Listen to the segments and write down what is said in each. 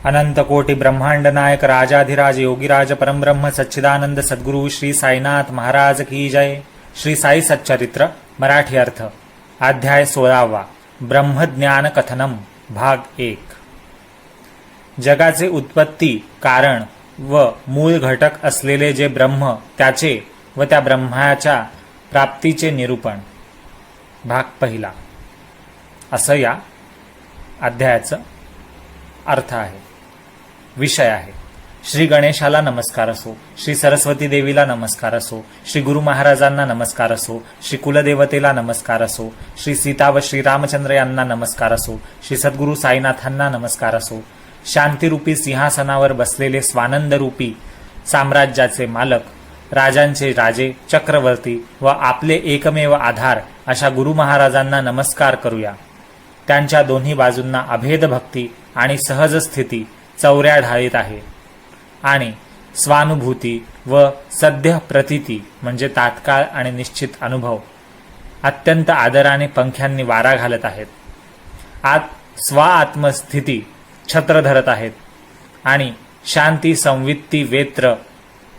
अनंत कोटि ब्रह्मांड नायक राजाधिराज योगीराज परमब्रह्म सच्चिदानंद सद्गुरु श्री साईनाथ महाराज की जय। श्री साई सच्चरित्र मराठी अर्थ अध्याय 16 ब्रह्मज्ञान कथनम भाग 1। जगाचे उत्पत्ती कारण व मूळ घटक असलेले जे ब्रह्म त्याचे व त्या ब्रह्माच्या प्राप्तीचे निरूपण भाग 1 असं या अध्यायाचा अर्थ आहे। विषय आहे श्री गणेशाला नमस्कार असो, श्री सरस्वती देवीला नमस्कार असो, श्री गुरु महाराजांना नमस्कार असो, श्री कुलदेवतेला नमस्कार असो, श्री सीता व श्री रामचंद्र यांना नमस्कार असो, श्री सद्गुरु साईनाथांना नमस्कार असो, शांतिरूपी सिंहासनावर बसलेले स्वानंद रूपी साम्राज्याचे मालक, राजांचे राजे, चक्रवर्ती व आपले एकमेव आधार अशा गुरु महाराजांना नमस्कार करूया। त्यांच्या दोन्ही बाजूंना अभेद भक्ती आणि सहज स्थिती चौऱ्या ढाळीत आहे आणि स्वानुभूती व सद्य प्रतीती म्हणजे तात्काळ आणि निश्चित अनुभव अत्यंत आदराने पंख्यांनी वारा घालत आहेत। स्व आत्मस्थिती छत्र धरत आहेत आणि शांती संवित्ती वेत्र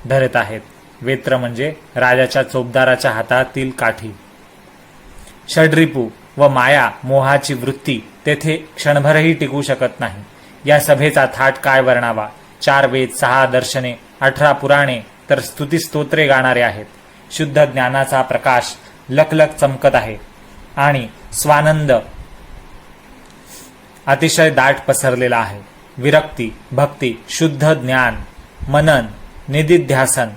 धरत आहेत। वेत्र म्हणजे राजाच्या चोपदाराच्या हातातील काठी। षड्रिपू व माया मोहाची वृत्ती तेथे क्षणभरही टिकू शकत नाही। या सभेचा थाट काय वर्णावा। 4 वेद, 6 दर्शने, 18 पुराणे तर स्तुती स्तोत्रे गाणारे आहेत। शुद्ध ज्ञानाचा प्रकाश लखलख चमकत आहे आणि स्वानंद अतिशय दाट पसरलेला आहे। विरक्ती, भक्ती, शुद्ध ज्ञान, मनन, निदिध्यासन,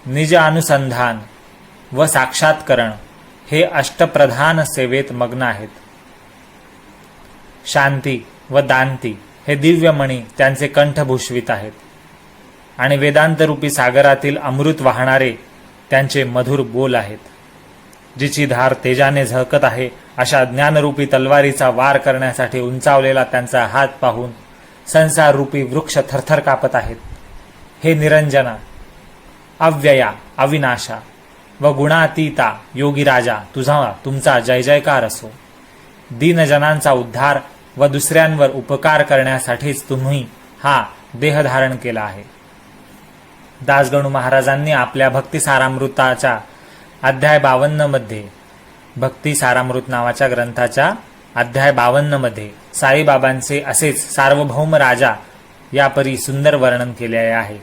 निज अनुसंधान व साक्षात्करण हे अष्टप्रधान सेवेत मग्न आहेत। शांती व दांती हे दिव्यमणी त्यांचे कंठ भूषवित आहेत आणि वेदांतरूपी सागरातील अमृत वाहणारे त्यांचे मधुर बोल आहेत। जिची धार तेजाने झळकत आहे अशा ज्ञानरूपी तलवारीचा वार करण्यासाठी उंचावलेला त्यांचा हात पाहून संसाररूपी वृक्ष थरथर कापत आहेत। हे निरंजना, अव्यया, अविनाशा व गुणातीता योगी राजा, तुमचा जय जयकार असो। दीनजनांचा उद्धार व दुसऱ्यांवर उपकार करण्यासाठीच तुम्ही हा देह धारण केला आहे। दासगणू महाराजांनी आपल्या भक्ती सारामृताच्या अध्याय 52 मध्ये, भक्ती सारामृत नावाच्या ग्रंथाच्या अध्याय 52 मध्ये साईबाबांचे असेच सार्वभौम राजा यापरी सुंदर वर्णन केले आहे।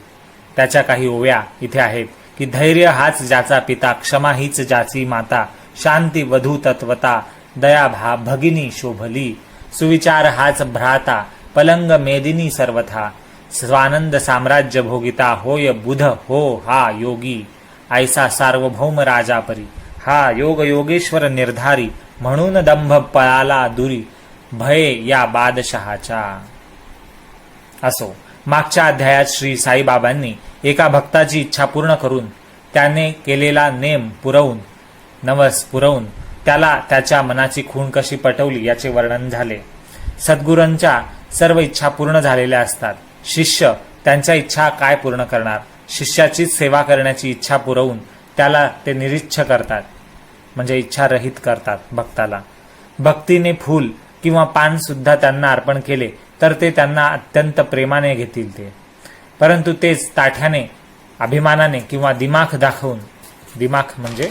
त्याच्या काही ओव्या इथे आहेत की धैर्य हाच ज्याचा पिता, क्षमा हीच ज्याची माता, शांती वधू तत्वता, दया भगिनी शोभली, सुविचार हाच भ्राता, पलंग मेदिनी सर्वथा, स्वानंद साम्राज्य भोगिता, होय बुध हो हा योगी, ऐसा सार्वभौम राजा परी, हा योग योगेश्वर निर्धारी, म्हणून दंभ पळाला दुरी, भय या बादशहाच्या। असो, मागच्या अध्यायात श्री साईबाबांनी एका भक्ताची इच्छा पूर्ण करून त्याने केलेला नेम पुरवून, नवस पुरवून त्याला त्याच्या मनाची खूण कशी पटवली याचे वर्णन झाले। सद्गुरूंच्या सर्व इच्छा पूर्ण झालेल्या असतात। शिष्य त्यांच्या इच्छा काय पूर्ण करणार। शिष्याचीच सेवा करण्याची इच्छा पुरवून त्याला ते निरीच्छ करतात म्हणजे इच्छा रहित करतात भक्ताला। भक्तीने फूल किंवा पान सुद्धा त्यांना अर्पण केले तर ते त्यांना अत्यंत प्रेमाने घेतील ते, परंतु तेच ताठ्याने, अभिमानाने किंवा दिमाख दाखवून, दिमाख म्हणजे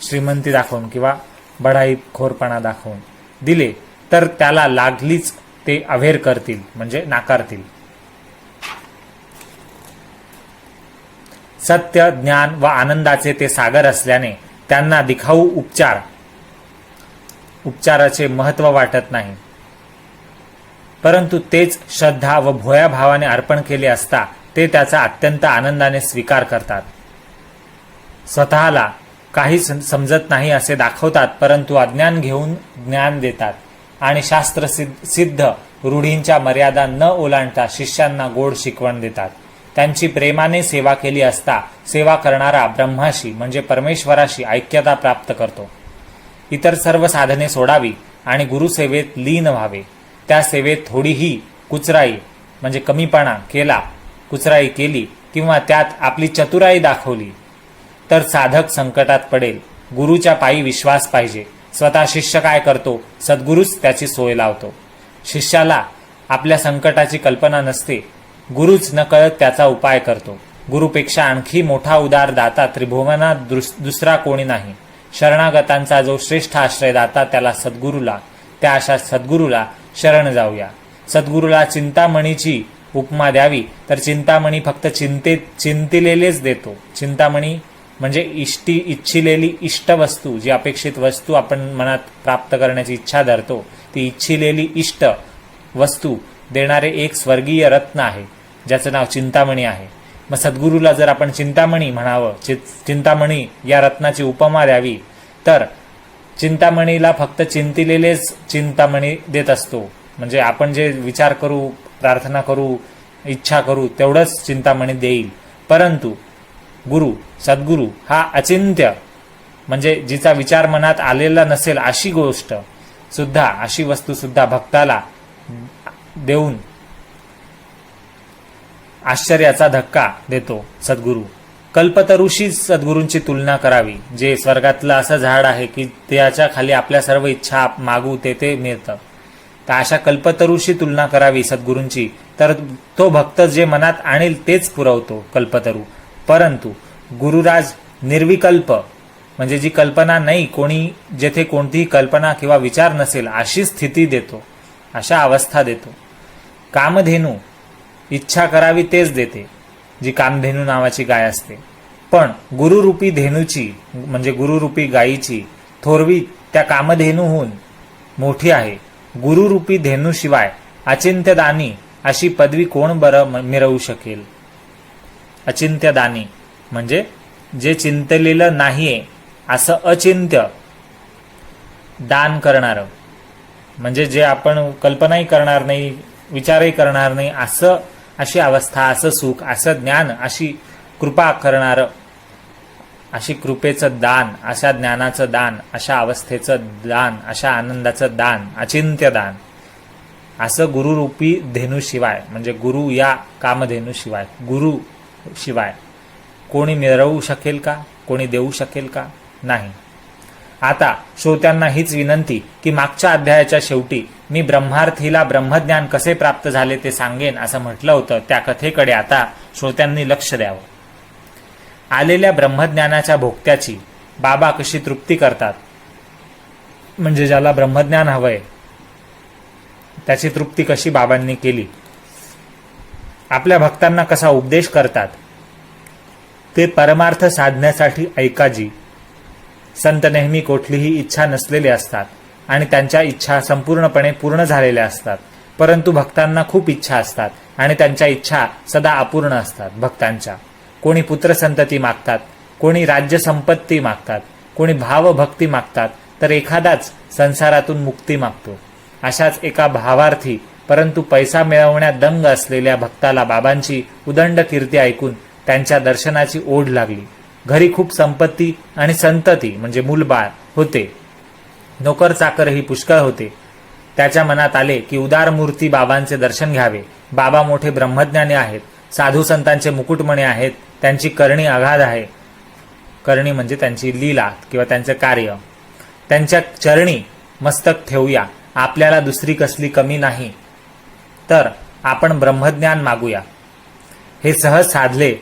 श्रीमंती दाखवून किंवा बढाईखोरपणा दाखवून दिले तर त्याला लागलीच ते अव्हेर करतील म्हणजे नाकारतील। सत्य, ज्ञान व आनंदाचे ते सागर असल्याने त्यांना दिखाऊ उपचाराचे महत्व वाटत नाही, परंतु तेच श्रद्धा व भोया भावाने अर्पण केले असता ते त्याचा अत्यंत आनंदाने स्वीकार करतात। स्वतःला काही समजत नाही असे दाखवतात, परंतु अज्ञान घेऊन ज्ञान देतात आणि शास्त्र सिद्ध रूढींच्या मर्यादा न ओलांडता शिष्यांना गोड शिकवण देतात। त्यांची प्रेमाने सेवा केली असता सेवा करणारा ब्रह्माशी म्हणजे परमेश्वराशी ऐक्यता प्राप्त करतो। इतर सर्व साधने सोडावी आणि गुरुसेवेत लीन व्हावे। त्या सेवेत थोडीही कुचराई म्हणजे कमीपणा केला, कुचराई केली किंवा त्यात आपली चतुराई दाखवली तर साधक संकटात पडेल। गुरुच्या पायी विश्वास पाहिजे। स्वतः शिष्य काय करतो, सद्गुरूच त्याची सोय लावतो। शिष्याला आपल्या संकटाची कल्पना नसते, गुरुच नकळत त्याचा उपाय करतो. गुरुपेक्षा आणखी मोठा उदार दाता त्रिभुवनात दुसरा कोणी नाही. शरणागतांचा जो श्रेष्ठ आश्रयदाता त्या अशा सद्गुरूला शरण जाऊया. सद्गुरूला चिंतामणीची उपमा द्यावी तर चिंतामणी फक्त चिंतिलेलेच देतो. चिंतामणी म्हणजे इच्छिलेली इष्ट वस्तू, जी अपेक्षित वस्तू आपण मनात प्राप्त करण्याची इच्छा धरतो, ती इच्छिलेली इष्ट वस्तू देणारे एक स्वर्गीय रत्न आहे, ज्याचं नाव चिंतामणी आहे. मग सद्गुरूला जर आपण चिंतामणी म्हणावं, चिंतामणी या रत्नाची उपमा द्यावी, तर चिंतामणीला फक्त चिंतिलेलेच चिंतामणी देत असतो. म्हणजे आपण जे विचार करू, प्रार्थना करू, इच्छा करू तेवढंच चिंतामणी देईल. परंतु सद्गुरू हा अचिंत्य, म्हणजे जिचा विचार मनात आलेला नसेल अशी गोष्ट सुद्धा, अशी वस्तू सुद्धा भक्ताला देऊन आश्चर्याचा धक्का देतो सद्गुरू. कल्पतरूशी सद्गुरूंची तुलना करावी, जे स्वर्गातलं असं झाड आहे की त्याच्या खाली आपल्या सर्व इच्छा मागू ते मिळतं. तर अशा कल्पतरूशी तुलना करावी सद्गुरूंची, तर तो भक्त जे मनात आणेल तेच पुरवतो कल्पतरू. परंतु गुरुराज निर्विकल्प, म्हणजे जी कल्पना नाही, जेथे कोणतीही कल्पना किंवा विचार नसेल अशी स्थिती देतो, अशा अवस्था देतो. कामधेनू इच्छा करावी तेच देते, जी कामधेनू नावाची गाय असते. पण गुरुरूपी धेनूची, म्हणजे गुरुरूपी गायीची थोरवी त्या कामधेनूहून मोठी आहे. गुरुरूपी धेनूशिवाय अचिंत्यदानी अशी पदवी कोण बरं मिळवू शकेल? अचिंत्यदानी म्हणजे जे चिंतलेलं नाहीये असं अचिंत्य दान करणारं, म्हणजे जे आपण कल्पनाही करणार नाही, विचारही करणार नाही, अशी अवस्था, असं सुख, असं ज्ञान, अशी कृपा करणारं, अशी कृपेचं दान, अशा ज्ञानाचं दान, अशा अवस्थेचं दान, अशा आनंदाचं दान, अचिंत्य दान, असं गुरुरूपी धेनूशिवाय, म्हणजे गुरु या कामधेनूशिवाय, गुरु शिवाय कोणी मिळवू शकेल का? कोणी देऊ शकेल का? नाही. आता श्रोत्यांना हीच विनंती की मागच्या अध्यायाच्या शेवटी मी ब्रह्मार्थीला ब्रह्मज्ञान कसे प्राप्त झाले ते सांगेन असं म्हटलं होतं. त्या कथेकडे आता श्रोत्यांनी लक्ष द्यावं. आलेल्या ब्रह्मज्ञानाच्या भोगत्याची बाबा कशी तृप्ती करतात, म्हणजे ज्याला ब्रह्मज्ञान हवंय त्याची तृप्ती कशी बाबांनी केली, आपल्या भक्तांना कसा उपदेश करतात, ते परमार्थ साधण्यासाठी ऐकाजी. संत नेहमी कुठलीही इच्छा नसलेले असतात आणि त्यांच्या इच्छा संपूर्णपणे पूर्ण झालेल्या असतात. परंतु भक्तांना खूप इच्छा असतात आणि त्यांच्या इच्छा सदा अपूर्ण असतात. भक्तांच्या कोणी पुत्रसंतती मागतात, कोणी राज्य संपत्ती मागतात, कोणी भावभक्ती मागतात, तर एखादाच संसारातून मुक्ती मागतो. अशाच एका भावार्थी परंतु पैसा मिळवण्यात दंग असलेल्या भक्ताला बाबांची उदंड कीर्ती ऐकून त्यांच्या दर्शनाची ओढ लागली. घरी खूप संपत्ती आणि संतती म्हणजे मूलबाळ होते, नोकर चाकरही पुष्कळ होते. त्याच्या मनात आले की उदारमूर्ती बाबांचे दर्शन घ्यावे. बाबा मोठे ब्रह्मज्ञानी आहेत, साधू संतांचे मुकुटमणी आहेत, त्यांची करणी अगाध आहे. करणी म्हणजे त्यांची लीला किंवा त्यांचे कार्य. त्यांच्या चरणी मस्तक ठेवूया. आपल्याला दुसरी कसली कमी नाही, तर आपण ब्रह्मज्ञान मागूया. हे सहज साधले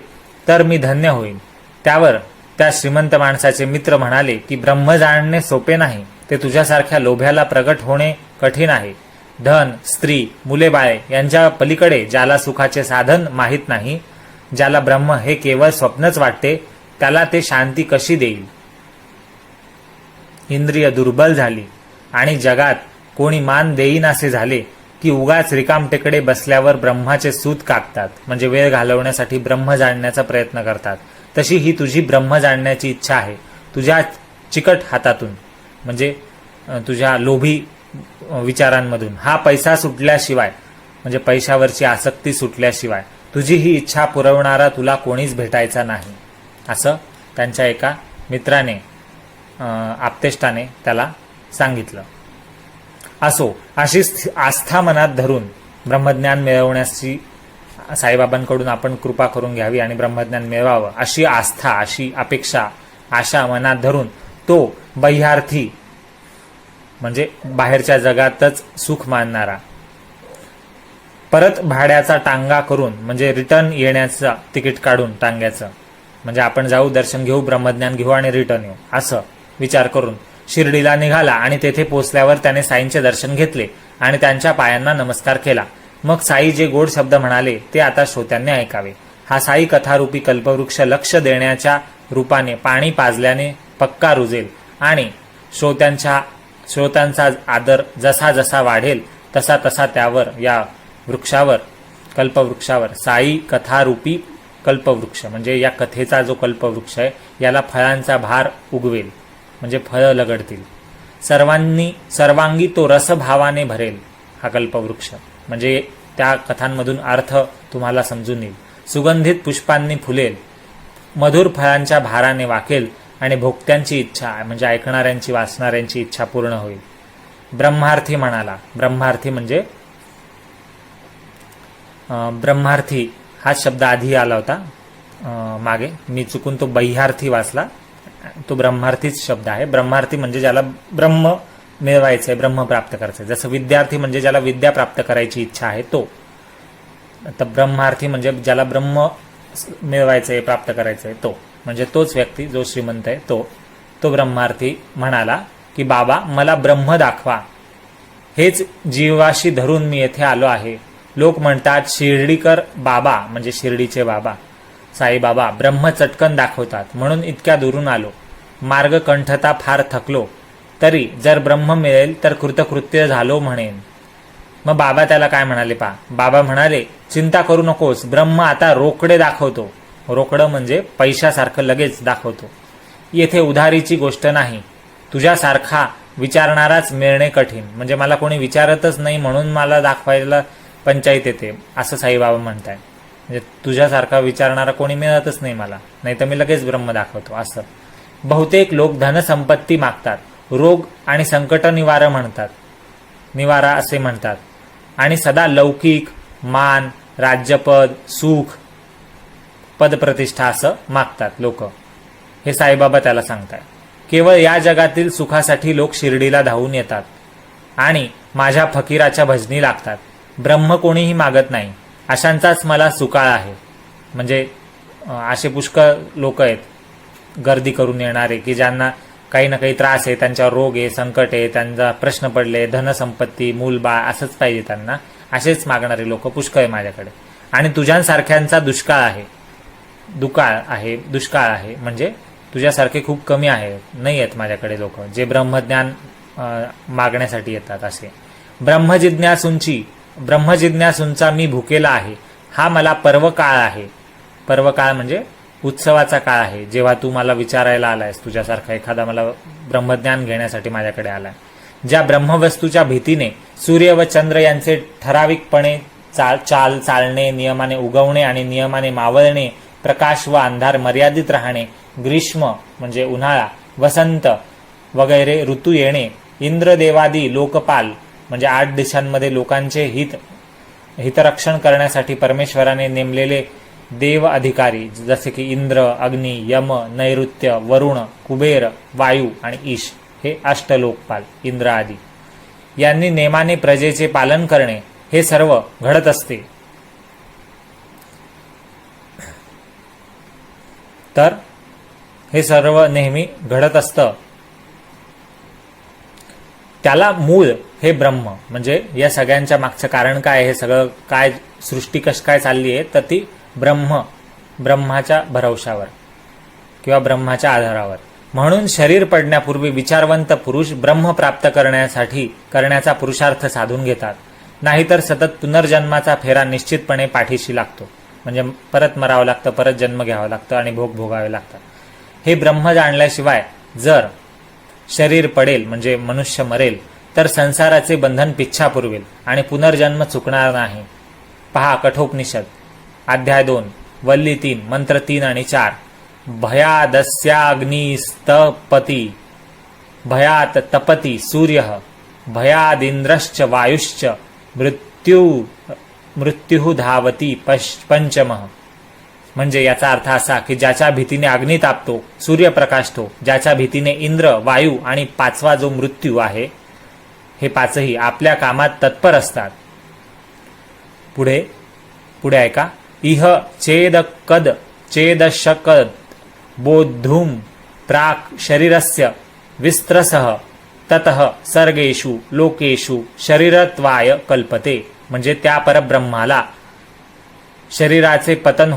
तर मी धन्य होईन. त्यावर त्या श्रीमंत माणसाचे मित्र म्हणाले की ब्रह्म जाणणे सोपे नाही, ते तुझ्यासारख्या लोभ्याला प्रगट होणे कठीण आहे. धन, स्त्री, मुले बाळे यांच्या पलीकडे ज्याला सुखाचे साधन माहीत नाही, ज्याला ब्रह्म हे केवळ स्वप्नच वाटते, त्याला ते शांती कशी देईल? इंद्रिय दुर्बल झाली आणि जगात कोणी मान देईनासे झाले की उगाच रिकामटेकडे बसल्यावर ब्रह्माचे सूत कापतात, म्हणजे वेळ घालवण्यासाठी ब्रह्म जाणण्याचा प्रयत्न करतात. तशी ही तुझी ब्रह्म जाणण्याची इच्छा आहे. तुझ्या चिकट हातातून, म्हणजे तुझ्या लोभी विचारांमधून हा पैसा सुटल्याशिवाय, म्हणजे पैशावरची आसक्ती सुटल्याशिवाय तुझी ही इच्छा पुरवणारा तुला कोणीच भेटायचा नाही, असं त्यांच्या एका मित्राने, आप्तेष्टाने त्याला सांगितलं. असो, अशी आस्था मनात धरून ब्रह्मज्ञान मिळवण्याची साईबाबांकडून आपण कृपा करून घ्यावी आणि ब्रह्मज्ञान मिळवावं अशी आस्था, अशी अपेक्षा, आशा मनात धरून तो बाह्यार्थी, म्हणजे बाहेरच्या जगातच सुख मानणारा, परत भाड्याचा टांगा करून म्हणजे रिटर्न येण्याचं तिकीट काढून टांग्याचं, म्हणजे आपण जाऊ, दर्शन घेऊ, ब्रह्मज्ञान घेऊ आणि रिटर्न येऊ, असं विचार करून शिर्डीला निघाला. आणि तेथे पोचल्यावर त्याने साईंचे दर्शन घेतले आणि त्यांच्या पायांना नमस्कार केला. मग साई जे गोड शब्द म्हणाले ते आता श्रोत्यांनी ऐकावे. हा साई कथारूपी कल्पवृक्ष लक्ष देण्याच्या रूपाने पाणी पाजल्याने पक्का रुजेल आणि श्रोत्यांचा आदर जसा जसा वाढेल तसा तसा त्यावर, या वृक्षावर, कल्पवृक्षावर, साई कथारूपी कल्पवृक्ष म्हणजे या कथेचा जो कल्पवृक्ष आहे याला फळांचा भार उगवेल, म्हणजे फळं लगडतील. सर्वांगी तो रसभावाने भरेल. हा कल्पवृक्ष म्हणजे त्या कथांमधून अर्थ तुम्हाला समजून येईल. सुगंधित पुष्पांनी फुलेल, मधुर फळांच्या भाराने वाकेल आणि भोक्त्यांची इच्छा म्हणजे ऐकणाऱ्यांची, वाचणाऱ्यांची इच्छा पूर्ण होईल. ब्रह्मार्थी म्हणाला. ब्रह्मार्थी म्हणजे ब्रह्मार्थी हा शब्द आधी आला होता मागे, मी चुकून तो बह्यार्थी वाचला, तो ब्रह्मार्थीच शब्द आहे. ब्रह्मार्थी म्हणजे ज्याला ब्रह्म मिळवायचंय, ब्रह्म प्राप्त करायचंय. जसं विद्यार्थी म्हणजे ज्याला विद्या प्राप्त करायची इच्छा आहे तो. तर ब्रह्मार्थी म्हणजे ज्याला ब्रह्म मिळवायचंय, प्राप्त करायचंय तो, म्हणजे तोच व्यक्ती जो श्रीमंत आहे तो ब्रह्मार्थी म्हणाला की बाबा मला ब्रह्म दाखवा, हेच जीवाशी धरून मी येथे आलो आहे. लोक म्हणतात शिर्डीकर बाबा म्हणजे शिर्डीचे बाबा साईबाबा ब्रह्म चटकन दाखवतात म्हणून इतक्या दुरून आलो. मार्ग कंठता फार थकलो, तरी जर ब्रह्म मिळेल तर कृतकृत्य झालो म्हणेन. मग बाबा त्याला काय म्हणाले पहा. बाबा म्हणाले चिंता करू नकोस, ब्रह्म आता रोकडे दाखवतो. रोकडं म्हणजे पैशासारखं लगेच दाखवतो. येथे उधारीची गोष्ट नाही. तुझ्यासारखा विचारणाराच मिळणे कठीण, म्हणजे मला कोणी विचारतच नाही म्हणून मला दाखवायला पंचायत येते, असं साईबाबा म्हणताय. म्हणजे तुझ्यासारखा विचारणारा कोणी मिळतच नाही मला, नाही तर मी लगेच ब्रह्म दाखवतो असं. बहुतेक लोक धनसंपत्ती मागतात, रोग आणि संकट निवारा असे म्हणतात आणि सदा लौकिक मान, राज्यपद, सुख, पदप्रतिष्ठा असं मागतात लोक. हे साईबाबा त्याला सांगताय. केवळ या जगातील सुखासाठी लोक शिर्डीला धावून येतात आणि माझ्या फकीराच्या भजनी लागतात. ब्रह्म कोणीही मागत नाही, अशांचाच मला सुकाळ आहे. म्हणजे असे पुष्कळ लोक आहेत गर्दी करून येणारे की ज्यांना काही ना काही त्रास आहे, त्यांच्यावर रोग आहे, संकट आहे, त्यांचा प्रश्न पडले, धनसंपत्ती, मूलबाळ असंच पाहिजे त्यांना, असेच मागणारे लोक पुष्कळ आहे माझ्याकडे. आणि तुझ्यांसारख्यांचा दुष्काळ आहे म्हणजे तुझ्यासारखे खूप कमी आहे, नाही आहेत माझ्याकडे लोक जे ब्रह्मज्ञान मागण्यासाठी येतात असे. ब्रह्मजिज्ञासूंचा मी भुकेला आहे. हा मला पर्वकाळ आहे. पर्वकाळ म्हणजे उत्सवाचा काळ आहे, जेव्हा तू मला विचारायला आलायस, तुझ्यासारखा एखादा मला ब्रह्मज्ञान घेण्यासाठी माझ्याकडे आलाय. ज्या ब्रह्मवस्तूच्या भीतीने सूर्य व चंद्र यांचे ठराविकपणे चालणे, नियमाने उगवणे आणि नियमाने मावळणे, प्रकाश व अंधार मर्यादित राहणे, ग्रीष्म म्हणजे उन्हाळा, वसंत वगैरे ऋतू येणे, इंद्रदेवादी लोकपाल म्हणजे 8 दिशांमध्ये लोकांचे हितरक्षण करण्यासाठी परमेश्वराने नेमलेले देव अधिकारी जसे की इंद्र, अग्नी, यम, नैऋत्य, वरुण, कुबेर, वायू आणि ईश हे अष्टलोकपाल इंद्र आदी यांनी नेमाने प्रजेचे पालन करणे, हे सर्व घडत असते. तर हे सर्व नेहमी घडत असतं. त्याला मूळ हे ब्रह्म, म्हणजे या सगळ्यांच्या मागचं कारण काय, हे सगळं काय, सृष्टी कशी काय चालली आहे, तर ती ब्रह्माच्या भरवशावर किंवा ब्रह्माच्या आधारावर. म्हणून शरीर पडण्यापूर्वी विचारवंत पुरुष ब्रह्म प्राप्त करण्याचा पुरुषार्थ साधून घेतात. नाहीतर सतत पुनर्जन्माचा फेरा निश्चितपणे पाठीशी लागतो. म्हणजे परत मरावं लागतं, परत जन्म घ्यावा लागतं आणि भोग भोगावे लागतात. हे ब्रह्म जाणल्याशिवाय जर शरीर पडेल म्हणजे मनुष्य मरेल तर संसाराचे बंधन पिच्छा पुरवेल आणि पुनर्जन्म चुकणार नाही. पहा कठोपनिषद अध्याय 2 वल्ली 3 मंत्र 3 आणि 4. भयात तपती सूर्य भयादिंद्रश्च वायुश्च मृत्यू धावती पंचमः. म्हणजे याचा अर्थ असा की ज्याच्या भीतीने अग्नी तापतो, सूर्य प्रकाशतो, ज्याच्या भीतीने इंद्र, वायू आणि 5वा जो मृत्यू आहे, हे 5ही आपल्या कामात तत्पर असतात. पुढे ऐका. इह चेदकद चेदशकद बोद्धुम प्राक शरीरस्य विस्त्रसः ततः सर्गेषु लोकेषु शरीरत्वाय कल्पते. म्हणजे त्या परब्रह्माला शरीराचे पतन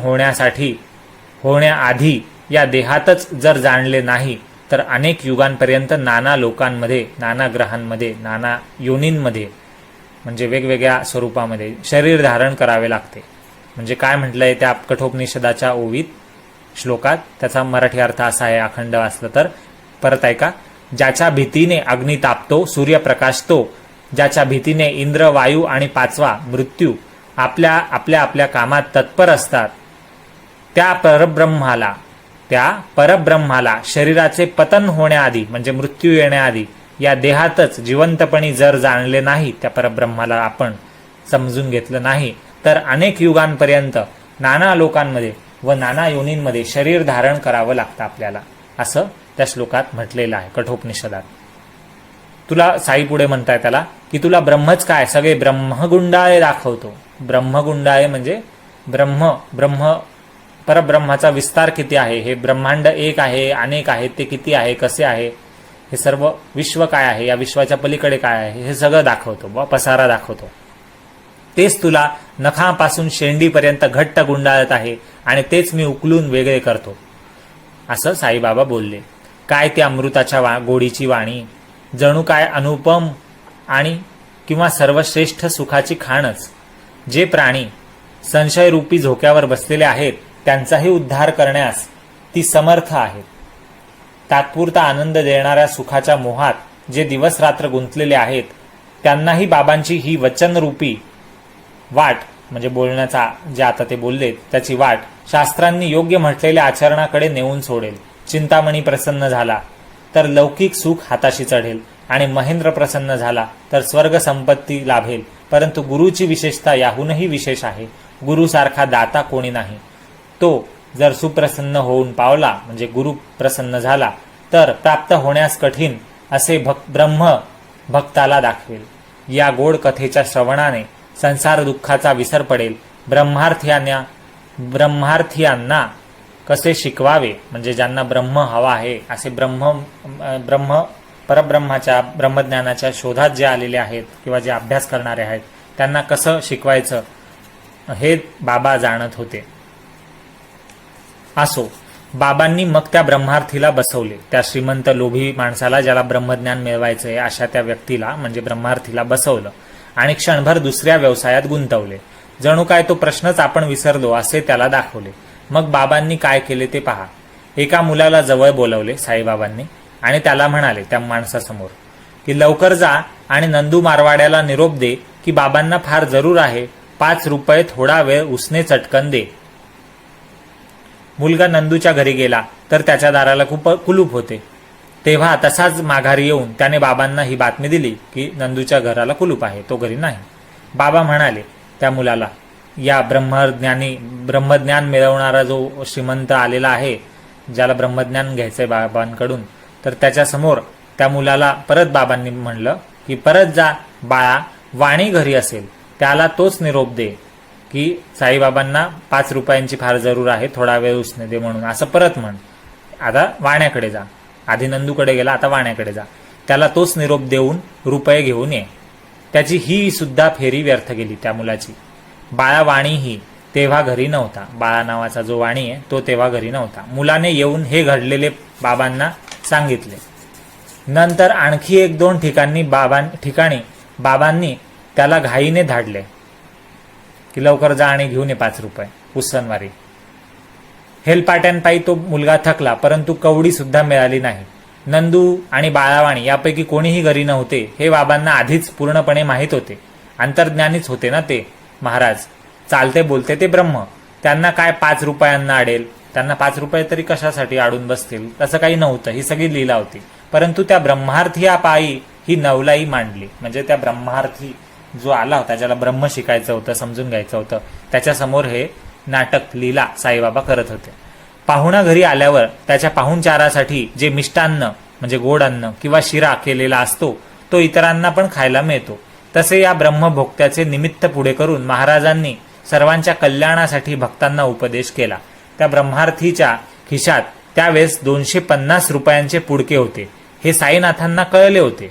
होण्याआधी या देहातच जर जाणले नाही तर अनेक युगांपर्यंत नाना लोकांमध्ये, नाना ग्रहांमध्ये, नाना योनींमध्ये म्हणजे वेगवेगळ्या स्वरूपामध्ये शरीर धारण करावे लागते. म्हणजे काय म्हटलंय त्या कठोपनिषदाच्या ओवीत श्लोकात, त्याचा मराठी अर्थ असा आहे अखंड वाचलं तर. परत ऐका. ज्याच्या भीतीने अग्नी तापतो, सूर्य प्रकाशतो, ज्याच्या भीतीने इंद्र, वायू आणि पाचवा मृत्यू आपल्या कामात तत्पर असतात, त्या परब्रह्माला शरीराचे पतन होण्याआधी म्हणजे मृत्यू येण्याआधी या देहातच जिवंतपणी जर जाणले नाही, त्या परब्रह्माला आपण समजून घेतलं नाही तर अनेक युगांपर्यंत नाना लोकांमध्ये व नाना योनींमध्ये शरीर धारण करावं लागतं आपल्याला, असं त्या श्लोकात म्हटलेलं आहे कठोपनिषदात. तुला साई पुढे म्हणताय त्याला की तुला ब्रह्मच काय, सगळे ब्रह्मगुंडाळे दाखवतो. ब्रह्मगुंडाळे म्हणजे परब्रह्माचा विस्तार किती आहे, हे ब्रह्मांड एक आहे, अनेक आहेत, ते किती आहे, कसे आहे, हे सर्व विश्व काय आहे, या विश्वाच्या पलीकडे काय आहे, हे सगळं दाखवतो, पसारा दाखवतो. तेच तुला नखापासून शेंडीपर्यंत घट्ट गुंडाळत आहे आणि तेच मी उकलून वेगळे करतो, असं साईबाबा बोलले. काय ते अमृताच्या गोडीची वाणी, जणू काय अनुपम आणि किंवा सर्वश्रेष्ठ सुखाची खाणच. जे प्राणी संशयरूपी झोक्यावर बसलेले आहेत त्यांचाही उद्धार करण्यास ती समर्थ आहेत. तात्पुरता आनंद देणाऱ्या सुखाच्या मोहात जे दिवस रात्र गुंतलेले आहेत त्यांनाही बाबांची ही वचनरूपी वाट म्हणजे बोलण्याचा जे आता ते बोलले त्याची वाट शास्त्रांनी योग्य म्हटलेल्या आचरणाकडे नेऊन सोडेल. चिंतामणी प्रसन्न झाला तर लौकिक सुख हाताशी चढेल आणि महेंद्र प्रसन्न झाला तर स्वर्ग संपत्ती लाभेल. परंतु गुरुची विशेषता याहूनही विशेष आहे. गुरुसारखा दाता कोणी नाही. तो जर सुप्रसन्न होऊन पावला म्हणजे गुरु प्रसन्न झाला तर प्राप्त होण्यास कठीण असे ब्रह्म भक्ताला दाखवेल. या गोड कथेच्या श्रवणाने संसार दुःखाचा विसर पडेल. ब्रह्मार्थीयांना कसे शिकवावे म्हणजे ज्यांना ब्रह्म हवा आहे असे परब्रह्माच्या ब्रह्मज्ञानाच्या शोधात जे आलेले आहेत किंवा जे अभ्यास करणारे आहेत त्यांना कसं शिकवायचं हे बाबा जाणत होते. असो, बाबांनी मग त्या ब्रह्मार्थीला बसवले. त्या श्रीमंत लोभी माणसाला ज्याला ब्रह्मज्ञान मिळवायचंय अशा त्या व्यक्तीला म्हणजे ब्रह्मार्थीला बसवलं आणि क्षणभर दुसऱ्या व्यवसायात गुंतवले. जणू काय तो प्रश्नच आपण विसरलो असे त्याला दाखवले. मग बाबांनी काय केले ते पहा. एका मुलाला जवळ बोलवले साईबाबांनी आणि त्याला म्हणाले त्या माणसासमोर की लवकर जा आणि नंदू मारवाड्याला निरोप दे की बाबांना फार जरूर आहे, 5 रुपये थोडा वेळ उसने चटकन दे. मुलगा नंदूच्या घरी गेला तर त्याच्या दाराला कुलूप होते. तेव्हा तसाच माघारी येऊन त्याने बाबांना ही बातमी दिली की नंदूच्या घराला कुलूप आहे, तो घरी नाही. बाबा म्हणाले त्या मुलाला, या ब्रह्मज्ञान मिळवणारा जो श्रीमंत आलेला आहे ज्याला ब्रह्मज्ञान घ्यायचंय बाबांकडून, तर त्याच्यासमोर त्या मुलाला परत बाबांनी म्हणलं की परत जा बाळा, वाणी घरी असेल त्याला तोच निरोप दे की साईबाबांना 5 रुपयांची फार जरूर आहे, थोडा वेळ उसने दे म्हणून, असं परत म्हण. आता वाण्याकडे जा. आधी नंदूकडे गेला, आता वाण्याकडे जा. त्याला तोच निरोप देऊन रुपये घेऊन ये. त्याची ही सुद्धा फेरी व्यर्थ गेली त्या मुलाची. बाळा वाणीही तेव्हा घरी नव्हता. बाळा नावाचा जो वाणी आहे तो तेव्हा घरी नव्हता. मुलाने येऊन हे घडलेले बाबांना सांगितले. नंतर आणखी 1-2 ठिकाणी बाबांनी त्याला घाईने धाडले की लवकर जा आणि घेऊन ये 5 रुपये उसनवारी. हेलपाट्यांपायी तो मुलगा थकला, परंतु कवडी सुद्धा मिळाली नाही. नंदू आणि बाळावाणी यापैकी कोणीही घरी नव्हते हे बाबांना आधीच पूर्णपणे माहीत होते. अंतर्ज्ञानीच होते ना ते महाराज. चालते बोलते ते ब्रह्म. त्यांना काय 5 रुपयांना अडेल, त्यांना 5 रुपये तरी कशासाठी अडून बसतील, तसं काही नव्हतं. ही सगळी लीला होती. परंतु त्या ब्रह्मार्थीपायी ही नवलाई मांडली. म्हणजे त्या ब्रह्मार्थी जो आला होता ज्याला ब्रह्म शिकायचं होतं, समजून घ्यायचं होतं, त्याच्यासमोर हे नाटक लीला साईबाबा करत होते. पाहुणा घरी आल्यावर त्याच्या पाहुणचारासाठी जे मिष्टान्न म्हणजे गोड अन्न किंवा शिरा केलेला असतो तो इतरांना पण खायला मिळतो. तसे या ब्रह्मभोक्त्याचे निमित्त पुढे करून महाराजांनी सर्वांच्या कल्याणासाठी भक्तांना उपदेश केला. त्या ब्रह्मार्थीच्या खिशात त्यावेळेस 250 रुपयांचे पुडके होते. हे साईनाथांना कळले होते.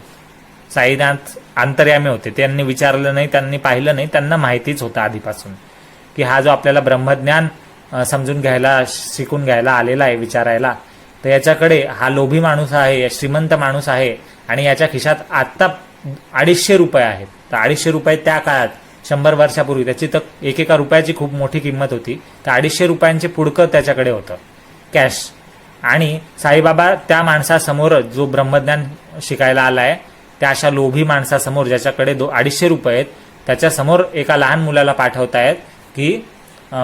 साईनाथ अंतर्यामी होते, त्यांनी विचारलं नाही, त्यांनी पाहिलं नाही, त्यांना माहितीच होतं आधीपासून की हा जो आपल्याला ब्रह्मज्ञान समजून घ्यायला, शिकून घ्यायला आलेला आहे, विचारायला, तर याच्याकडे हा लोभी माणूस आहे, श्रीमंत माणूस आहे आणि याच्या खिशात आत्ता 250 रुपये आहेत. तर 250 रुपये त्या काळात 100 वर्षापूर्वी त्याची तर एकेका रुपयाची खूप मोठी किंमत होती. तर 250 रुपयांचे पुडकं त्याच्याकडे होतं कॅश. आणि साईबाबा त्या माणसासमोर जो ब्रह्मज्ञान शिकायला आलाय, त्या अशा लोभी माणसासमोर ज्याच्याकडे 250 रुपये आहेत, त्याच्यासमोर एका लहान मुलाला पाठवतायत की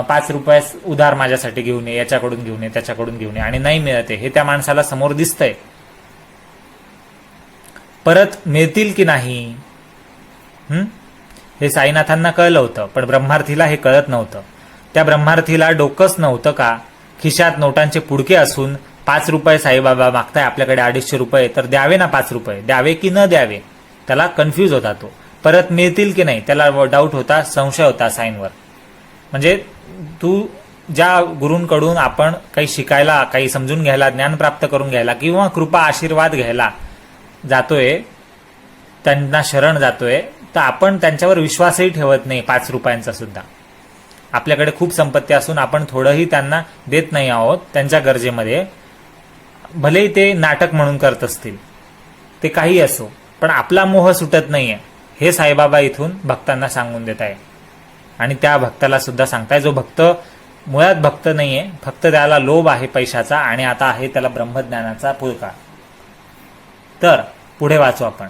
5 रुपये उधार माझ्यासाठी घेऊन ये, याच्याकडून घेऊन ये, त्याच्याकडून घेऊन ये, आणि नाही मिळते हे त्या माणसाला समोर दिसतंय. परत मिळतील की नाही हे साईनाथांना कळलं होतं, पण ब्रह्मार्थीला हे कळत नव्हतं. त्या ब्रह्मार्थीला डोकंच नव्हतं का खिशात नोटांचे पुडके असून 5 रुपये साईबाबा मागताय आपल्याकडे 250 रुपये, तर द्यावे ना 5 रुपये, द्यावे की न द्यावे, त्याला कन्फ्यूज होता तो. परत मिळतील की नाही त्याला डाऊट होता, संशय होता साईंवर. म्हणजे तू ज्या गुरूंकडून आपण काही शिकायला, काही समजून घ्यायला, ज्ञान प्राप्त करून घ्यायला किंवा कृपा आशीर्वाद घ्यायला जातोय, त्यांना शरण जातोय, तर आपण त्यांच्यावर विश्वासही ठेवत नाही 5 रुपयांचा सुद्धा. आपल्याकडे खूप संपत्ती असून आपण थोडंही त्यांना देत नाही आहोत त्यांच्या गरजेमध्ये. भलेही ते नाटक म्हणून करत असतील, ते काही असो, पण आपला मोह सुटत नाहीये हे साईबाबा इथून भक्तांना सांगून देत आहे. आणि त्या भक्ताला सुद्धा सांगताय जो भक्त मुळात भक्त नाहीये, फक्त त्याला लोभ आहे पैशाचा आणि आता आहे त्याला ब्रह्मज्ञानाचा पुळका. तर पुढे वाचू आपण.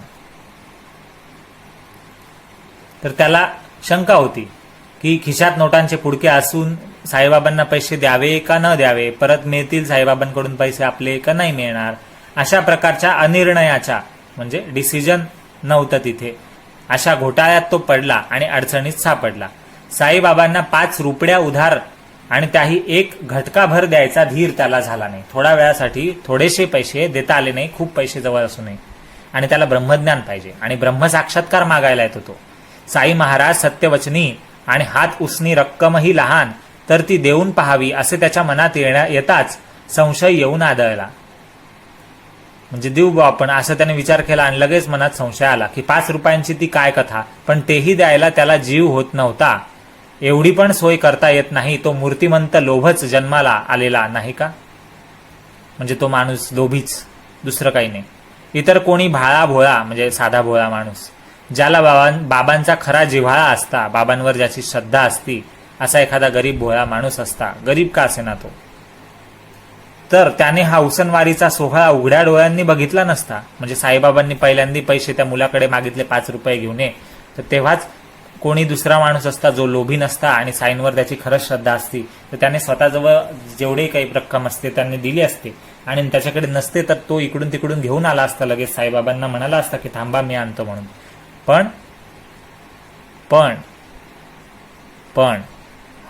तर त्याला शंका होती की खिशात नोटांचे पुडके असून साईबाबांना पैसे द्यावे का न द्यावे, परत मिळतील साईबाबांकडून पैसे आपले का नाही मिळणार, अशा प्रकारच्या अनिर्णयाच्या, म्हणजे डिसिजन नव्हतं तिथे, अशा घोटाळ्यात तो पडला आणि अडचणीत सापडला. साईबाबांना 5 रुपया उधार आणि त्याही एक घटकाभर द्यायचा धीर त्याला झाला नाही. थोड्या वेळासाठी थोडेसे पैसे देता आले नाही, खूप पैसे जवळ असू नये, आणि त्याला ब्रह्मज्ञान पाहिजे आणि ब्रह्मसाक्षात्कार मागायला येतो तो. साई महाराज सत्यवचनी आणि हात उसनी रक्कमही लहान, तर ती देऊन पहावी असे त्याच्या मनात येताच संशय येऊन आदळला. म्हणजे देऊ बा आपण असं त्याने विचार केला आणि लगेच मनात संशय आला की 5 रुपयांची ती काय कथा, पण तेही द्यायला त्याला जीव होत नव्हता. एवढी पण सोय करता येत नाही, तो मूर्तिमंत लोभच जन्माला आलेला नाही का. म्हणजे तो माणूस लोभीच, दुसरं काही नाही. इतर कोणी भाळा भोळा, म्हणजे साधा भोळा माणूस, ज्याला बाबांचा खरा जिव्हाळा असता, बाबांवर ज्याची श्रद्धा असती, असा एखादा गरीब भोळा माणूस असता, गरीब का असेना तो, तर त्याने हा उसनवारीचा सोहळा उघड्या डोळ्यांनी बघितला नसता. म्हणजे साईबाबांनी पहिल्यांदा पैसे त्या मुलाकडे मागितले 5 रुपये घेऊन ये, तर तेव्हाच कोणी दुसरा माणूस असता जो लोभी नसता आणि साईंवर त्याची खरंच श्रद्धा असती, तर त्याने स्वतःजवळ जेवढे काही रक्कम असते त्यांनी दिली असते, आणि त्याच्याकडे नसते तर तो इकडून तिकडून घेऊन आला असता, लगेच साईबाबांना म्हणाला असता की थांबा मी आणतो म्हणून. पण पण पण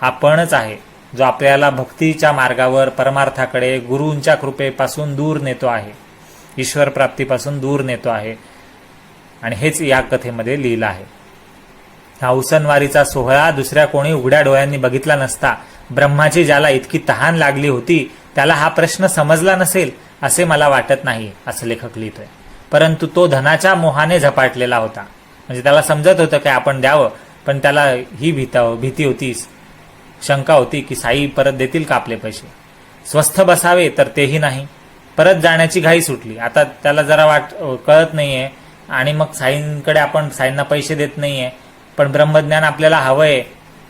हा पणच आहे जो आपल्याला भक्तीच्या मार्गावर, परमार्थाकडे, गुरूंच्या कृपेपासून दूर नेतो आहे, ईश्वर प्राप्तीपासून दूर नेतो आहे. आणि हेच या कथेमध्ये लिहिलं आहे. हा उसनवारीचा सोहळा दुसऱ्या कोणी उघड्या डोळ्यांनी बघितला नसता. ब्रह्माची ज्याला इतकी तहान लागली होती त्याला हा प्रश्न समजला नसेल असे मला वाटत नाही, असं लेखक लिहितोय. परंतु तो धनाच्या मोहाने झपाटलेला होता. म्हणजे त्याला समजत होतं की आपण द्यावं, पण त्याला ही भीती होती, शंका होती की साई परत देतील का आपले पैसे. स्वस्थ बसावे तर तेही नाही, परत जाण्याची घाई सुटली. आता त्याला जरा कळत नाहीये, आणि मग साईंकडे आपण साईंना पैसे देत नाहीये, पण ब्रह्मज्ञान आपल्याला हवंय,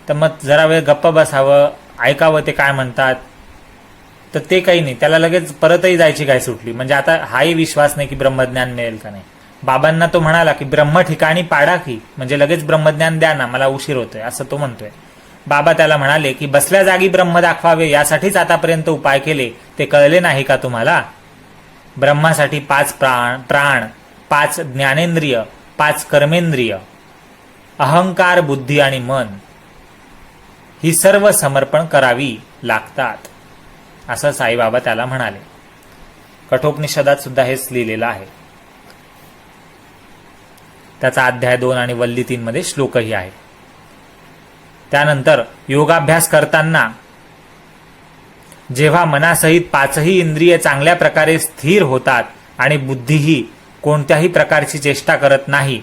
तर मग जरा वेळ गप्प बसावं, ऐकावं ते काय म्हणतात, तर ते काही नाही. त्याला लगेच परतही जायची घाई सुटली. म्हणजे आता हाही विश्वास नाही की ब्रह्मज्ञान मिळेल का नाही. बाबांना तो म्हणाला की ब्रह्म ठिकाणी पाडा की, म्हणजे लगेच ब्रह्मज्ञान द्या ना, मला उशीर होतोय, असं तो म्हणतोय. बाबा त्याला म्हणाले की बसल्या जागी ब्रह्म दाखवावे यासाठीच आतापर्यंत उपाय केले, ते कळले नाही का तुम्हाला. ब्रह्मासाठी 5 प्राण, 5 ज्ञानेंद्रिय, 5 कर्मेंद्रिय, अहंकार, बुद्धी आणि मन, ही सर्व समर्पण करावी लागतात, असं साईबाबा त्याला म्हणाले. कठोपनिषदात सुद्धा हेच लिहिलेलं आहे. त्याचा अध्याय 2 आणि वल्ली 3 मध्ये श्लोकही आहे. त्यानंतर योगाभ्यास करताना जेव्हा मनासहित 5ही इंद्रिय चांगल्या प्रकारे स्थिर होतात आणि बुद्धीही कोणत्याही प्रकारची चेष्टा करत नाही,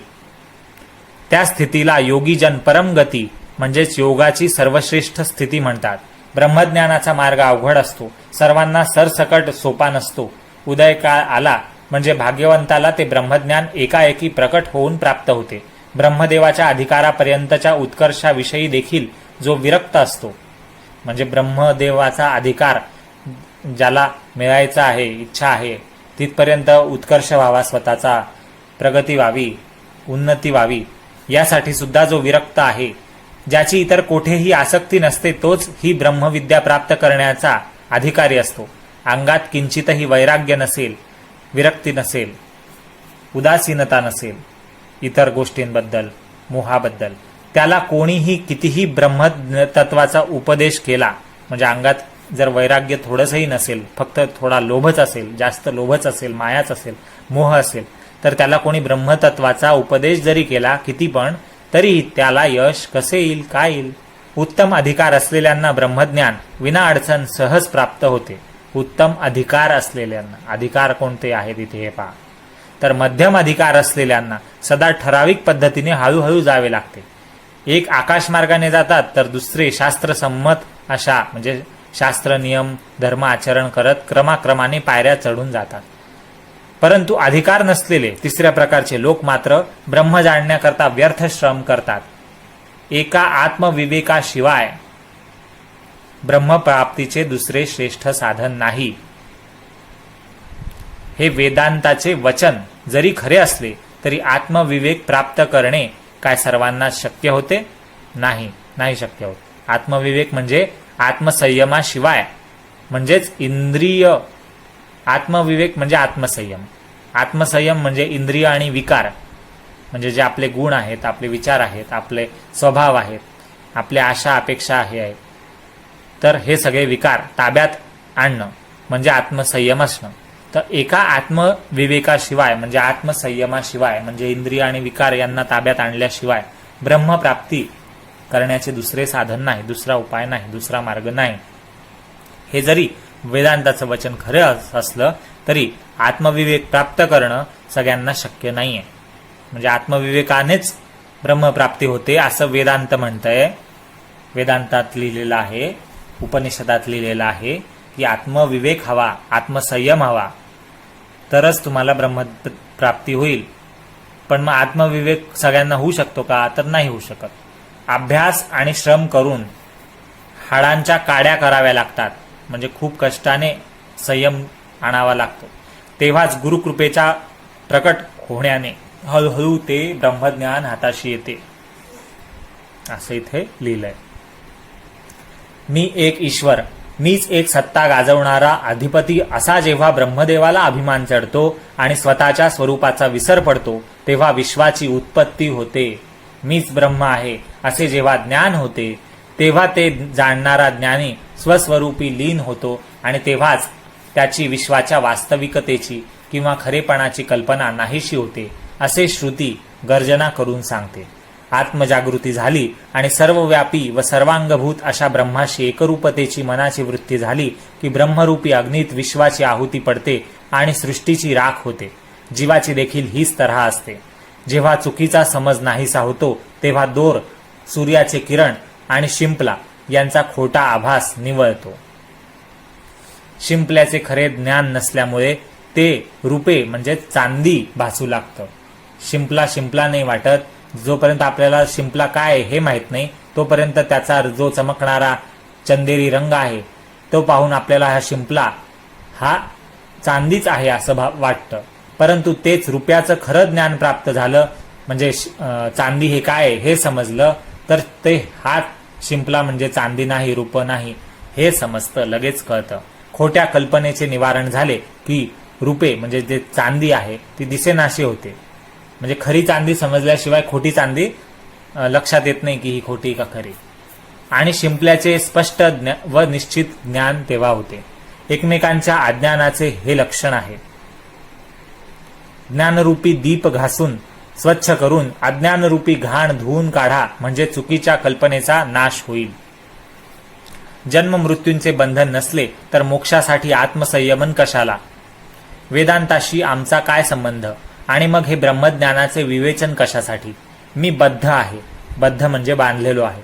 त्या स्थितीला योगीजन परमगती म्हणजेच योगाची सर्वश्रेष्ठ स्थिती म्हणतात. ब्रह्मज्ञानाचा मार्ग अवघड असतो, सर्वांना सरसकट सोपा नसतो. उदयकाळ आला म्हणजे भाग्यवंताला ते ब्रह्मज्ञान एकाएकी प्रकट होऊन प्राप्त होते. ब्रह्मदेवाच्या अधिकारापर्यंतच्या उत्कर्षाविषयी देखील जो विरक्त असतो, म्हणजे ब्रह्मदेवाचा अधिकार ज्याला मिळायचा आहे, इच्छा आहे, तिथपर्यंत उत्कर्ष व्हावा, स्वतःचा प्रगती व्हावी, उन्नती व्हावी, यासाठी सुद्धा जो विरक्त आहे, ज्याची इतर कोठेही आसक्ती नसते, तोच ही ब्रह्मविद्या प्राप्त करण्याचा अधिकारी असतो. अंगात किंचितही वैराग्य नसेल, विरक्ती नसेल, उदासीनता नसेल इतर गोष्टींबद्दल, मोहाबद्दल, त्याला कोणीही कितीही ब्रह्मतत्वाचा उपदेश केला, म्हणजे अंगात जर वैराग्य थोडंसंही नसेल, फक्त थोडा लोभच असेल, जास्त लोभच असेल, मायाच असेल, मोह असेल, तर त्याला कोणी ब्रह्मतत्वाचा उपदेश जरी केला किती पण, तरी त्याला यश कसे येईल, काय येईल? उत्तम अधिकार असलेल्यांना ब्रह्मज्ञान विना अडचण सहज प्राप्त होते. उत्तम अधिकार असलेल्यांना, अधिकार कोणते आहेत इथे हे पहा. तर मध्यम अधिकार असलेल्यांना सदा ठराविक पद्धतीने हळूहळू जावे लागते. एक आकाशमार्गाने जातात तर दुसरे शास्त्रसंमत अशा म्हणजे शास्त्र नियम धर्म आचरण करत क्रमाक्रमाने पायऱ्या चढून जातात. परंतु अधिकार नसलेले तिसऱ्या प्रकारचे लोक मात्र ब्रह्म जाणण्याकरता व्यर्थ श्रम करतात. एका आत्मविवेकाशिवाय ब्रह्मप्राप्तीचे दुसरे श्रेष्ठ साधन नाही. हे वेदांताचे वचन जरी खरे असले तरी आत्मविवेक प्राप्त करणे काय सर्वांना शक्य होते? नाही शक्य होत. आत्मविवेक म्हणजे आत्मसंयमाशिवाय, म्हणजेच इंद्रिय, आत्मविवेक म्हणजे आत्मसंयम. आत्मसंयम म्हणजे इंद्रिय आणि विकार, म्हणजे जे आपले गुण आहेत, आपले विचार आहेत, आपले स्वभाव आहेत, आपल्या आशा अपेक्षा आहेत, तर हे सगळे विकार ताब्यात आणणं म्हणजे आत्मसंयम असणं. तर एका आत्मविवेकाशिवाय म्हणजे आत्मसंयमाशिवाय, म्हणजे इंद्रिय आणि विकार यांना ताब्यात आणल्याशिवाय ब्रह्मप्राप्ती करण्याचे दुसरे साधन नाही, दुसरा उपाय नाही, दुसरा मार्ग नाही. हे जरी वेदांताचं वचन खरं असलं तरी आत्मविवेक प्राप्त करणं सगळ्यांना शक्य नाहीये. म्हणजे आत्मविवेकानेच ब्रह्मप्राप्ती होते असं वेदांत म्हणतंय. वेदांतात लिहिलेलं आहे, उपनिषदात लिहिलेलं आहे की आत्मविवेक हवा, आत्मसंयम हवा, तरच तुम्हाला ब्रह्मप्राप्ती होईल. पण मग आत्मविवेक सगळ्यांना होऊ शकतो का? तर नाही होऊ शकत. अभ्यास आणि श्रम करून हाडांच्या काड्या कराव्या लागतात, म्हणजे खूप कष्टाने संयम आणावा लागतो. तेव्हाच गुरुकृपेच्या प्रकट होण्याने हळूहळू ते ब्रह्मज्ञान हाताशी येते, असं इथे लिहिलंय. मी एक ईश्वर, मीच एक सत्ता गाजवणारा अधिपती असा जेव्हा ब्रह्मदेवाला अभिमान चढतो आणि स्वतःच्या स्वरूपाचा विसर पडतो, तेव्हा विश्वाची उत्पत्ती होते. मीच ब्रह्म आहे असे जेव्हा ज्ञान होते, तेव्हा ते जाणणारा ज्ञानी स्वस्वरूपी लीन होतो आणि तेव्हाच त्याची विश्वाच्या वास्तविकतेची किंवा खरेपणाची कल्पना नाहीशी होते, असे श्रुती गर्जना करून सांगते. आत्मजागृती झाली आणि सर्वव्यापी व सर्वांगभूत अशा ब्रह्माशी एकरूपतेची मनाची वृत्ती झाली की ब्रह्मरूपी अग्नीत विश्वाची आहुती पडते आणि सृष्टीची राख होते. जीवाची देखील हीच तऱ्हा असते. जेव्हा चुकीचा समज नाहीसा होतो तेव्हा दोर, सूर्याचे किरण आणि शिंपला यांचा खोटा आभास निवळतो. शिंपल्याचे खरे ज्ञान नसल्यामुळे ते रूपे म्हणजे चांदी भासू लागतं. शिंपला नाही वाटत. जोपर्यंत आपल्याला शिंपला काय हे माहित नाही तोपर्यंत त्याचा जो चमकणारा चंदेरी रंग आहे तो पाहून आपल्याला हा शिंपला हा चांदीच आहे असं वाटतं. परंतु तेच रुपयाचं खरं ज्ञान प्राप्त झालं, म्हणजे चांदी हे काय हे समजलं, तर ते हा शिंपला म्हणजे चांदी नाही, रूप नाही हे समजतं, लगेच कळतं. खोट्या कल्पनेचे निवारण झाले की रुपे म्हणजे जे चांदी आहे ती दिसेनाशी होते. म्हणजे खरी चांदी समजल्याशिवाय खोटी चांदी लक्षात येत नाही की ही खोटी का खरी. आणि शिंपल्याचे स्पष्ट व निश्चित ज्ञान तेव्हा होते. एकमेकांच्या अज्ञानाचे हे लक्षण आहे. ज्ञानरूपी दीप घासून स्वच्छ करून अज्ञानरूपी घाण धुवून काढा, म्हणजे चुकीच्या कल्पनेचा नाश होईल. जन्म मृत्यूंचे बंधन नसले तर मोक्षासाठी आत्मसंयमन कशाला? वेदांताशी आमचा काय संबंध? आणि मग हे ब्रह्मज्ञानाचे विवेचन कशासाठी? मी बद्ध आहे. बद्ध म्हणजे बांधलेलो आहे,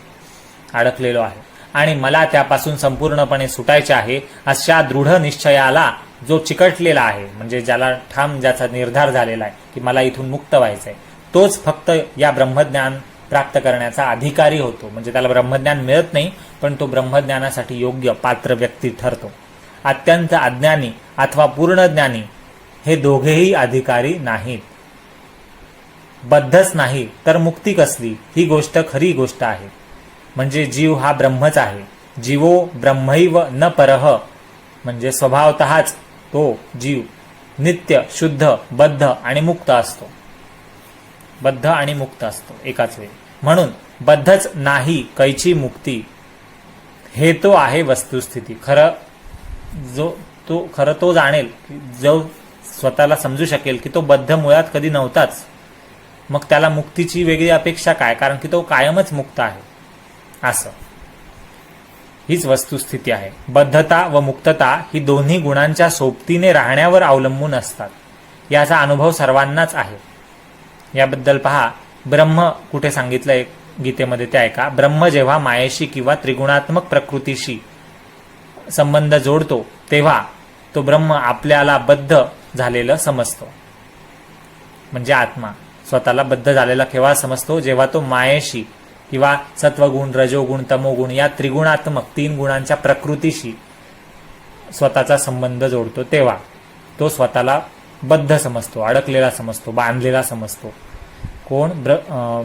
अडकलेलो आहे, आणि मला त्यापासून संपूर्णपणे सुटायचे आहे. अशा दृढ निश्चयाला जो चिकटलेला आहे, म्हणजे ज्याला ठाम ज्याचा निर्धार झालेला आहे की मला इथून मुक्त व्हायचंय, तोच फक्त या ब्रह्मज्ञान प्राप्त करण्याचा अधिकारी होतो. म्हणजे त्याला ब्रह्मज्ञान मिळत नाही, पण तो ब्रह्मज्ञानासाठी योग्य पात्र व्यक्ती ठरतो. अत्यंत अज्ञानी अथवा पूर्ण ज्ञानी हे दोघेही अधिकारी नाहीत. बद्धच नाही तर मुक्ती कसली? ही गोष्ट खरी गोष्ट आहे. म्हणजे जीव हा ब्रह्मच आहे. जीवो ब्रह्मैव न परह, म्हणजे स्वभावतःच तो जीव नित्य, शुद्ध, बद्ध आणि मुक्त असतो. बद्ध आणि मुक्त असतो एकाच वेळी. म्हणून बद्धच नाही कैची मुक्ती, हे तो आहे वस्तुस्थिती. खरं तो जाणेल, जो स्वतःला समजू शकेल की तो बद्ध मुळात कधी नव्हताच, मग त्याला मुक्तीची वेगळी अपेक्षा काय? कारण की तो कायमच मुक्त आहे. असं हीच वस्तुस्थिती आहे. बद्धता व मुक्तता ही दोन्ही गुणांच्या सोबतीने राहण्यावर अवलंबून असतात. याचा अनुभव सर्वांनाच आहे. याबद्दल पहा, ब्रह्म कुठे सांगितलंय गीतेमध्ये ते ऐका. ब्रह्म जेव्हा मायेशी किंवा त्रिगुणात्मक प्रकृतीशी संबंध जोडतो तेव्हा तो ब्रह्म आपल्याला बद्ध झालेलं समजतो. म्हणजे आत्मा स्वतःला बद्ध झालेला केव्हा समजतो? जेव्हा तो मायेशी किंवा सत्वगुण, रजोगुण, तमोगुण या त्रिगुणात्मक 3 गुणांच्या प्रकृतीशी स्वतःचा संबंध जोडतो, तेव्हा तो स्वतःला बद्ध समजतो, अडकलेला समजतो, बांधलेला समजतो. कोण?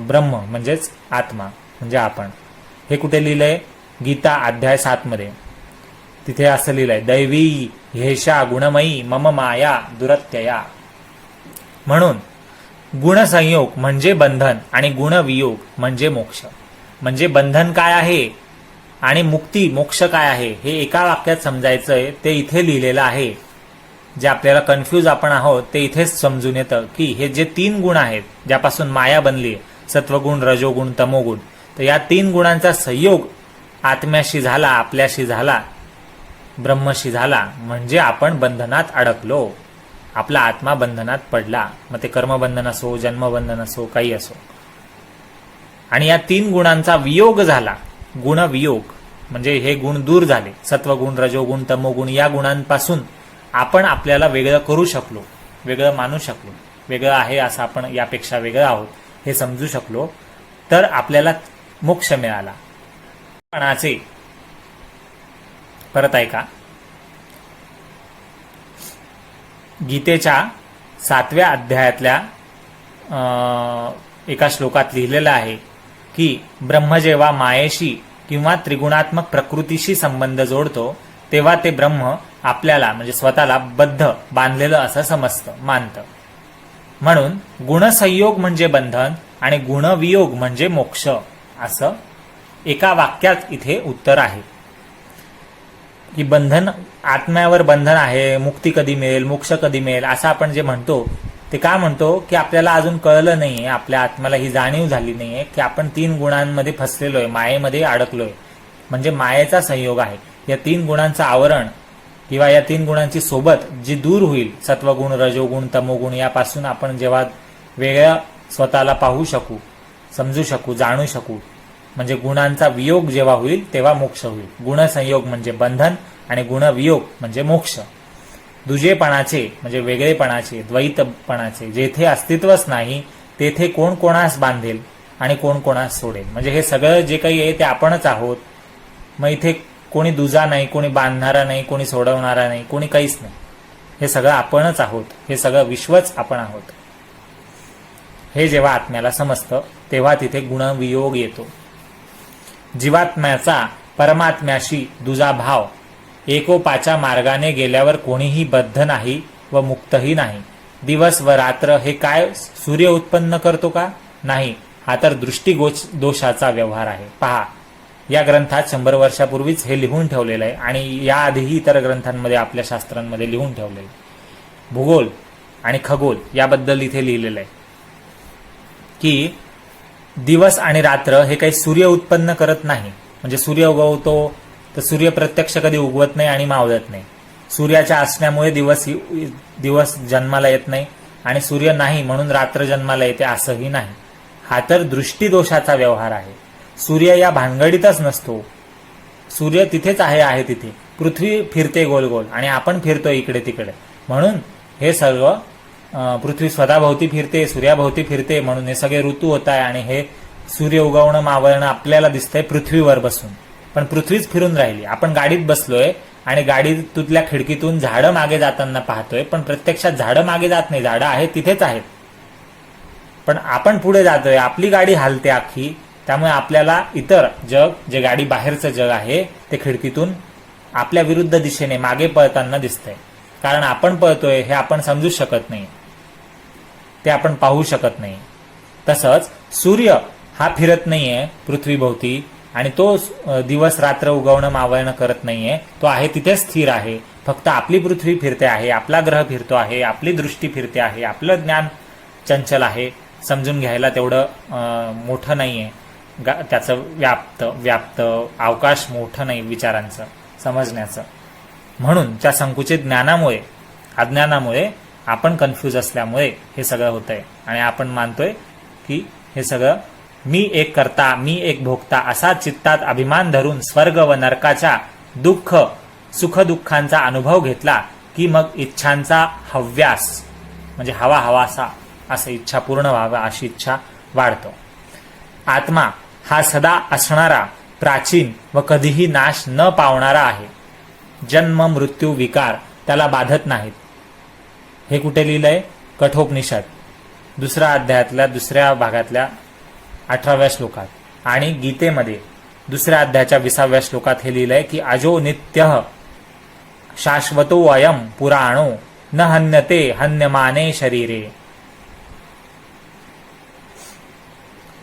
ब्रह्म म्हणजेच आत्मा, म्हणजे आपण. हे कुठे लिहिलंय? गीता अध्याय 7 मध्ये. तिथे असं लिहिलंय, दैवी ह्येषा गुणमयी मम माया दुरत्यया. म्हणून गुणसंयोग म्हणजे बंधन आणि गुणवियोग म्हणजे मोक्ष. म्हणजे बंधन काय आहे आणि मुक्ती, मोक्ष काय आहे, हे एका वाक्यात समजायचंय. ते इथे लिहिलेलं आहे. जे आपल्याला कन्फ्यूज आपण आहोत ते इथेच समजून येतं की हे जे 3 गुण आहेत ज्यापासून माया बनली, सत्वगुण, रजोगुण, तमोगुण, तर या 3 गुणांचा संयोग आत्म्याशी झाला, आपल्याशी झाला, ब्रह्मशी झाला, म्हणजे आपण बंधनात अडकलो. आपला आत्मा बंधनात पडला. मग ते कर्मबंधन असो, जन्मबंधन असो, काही असो. आणि या 3 गुणांचा वियोग झाला, गुणवियोग, म्हणजे हे गुण दूर झाले. सत्वगुण, रजोगुण, तमोगुण या गुणांपासून आपण आपल्याला वेगळं करू शकलो, वेगळं मानू शकलो. वेगळं आहे असं आपण यापेक्षा वेगळं आहोत हे समजू शकलो, तर आपल्याला मोक्ष मिळाला. पणाचे परत ऐका. गीतेच्या 7व्या अध्यायातल्या एका श्लोकात लिहिलेलं आहे की ब्रह्म जेव्हा मायेशी किंवा त्रिगुणात्मक प्रकृतीशी संबंध जोडतो तेव्हा ते ब्रह्म आपल्याला म्हणजे स्वतःला बद्ध, बांधलेलं असं समजतं, मानतं. म्हणून गुणसंयोग म्हणजे बंधन आणि गुणवियोग म्हणजे मोक्ष, असं एका वाक्यात इथे उत्तर आहे. की बंधन, आत्म्यावर बंधन आहे, मुक्ती कधी मिळेल, मोक्ष कधी मिळेल असं आपण जे म्हणतो ते का म्हणतो? की आपल्याला अजून कळलं नाहीये, आपल्या आत्म्याला ही जाणीव झाली नाहीये की आपण 3 गुणांमध्ये फसलेलोय, मायेमध्ये अडकलोय. म्हणजे मायेचा संयोग आहे. या 3 गुणांचं आवरण किंवा या 3 गुणांची सोबत जी दूर होईल, सत्वगुण, रजोगुण, तमोगुण, यापासून आपण जेव्हा वेगळ्या स्वतःला पाहू शकू, समजू शकू, जाणू शकू, म्हणजे गुणांचा वियोग जेव्हा होईल तेव्हा मोक्ष होईल. गुणसंयोग म्हणजे बंधन आणि गुणवियोग म्हणजे मोक्ष. दुजेपणाचे म्हणजे वेगळेपणाचे, द्वैतपणाचे जेथे अस्तित्वच नाही तेथे कोण कोणास बांधेल आणि कोण कोणास सोडेल. म्हणजे हे सगळं जे काही आहे ते आपणच आहोत. मग इथे कोणी दुजा नाही, कोणी बांधणारा नाही, कोणी सोडवणारा नाही, कोणी काहीच नाही. हे सगळं आपणच आहोत. हे सगळं विश्वच आपण आहोत. हे जेव्हा आत्म्याला समजतं तेव्हा तिथे गुणवियोग येतो. जीवात्म्याचा परमात्म्याशी दुजा भाव एकोपाच्या मार्गाने गेल्यावर कोणीही बद्ध नाही व मुक्तही नाही. दिवस व रात्र हे काय सूर्य उत्पन्न करतो का? नाही. हा तर दृष्टी दोषाचा व्यवहार आहे. पहा, या ग्रंथात 100 वर्षापूर्वीच हे लिहून ठेवलेलं आहे आणि याआधीही इतर ग्रंथांमध्ये, आपल्या शास्त्रांमध्ये लिहून ठेवलेलं आहे. भूगोल आणि खगोल याबद्दल इथे लिहिलेलं आहे. की दिवस आणि रात्र हे काही सूर्य उत्पन्न करत नाही. म्हणजे सूर्य उगवतो तर सूर्य प्रत्यक्ष कधी उगवत नाही आणि मावळत नाही. सूर्याच्या असण्यामुळे दिवस जन्माला येत नाही आणि सूर्य नाही म्हणून रात्र जन्माला येते असंही नाही. हा तर दृष्टीदोषाचा व्यवहार आहे. सूर्य या भानगडीतच नसतो. सूर्य तिथेच आहे तिथे. पृथ्वी फिरते गोल गोल आणि आपण फिरतो इकडे तिकडे. म्हणून हे सर्व पृथ्वी स्वतःभोवती फिरते, सूर्याभोवती फिरते, म्हणून हे सगळे ऋतू होत आहे. आणि हे सूर्य उगवणं मावळणं आपल्याला दिसतंय पृथ्वीवर बसून, पण पृथ्वीच फिरून राहिली. आपण गाडीत बसलोय आणि गाडीतल्या खिडकीतून झाडं मागे जाताना पाहतोय, पण प्रत्यक्षात झाडं मागे जात नाही, झाडं आहेत तिथेच आहेत, पण आपण पुढे जातोय. आपली गाडी हालते अख्खी. त्यामुळे आपल्याला इतर जग, जे गाडी बाहेरचं जग आहे, ते खिडकीतून आपल्या विरुद्ध दिशेने मागे पळताना दिसतंय. कारण आपण पळतोय हे आपण समजू शकत नाही, ते आपण पाहू शकत नाही. तसंच सूर्य हा फिरत नाहीये पृथ्वीभोवती आणि तो दिवस रात्र उगवणं मावळणं करत नाहीये. तो आहे तिथे स्थिर आहे. फक्त आपली पृथ्वी फिरते आहे, आपला ग्रह फिरतो आहे, आपली दृष्टी फिरते आहे, आपलं ज्ञान चंचल आहे. समजून घ्यायला तेवढं मोठं नाहीये, त्याचं व्याप्त अवकाश मोठं नाही विचारांचं समजण्याचं. म्हणून त्या संकुचित ज्ञानामुळे, अज्ञानामुळे आपण कन्फ्यूज असल्यामुळे हे सगळं होतंय. आणि आपण मानतोय की हे सगळं मी एक करता, मी एक भोगता असा चित्तात अभिमान धरून स्वर्ग व नरकाच्या दुःख सुखदुःखांचा अनुभव घेतला की मग इच्छांचा हव्यास, म्हणजे हवासा, असं इच्छा पूर्ण व्हावा अशी इच्छा वाढतो. आत्मा हा सदा असणारा, प्राचीन व कधीही नाश न पावणारा आहे. जन्म मृत्यू विकार त्याला बाधत नाहीत. हे कुठे लिहिलंय? कठोपनिषद 2 अध्यायातल्या 2 भागातल्या 18व्या श्लोकात. आणि गीतेमध्ये 2 अध्यायाच्या 20व्या श्लोकात हे लिहिलंय की अजो नित्यः शाश्वतो अयम पुराणो न हन्यते हन्यमाने शरीरे.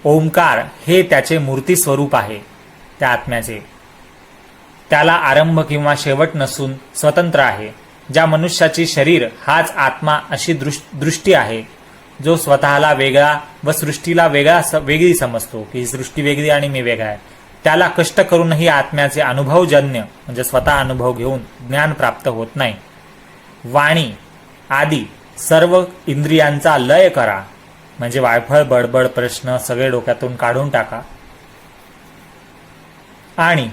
ओंकार हे त्याचे मूर्ती स्वरूप आहे, त्या आत्म्याचे. त्याला आरंभ किंवा शेवट नसून स्वतंत्र आहे. ज्या मनुष्याची शरीर हाच आत्मा अशी दृष्टी आहे, जो स्वतःला वेगळा व सृष्टीला वेगळी समजतो की ही सृष्टी वेगळी आणि मी वेगळा आहे, त्याला कष्ट करूनही आत्म्याचे अनुभवजन्य, म्हणजे स्वतः अनुभव घेऊन ज्ञान प्राप्त होत नाही. वाणी आदी सर्व इंद्रियांचा लय करा, म्हणजे वायफळ बडबड प्रश्न सगळे डोक्यातून काढून टाका. आणि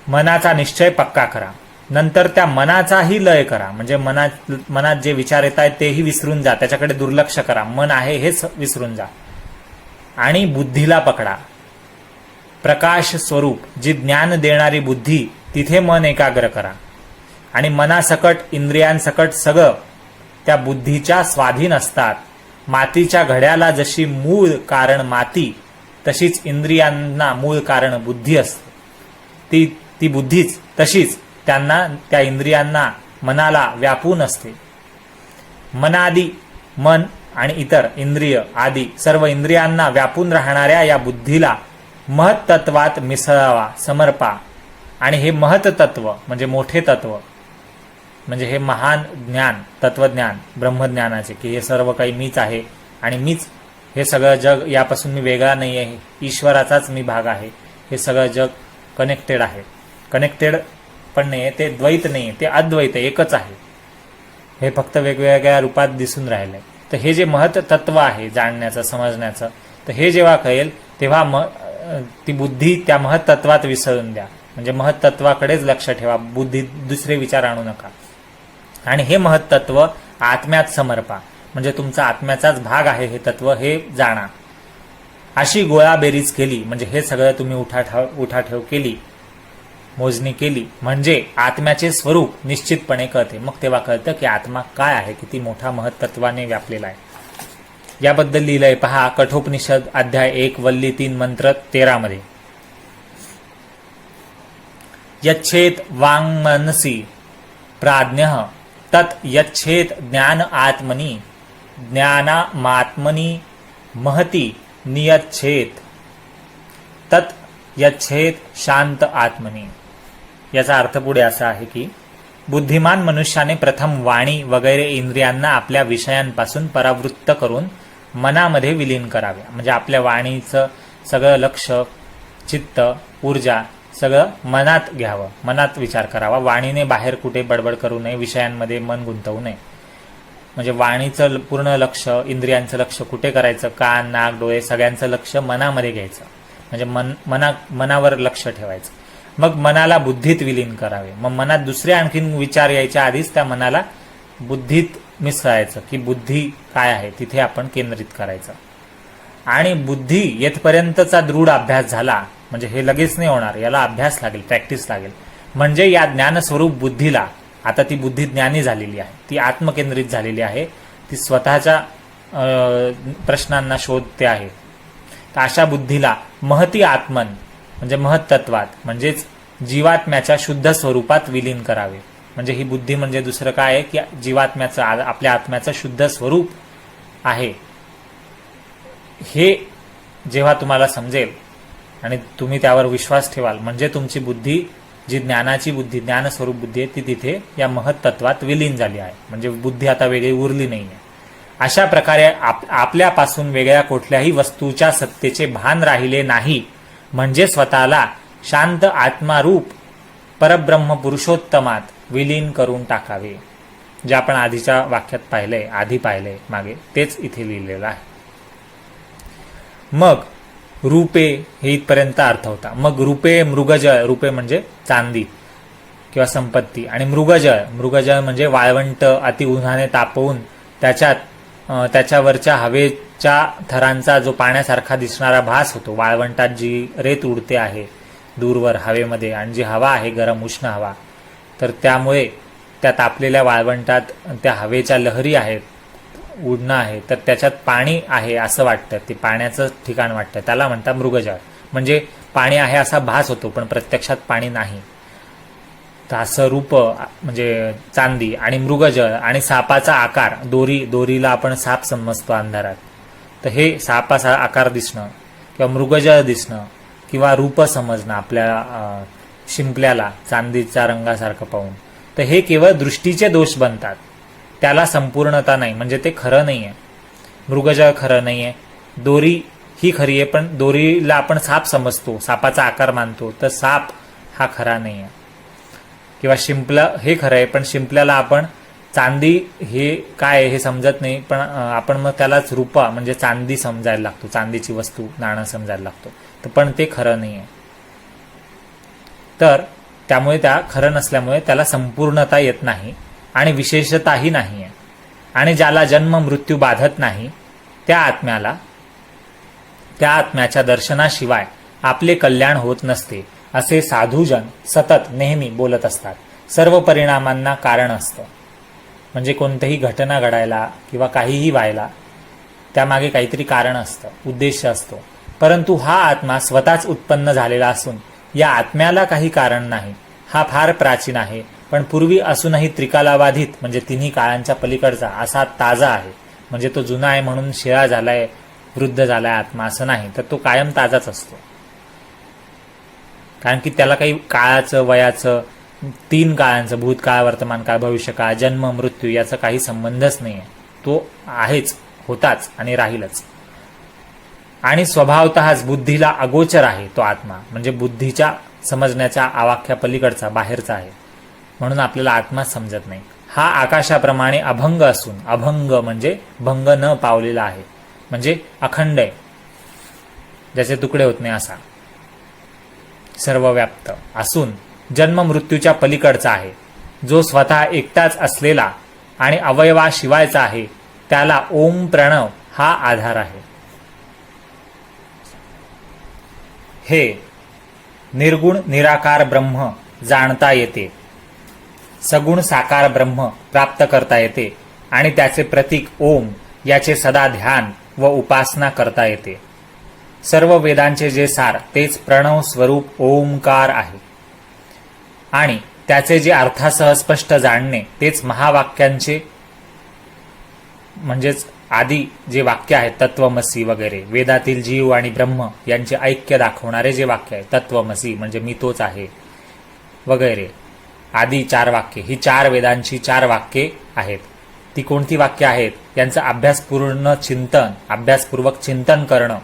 मनाचा निश्चय पक्का करा. नंतर त्या मनाचाही लय करा, म्हणजे मनात जे विचार येत आहेत तेही विसरून जा, त्याच्याकडे दुर्लक्ष करा, मन आहे हेच विसरून जा. आणि बुद्धीला पकडा. प्रकाश स्वरूप जी ज्ञान देणारी बुद्धी, तिथे मन एकाग्र करा. आणि मनासकट इंद्रियांसकट सगळं त्या बुद्धीच्या स्वाधीन असतात. मातीच्या घड्याला जशी मूळ कारण माती, तशीच इंद्रियांना मूळ कारण बुद्धी असते. ती बुद्धीच तशीच त्यांना, त्या इंद्रियांना, मनाला व्यापून असते. मनादी मन आणि इतर इंद्रिय आदी सर्व इंद्रियांना व्यापून राहणाऱ्या या बुद्धीला महत्तत्वात मिसळावा, समर्पा. आणि हे महत्तत्व म्हणजे मोठे तत्व, म्हणजे हे महान ज्ञान, तत्वज्ञान ब्रह्मज्ञानाचे, की हे सर्व काही मीच आहे आणि मीच हे सगळं जग, यापासून मी वेगळा नाही आहे, ईश्वराचाच मी भाग आहे. हे सगळं जग कनेक्टेड आहे. कनेक्टेड पण नाही, ते द्वैत नाही, ते अद्वैत एकच आहे. हे फक्त वेगवेगळ्या रूपात दिसून राहिलंय. तर हे जे महत्तत्व आहे जाणण्याचं, समजण्याचं, तर हे जेव्हा कळेल तेव्हा ती बुद्धी त्या महत्तत्वात विसरून द्या. म्हणजे महत्तत्वाकडेच लक्ष ठेवा, बुद्धी दुसरे विचार आणू नका. आणि हे महत्तत्व आत्म्यात समर्पा, म्हणजे तुमचा आत्म्याचाच भाग आहे हे तत्व, हे जाणा. अशी गोळाबेरीज केली, म्हणजे हे सगळं तुम्ही उठाठेव केली, मोजणी केली, म्हणजे आत्म्याचे स्वरूप निश्चितपणे कळते. मग तेव्हा कळतं की आत्मा काय आहे, किती मोठा महत्तत्वाने व्यापलेला आहे. याबद्दल लिहिलंय पहा कठोपनिषद अध्याय 1 वल्ली 3 मंत्र 13 मध्ये. यच्छेत वाङ्मनसि प्राज्ञः तत् यच्छेत ज्ञान आत्मनि ज्ञानामात्मनि महती नियच्छेत तत् यच्छेत शांत आत्मनि. याचा अर्थ पुढे असा आहे की बुद्धिमान मनुष्याने प्रथम वाणी वगैरे इंद्रियांना आपल्या विषयांपासून परावृत्त करून मनामध्ये विलीन करावे. म्हणजे आपल्या वाणीचं सगळं लक्ष, चित्त, ऊर्जा सगळं मनात घ्यावं, मनात विचार करावा. वाणीने बाहेर कुठे बडबड करू नये, विषयांमध्ये मन गुंतवू नये. म्हणजे वाणीचं पूर्ण लक्ष, इंद्रियांचं लक्ष कुठे करायचं? कान, नाक, डोळे सगळ्यांचं लक्ष मनामध्ये घ्यायचं. म्हणजे मनावर लक्ष ठेवायचं. मग मनाला बुद्धीत विलीन करावे. मग मनात दुसरे आणखीन विचार यायच्या आधीच त्या मनाला बुद्धीत मिसळायचं, की बुद्धी काय आहे तिथे आपण केंद्रित करायचं. आणि बुद्धी येथपर्यंतचा दृढ अभ्यास झाला म्हणजे हे लगेच नाही होणार, याला अभ्यास लागेल, प्रॅक्टिस लागेल. म्हणजे या ज्ञानस्वरूप बुद्धीला, आता ती बुद्धी ज्ञानी झालेली आहे, ती आत्मकेंद्रित झालेली आहे, ती स्वतःच्या प्रश्नांना शोधते आहे. तर अशा बुद्धीला महती आत्मन म्हणजे महत्तत्वात म्हणजेच जीवात्म्याच्या शुद्ध स्वरूपात विलीन करावे. म्हणजे ही बुद्धी म्हणजे दुसरं काय आहे की जीवात्म्याचं, आपल्या आत्म्याचं शुद्ध स्वरूप आहे. हे जेव्हा तुम्हाला समजेल आणि तुम्ही त्यावर विश्वास ठेवाल म्हणजे तुमची बुद्धी, जी ज्ञानाची बुद्धी, ज्ञानस्वरूप बुद्धी आहे, ती तिथे या महत्तत्वात विलीन झाली आहे. म्हणजे बुद्धी आता वेगळी उरली नाहीये. अशा प्रकारे आपल्यापासून वेगळ्या कुठल्याही वस्तूच्या सत्तेचे भान राहिले नाही म्हणजे स्वतःला शांत आत्मारूप परब्रह्म पुरुषोत्तमात विलीन करून टाकावे. जे आपण आधीच्या वाक्यात पाहिलंय, आधी पाहिलंय मागे, तेच इथे लिहिलेलं आहे. मग रूपे हे इथपर्यंत अर्थ होता. मग रूपे मृगजळ, रूपे म्हणजे चांदी किंवा संपत्ती, आणि मृगजळ म्हणजे वाळवंट अति उन्हाने तापवून त्याच्यावरच्या हवेच्या थरांचा जो पाण्यासारखा दिसणारा भास होतो. वाळवंटात जी रेत उडते आहे दूरवर हवेमध्ये आणि जी हवा आहे गरम उष्ण हवा, तर त्यामुळे त्या तापलेल्या वाळवंटात त्या हवेच्या लहरी आहेत, उडणं आहे, तर त्याच्यात पाणी आहे असं वाटतं, ते पाण्याचं ठिकाण वाटतं, त्याला म्हणतात मृगजळ. म्हणजे पाणी आहे असा भास होतो पण प्रत्यक्षात पाणी नाही. तर असं रूप म्हणजे चांदी आणि मृगजळ आणि सापाचा आकार, दोरीला आपण साप समजतो अंधारात, तर हे सापाचा आकार दिसणं किंवा मृगजळ दिसणं किंवा रूप समजणं आपल्या शिंपल्याला चांदीच्या रंगासारखं पाहून, तर हे केवळ दृष्टीचे दोष बनतात, त्याला संपूर्णता नाही. म्हणजे ते खरं नाही आहे. मृगजळ खरं नाही आहे, दोरी ही खरी आहे, पण दोरीला आपण साप समजतो, सापाचा आकार मानतो, तर साप हा खरा नाही आहे. किंवा शिंपलं हे खरं आहे, पण शिंपल्याला आपण चांदी हे काय हे समजत नाही, पण आपण मग त्यालाच रूपा म्हणजे चांदी समजायला लागतो, चांदीची वस्तू, नाणं समजायला लागतो, तर पण ते खरं नाही आहे. तर त्यामुळे त्या खरं नसल्यामुळे त्याला संपूर्णता येत नाही आणि विशेषताही नाही आहे. आणि ज्याला जन्म मृत्यू बाधत नाही त्या आत्म्याच्या दर्शनाशिवाय आपले कल्याण होत नसते असे साधुजन सतत नेहमी बोलत असतात. सर्व परिणामांना कारण असतं. म्हणजे कोणतीही घटना घडायला किंवा काहीही व्हायला त्यामागे काहीतरी कारण असतं, उद्देश असतो. परंतु हा आत्मा स्वतःच उत्पन्न झालेला असून या आत्म्याला काही कारण नाही. हा फार प्राचीन आहे, पण पूर्वी असूनही त्रिकालाबाधित म्हणजे तिन्ही काळांच्या पलीकडचा असा ताजा आहे. म्हणजे तो जुना आहे म्हणून शिळा झालाय, वृद्ध झालाय आत्मा असं नाही, तर तो कायम ताजाच असतो. कारण की त्याला काही काळाचं, वयाचं, तीन काळांचं, भूतकाळ, वर्तमान काळ, भविष्यकाळ, जन्म मृत्यू याचा काही संबंधच नाही आहे. तो आहेच, होताच आणि राहीलच. आणि स्वभावतःच बुद्धीला अगोचर आहे तो आत्मा. म्हणजे बुद्धीच्या समजण्याच्या आवाक्या पलीकडचा, बाहेरचा आहे, म्हणून आपल्याला आत्मा समजत नाही. हा आकाशाप्रमाणे अभंग असून, अभंग म्हणजे भंग न पावलेला आहे, म्हणजे अखंड आहे, ज्याचे तुकडे होत नाही असा, सर्वव्याप्त असून जन्म मृत्यूच्या पलीकडचा आहे. जो स्वतः एकटाच असलेला आणि अवयवाशिवायचा आहे त्याला ओम प्रणव हा आधार आहे. हे निर्गुण निराकार ब्रह्म जाणता येते, सगुण साकार ब्रह्म प्राप्त करता येते आणि त्याचे प्रतीक ओम याचे सदा ध्यान व उपासना करता येते. सर्व वेदांचे जे सार तेच प्रणव स्वरूप ओंकार आहे आणि त्याचे जे अर्थासह स्पष्ट जाणणे तेच महावाक्यांचे म्हणजेच आदी जे वाक्य आहेत, तत्वमसी वगैरे, वेदातील जीव आणि ब्रह्म यांचे ऐक्य दाखवणारे जे वाक्य आहे, तत्वमसी म्हणजे मी तोच आहे वगैरे, आदी 4 वाक्ये, ही 4 वेदांची 4 वाक्ये आहेत. ती कोणती वाक्य आहेत यांचं अभ्यासपूर्वक चिंतन करणं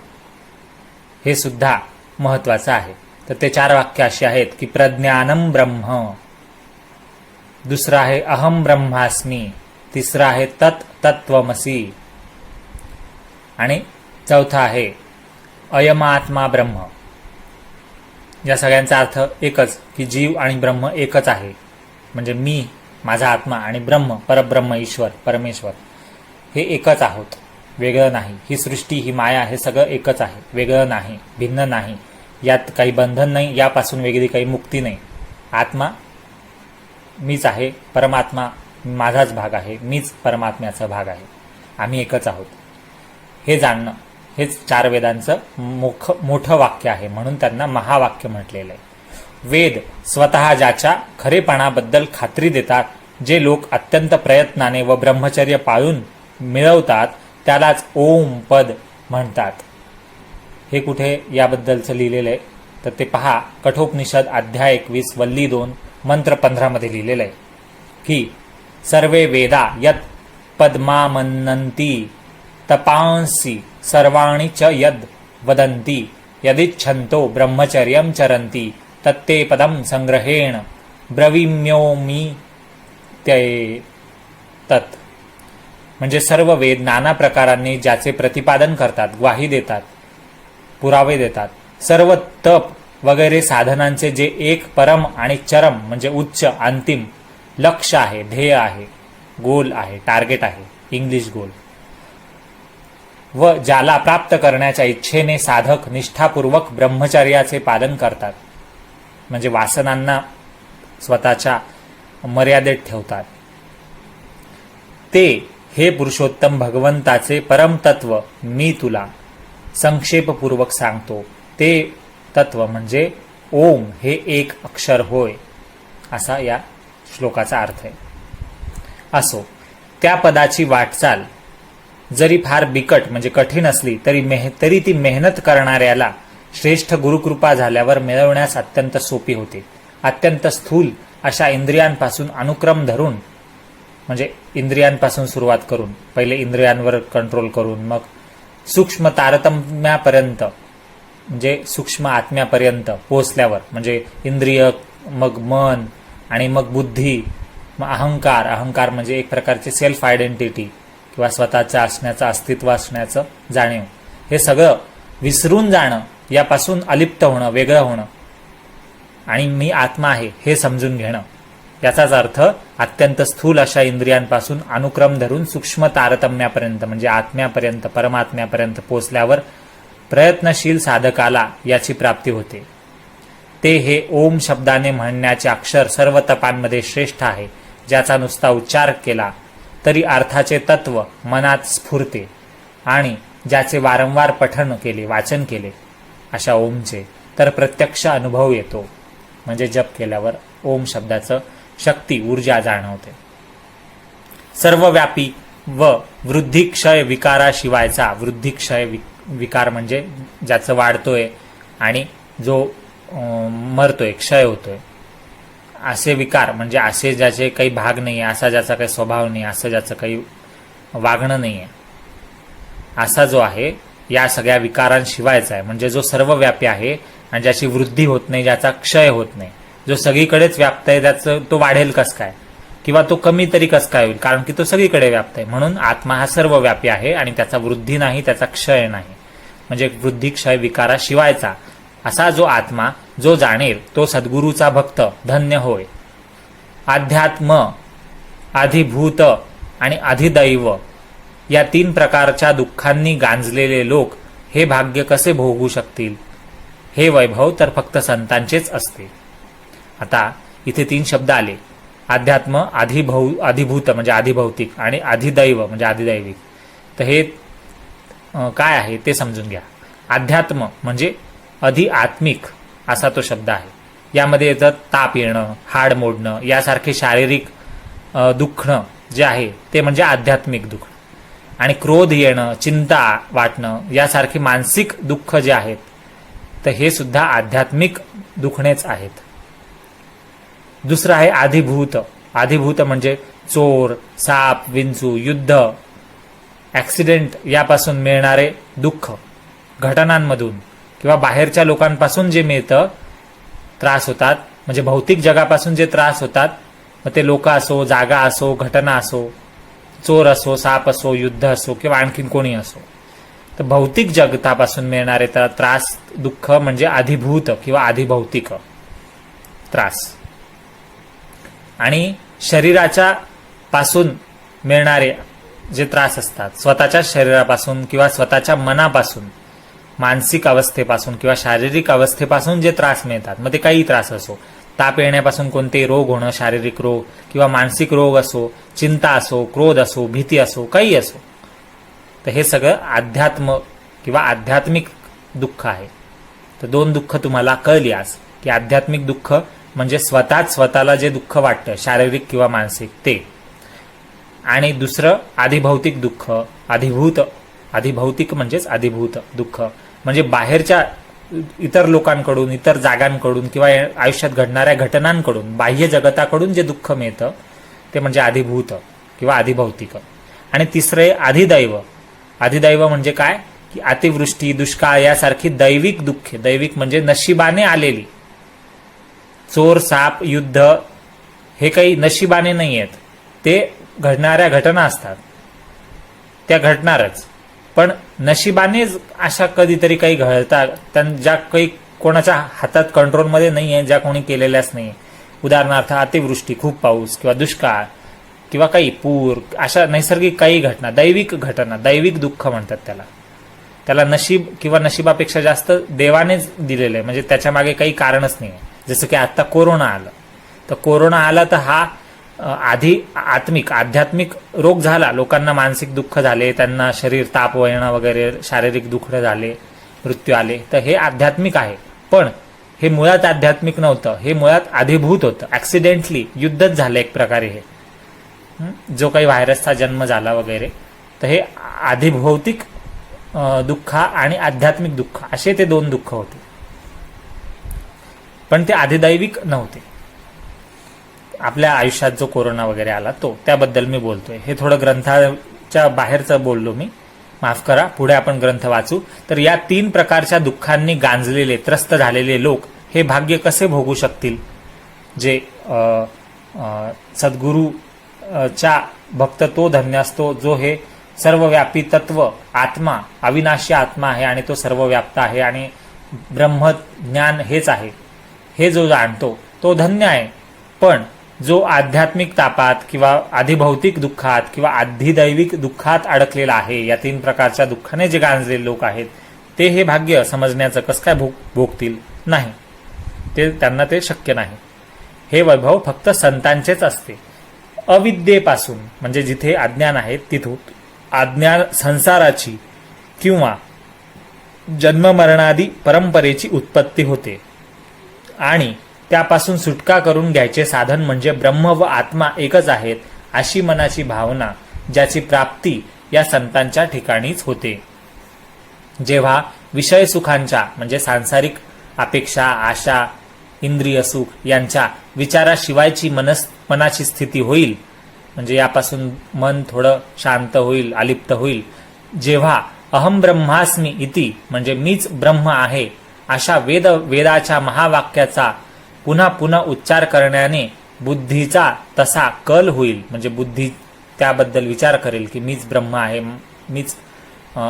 हे सुद्धा महत्वाचं आहे. तर ते 4 वाक्य अशी आहेत की प्रज्ञानम ब्रह्म, दुसरं आहे अहम ब्रह्मास्मी, तिसरं आहे तत्त्वमसी आणि चौथा आहे अयमात्मा ब्रह्म. या सगळ्यांचा अर्थ एकच की जीव आणि ब्रह्म एकच आहे. म्हणजे मी, माझा आत्मा आणि ब्रह्म, परब्रह्म, ईश्वर, परमेश्वर हे एकच आहोत, वेगळं नाही. ही सृष्टी, ही माया हे सगळं एकच आहे, वेगळं नाही, भिन्न नाही. यात काही बंधन नाही, यापासून वेगळी काही मुक्ती नाही. आत्मा मीच आहे, परमात्मा माझाच भाग आहे, मीच परमात्म्याचा भाग आहे, आम्ही एकच आहोत. हे जाणणं हेच 4 वेदांचं मोठं वाक्य आहे, म्हणून त्यांना महावाक्य म्हटलेलं आहे. वेद स्वतः ज्याच्या खरेपणाबद्दल खात्री देतात, जे लोक अत्यंत प्रयत्नाने व ब्रह्मचर्य पाळून मिळवतात, त्यालाच ओम पद म्हणतात. हे कुठे याबद्दलचं लिहिलेलं आहे तर ते पहा, कठोपनिषद अध्याय 21 वल्ली 2 मंत्र 15 मध्ये लिहिलेलं आहे की सर्वे वेदा यत् पद्मामन्नन्ति तपांसी सर्वाणि च यद वदन्ति यदिच्छन्तो ब्रह्मचर्यं चरन्ति तत्ते पदं संग्रहेण ब्रवीम्योमी ते तत्. म्हणजे सर्व वेद नाना प्रकारांनी ज्याचे प्रतिपादन करतात, ग्वाही देतात, पुरावे देतात, सर्व तप वगैरे साधनांचे जे एक परम आणि चरम म्हणजे उच्च अंतिम लक्ष्य आहे, ध्येय आहे, गोल आहे, टार्गेट आहे, इंग्लिश गोल, व ज्याला प्राप्त करण्याच्या इच्छेने साधक निष्ठापूर्वक ब्रह्मचर्याचे पालन करतात, म्हणजे वासनांना स्वतःच्या मर्यादेत ठेवतात, ते हे पुरुषोत्तम भगवंताचे परमतत्व मी तुला संक्षेपपूर्वक सांगतो. ते तत्व म्हणजे ओम हे एक अक्षर होय, असा या श्लोकाचा अर्थ आहे. असो, त्या पदाची वाटचाल जरी फार बिकट म्हणजे कठीण असली तरी ती मेहनत करणाऱ्याला श्रेष्ठ गुरुकृपा झाल्यावर मिळवण्यास अत्यंत सोपी होते. अत्यंत स्थूल अशा इंद्रियांपासून अनुक्रम धरून, म्हणजे इंद्रियांपासून सुरुवात करून, पहिले इंद्रियांवर कंट्रोल करून, मग सूक्ष्म तारतम्यापर्यंत म्हणजे सूक्ष्म आत्म्यापर्यंत पोहोचल्यावर, म्हणजे इंद्रिय, मग मन आणि मग बुद्धी, मग अहंकार म्हणजे एक प्रकारचे सेल्फ आयडेंटिटी किंवा स्वतःच्या असण्याचं, अस्तित्व असण्याचं जाणीव, हे सगळं विसरून जाणं, यापासून अलिप्त होणं, वेगळं होणं आणि मी आत्मा आहे हे समजून घेणं. याचाच अर्थ अत्यंत स्थूल अशा इंद्रियांपासून अनुक्रम धरून सूक्ष्म तारतम्यापर्यंत म्हणजे आत्म्यापर्यंत, परमात्म्यापर्यंत पोचल्यावर प्रयत्नशील साधकाला याची प्राप्ती होते. ते हे ओम शब्दाने म्हणण्याचे अक्षर सर्व तपांमध्ये श्रेष्ठ आहे, ज्याचा नुसता उच्चार केला तरी अर्थाचे तत्व मनात स्फुरते आणि ज्याचे वारंवार पठण केले, वाचन केले अशा ओमचे तर प्रत्यक्ष अनुभव येतो. म्हणजे जप केल्यावर ओम शब्दाचं शक्ती, ऊर्जा जाणवते. सर्वव्यापी व वृद्धिक्षय विकाराशिवायचा, वृद्धिक्षय विकार म्हणजे ज्याचं वाढतोय आणि जो मरतोय, क्षय होतोय, असे विकार म्हणजे असे ज्याचे काही भाग नाही आहे, असा ज्याचा काही स्वभाव नाही, असं ज्याचं काही वागणं नाही आहे, असा जो आहे या सगळ्या विकारांशिवायचा आहे. म्हणजे जो सर्वव्यापी आहे आणि ज्याची वृद्धी होत नाही, ज्याचा क्षय होत नाही, जो सगळीकडेच व्याप्त आहे, त्याचं तो वाढेल कस काय किंवा तो कमी तरी कस काय होईल, कारण की तो सगळीकडे व्याप्त आहे. म्हणून आत्मा हा सर्वव्यापी आहे आणि त्याचा वृद्धी नाही, त्याचा क्षय नाही. म्हणजे वृद्धी क्षय विकाराशिवायचा असा जो आत्मा जो जाणेल तो सद्गुरूचा भक्त धन्य होय. अध्यात्म, अधिभूत आणि अधिदैव या 3 प्रकारच्या दुःखांनी गांजलेले लोक हे भाग्य कसे भोगू शकतील? हे वैभव तर फक्त संतांचेच असते. आता इथे 3 शब्द आले, अध्यात्म, अधिभूत म्हणजे अधिभौतिक आणि अधिदैव म्हणजे अधिदैविक. तर हे काय आहे ते समजून घ्या. अध्यात्म म्हणजे अधिआत्मिक असा तो शब्द आहे. यामध्ये येतं ताप येणं, हाड मोडणं यासारखे शारीरिक दुखणं जे आहे ते म्हणजे आध्यात्मिक दुःख, आणि क्रोध येणं, चिंता वाटणं यासारखे मानसिक दुःख जे आहेत तर हे सुद्धा आध्यात्मिक दुखणेच आहेत. दुसरं आहे अधिभूत, आधिभूत म्हणजे चोर, साप, विंचू, युद्ध, ऍक्सिडेंट यापासून मिळणारे दुःख, घटनांमधून किंवा बाहेरच्या लोकांपासून जे मिळतं, त्रास होतात, म्हणजे भौतिक जगापासून जे त्रास होतात, मग ते लोक असो, जागा असो, घटना असो, चोर असो, साप असो, युद्ध असो किंवा आणखीन कोणी असो, तर भौतिक जगतापासून मिळणारे त्रास, दुःख म्हणजे अधिभूत किंवा अधिभौतिक त्रास. आणि शरीराच्या पासून मिळणारे जे त्रास असतात, स्वतःच्या शरीरापासून किंवा स्वतःच्या मनापासून, मानसिक अवस्थेपासून किंवा शारीरिक अवस्थेपासून जे त्रास मिळतात, मग ते काही त्रास असो, ताप येण्यापासून कोणतेही रोग होणं, शारीरिक रोग किंवा मानसिक रोग असो, चिंता असो, क्रोध असो, भीती असो, काही असो, तर हे सगळं अध्यात्म किंवा आध्यात्मिक दुःख आहे. तर दोन दुःख तुम्हाला कळली आज, की आध्यात्मिक दुःख म्हणजे स्वतःला जे दुःख वाटतं, शारीरिक किंवा मानसिक ते, आणि दुसरं अधिभौतिक दुःख, अधिभौतिक म्हणजेच अधिभूत दुःख म्हणजे बाहेरच्या इतर लोकांकडून, इतर जागांकडून किंवा आयुष्यात घडणाऱ्या घटनांकडून, बाह्य जगताकडून जे दुःख मिळतं ते म्हणजे अधिभूत किंवा अधिभौतिक. आणि तिसरे अधिदैव. अधिदैव म्हणजे काय, की अतिवृष्टी, दुष्काळ यासारखी दैविक दुःखे, दैविक म्हणजे नशिबाने आलेली, चोर, साप, युद्ध हे काही नशिबाने नाही आहेत, ते घडणाऱ्या घटना असतात, त्या घडणारच, पण नशिबानेच अशा कधीतरी काही घडतात, ज्या काही कोणाच्या हातात कंट्रोलमध्ये नाही आहे, ज्या कोणी केलेल्याच नाही. उदाहरणार्थ अतिवृष्टी, खूप पाऊस किंवा दुष्काळ किंवा काही पूर, अशा नैसर्गिक काही घटना, दैविक घटना, दैविक दुःख म्हणतात त्याला नशीब किंवा नशिबापेक्षा जास्त देवानेच दिलेलं आहे, म्हणजे त्याच्या मागे काही कारणच नाही आहे. जसं की आता कोरोना आलं, तर कोरोना आला तर हा आध्यात्मिक रोग झाला, लोकांना मानसिक दुःख झाले, त्यांना शरीर ताप येणं वगैरे, शारीरिक दुःख झाले, मृत्यू आले, तर हे आध्यात्मिक आहे. पण हे मुळात आध्यात्मिक नव्हतं, हे मुळात अधिभूत होतं, ऍक्सिडेंटली युद्धच झालं एक प्रकारे. हे जो काही व्हायरसचा जन्म झाला वगैरे, तर हे अधिभौतिक दुःख आणि आध्यात्मिक दुःख असे ते दोन दुःख होते, पण ते अधिदैविक नव्हते. आपल्या आयुष्यात जो कोरोना वगैरे आला तो, त्याबद्दल मी बोलतोय. हे थोडं ग्रंथाच्या बाहेरचं बोललो मी, माफ करा. पुढे आपण ग्रंथ वाचू. तर या 3 प्रकारच्या दुःखांनी गांजलेले, त्रस्त झालेले लोक हे भाग्य कसे भोगू शकतील, जे सद्गुरूच्या भक्त तो धन्य असतो, जो हे सर्वव्यापी तत्व आत्मा, अविनाशी आत्मा आहे आणि तो सर्वव्याप्त आहे आणि ब्रह्मज्ञान हेच आहे, हे जो जाणतो तो धन्य आहे. पण जो आध्यात्मिक तापात किंवा अधिभौतिक दुःखात किंवा अधिदैविक दुःखात अडकलेला आहे, या 3 प्रकारच्या दुःखाने जे गांजलेले लोक आहेत, ते हे भाग्य समजण्याचं कसं काय भोगतील? नाही, त्यांना ते शक्य नाही. हे वैभव फक्त संतांचेच असते. अविद्येपासून म्हणजे जिथे अज्ञान आहे तिथून अज्ञान संसाराची किंवा जन्ममरणादी परंपरेची उत्पत्ती होते आणि त्यापासून सुटका करून घ्यायचे साधन म्हणजे ब्रह्म व आत्मा एकच आहेत अशी मनाची भावना, ज्याची प्राप्ती या संतांच्या ठिकाणीच होते. जेव्हा विषय सुखांच्या म्हणजे सांसारिक अपेक्षा, आशा, इंद्रिय सुख यांच्या विचाराशिवायची मनाची स्थिती होईल, म्हणजे यापासून मन थोडं शांत होईल, अलिप्त होईल, जेव्हा अहम ब्रह्मास्मी इति म्हणजे मीच ब्रह्म आहे अशा वेदाच्या महावाक्याचा पुन्हा पुन्हा उच्चार करण्याने बुद्धीचा तसा कल होईल, म्हणजे बुद्धी त्याबद्दल विचार करेल की मीच ब्रह्म आहे, मीच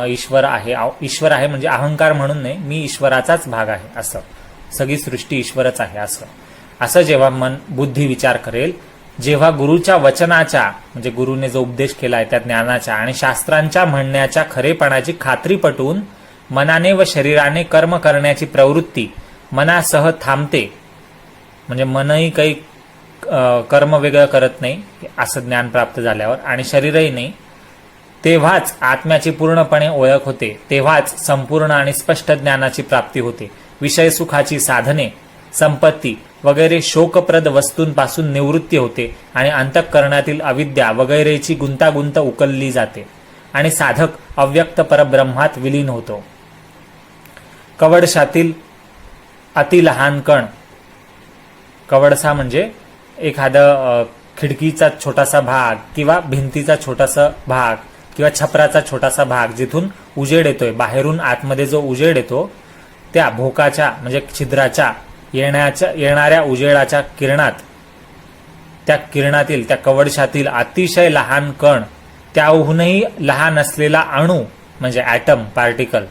ईश्वर आहे. ईश्वर आहे म्हणजे अहंकार म्हणून नाही, मी ईश्वराचाच भाग आहे, असं सगळी सृष्टी ईश्वरच आहे, असं जेव्हा मन बुद्धी विचार करेल, जेव्हा गुरुच्या वचनाच्या म्हणजे गुरुने जो उपदेश केलाय त्या ज्ञानाच्या आणि शास्त्रांच्या म्हणण्याच्या खरेपणाची खात्री पटवून मनाने व शरीराने कर्म करण्याची प्रवृत्ती मनासह थांबते, म्हणजे मनही काही कर्म वेगळं करत नाही असं ज्ञान प्राप्त झाल्यावर, आणि शरीरही नाही, तेव्हाच आत्म्याची पूर्णपणे ओळख होते, तेव्हाच संपूर्ण आणि स्पष्ट ज्ञानाची प्राप्ती होते. विषय सुखाची साधने, संपत्ती वगैरे शोकप्रद वस्तूंपासून निवृत्ती होते आणि अंतःकरणातील अविद्या वगैरेची गुंतागुंत उकलली जाते आणि साधक अव्यक्त परब्रह्मात विलीन होतो. कवडशातील अति लहान कण, कवडसा म्हणजे एखादं खिडकीचा छोटासा भाग किंवा भिंतीचा छोटासा भाग किंवा छपराचा छोटासा भाग जिथून उजेड येतोय, बाहेरून आतमध्ये जो उजेड येतो त्या भोकाच्या म्हणजे छिद्राच्या येणाऱ्या उजेडाच्या किरणात, त्या किरणातील त्या कवडशातील अतिशय लहान कण, त्याहूनही लहान असलेला अणू म्हणजे ॲटम पार्टिकल,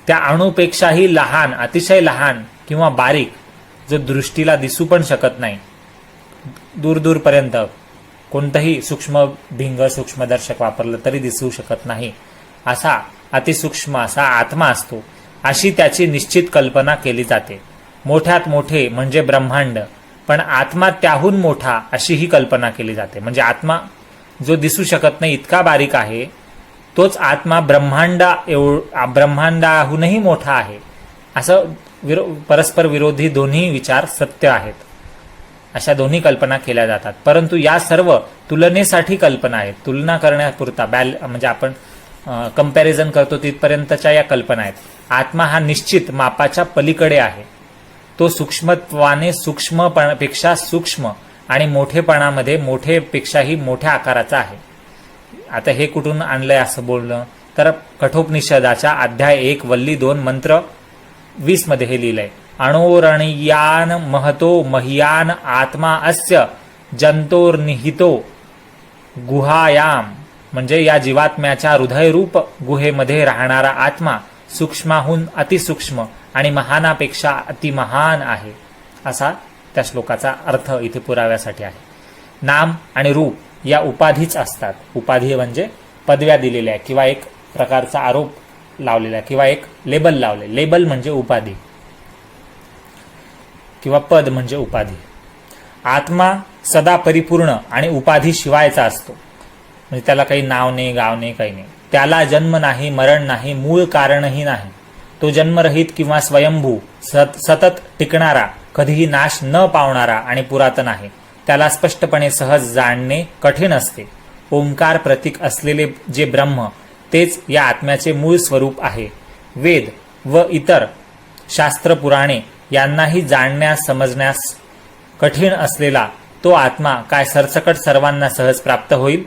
त्या अणूपेक्षाही लहान, अतिशय लहान किंवा बारीक, जो दृष्टीला दिसू पण शकत नाही, दूरपर्यंत कोणतंही सूक्ष्म भिंग सूक्ष्मदर्शक वापरलं तरी दिसू शकत नाही, असा अतिसूक्ष्म असा आत्मा असतो, अशी त्याची निश्चित कल्पना केली जाते. मोठ्यात मोठे म्हणजे ब्रह्मांड, पण आत्मा त्याहून मोठा अशी ही कल्पना केली जाते. म्हणजे आत्मा जो दिसू शकत नाही इतका बारीक आहे, तोच आत्मा ब्रह्मांडाहूनही मोठा आहे. असं परस्पर विरोधी दोन्ही विचार सत्य आहेत. अशा दोन्ही कल्पना केल्या जातात. परंतु या सर्व तुलनेसाठी कल्पना आहेत, तुलना करण्यापुरता म्हणजे आपण कंपॅरिझन करतो तिथपर्यंतच्या या कल्पना आहेत. आत्मा हा निश्चित मापाच्या पलीकडे आहे. तो सूक्ष्मत्वाने सूक्ष्मपेक्षा सूक्ष्म आणि मोठेपणामध्ये मोठेपेक्षाही मोठ्या आकाराचा आहे. आता हे कुठून आणलंय असं बोलणं, तर कठोपनिषदाच्या अध्याय 1 वल्ली 2 मंत्र 20 मध्ये हे लिहिलंय. अणोरणीयान महतो मह्यान आत्मा अस्य जंतोर्निहितो गुहायाम, म्हणजे या जीवात्म्याच्या हृदयरूप गुहेमध्ये राहणारा आत्मा सूक्ष्माहून अतिसूक्ष्म आणि महानापेक्षा अतिमहान आहे, असा त्या श्लोकाचा अर्थ इथे पुराव्यासाठी आहे. नाम आणि रूप या उपाधीच असतात. उपाधी म्हणजे पदव्या दिलेल्या किंवा एक प्रकारचा आरोप लावलेला किंवा एक लेबल लावले. लेबल म्हणजे उपाधी किंवा पद म्हणजे उपाधी. आत्मा सदा परिपूर्ण आणि उपाधी शिवायचा असतो. म्हणजे त्याला काही नाव नाही, गाव नाही, काही नाही. त्याला जन्म नाही, मरण नाही, मूळ कारणही नाही. तो जन्मरहित किंवा स्वयंभू, सतत टिकणारा, कधीही नाश न पावणारा आणि पुरातन आहे. त्याला स्पष्टपणे सहज जाणणे कठीण असते. ओंकार प्रतीक असलेले जे ब्रह्म तेच या आत्म्याचे मूळ स्वरूप आहे. वेद व इतर शास्त्र पुराणे यांनाही जाणण्यास समजण्यास कठीण असलेला तो आत्मा काय सरसकट सर्वांना सहज प्राप्त होईल?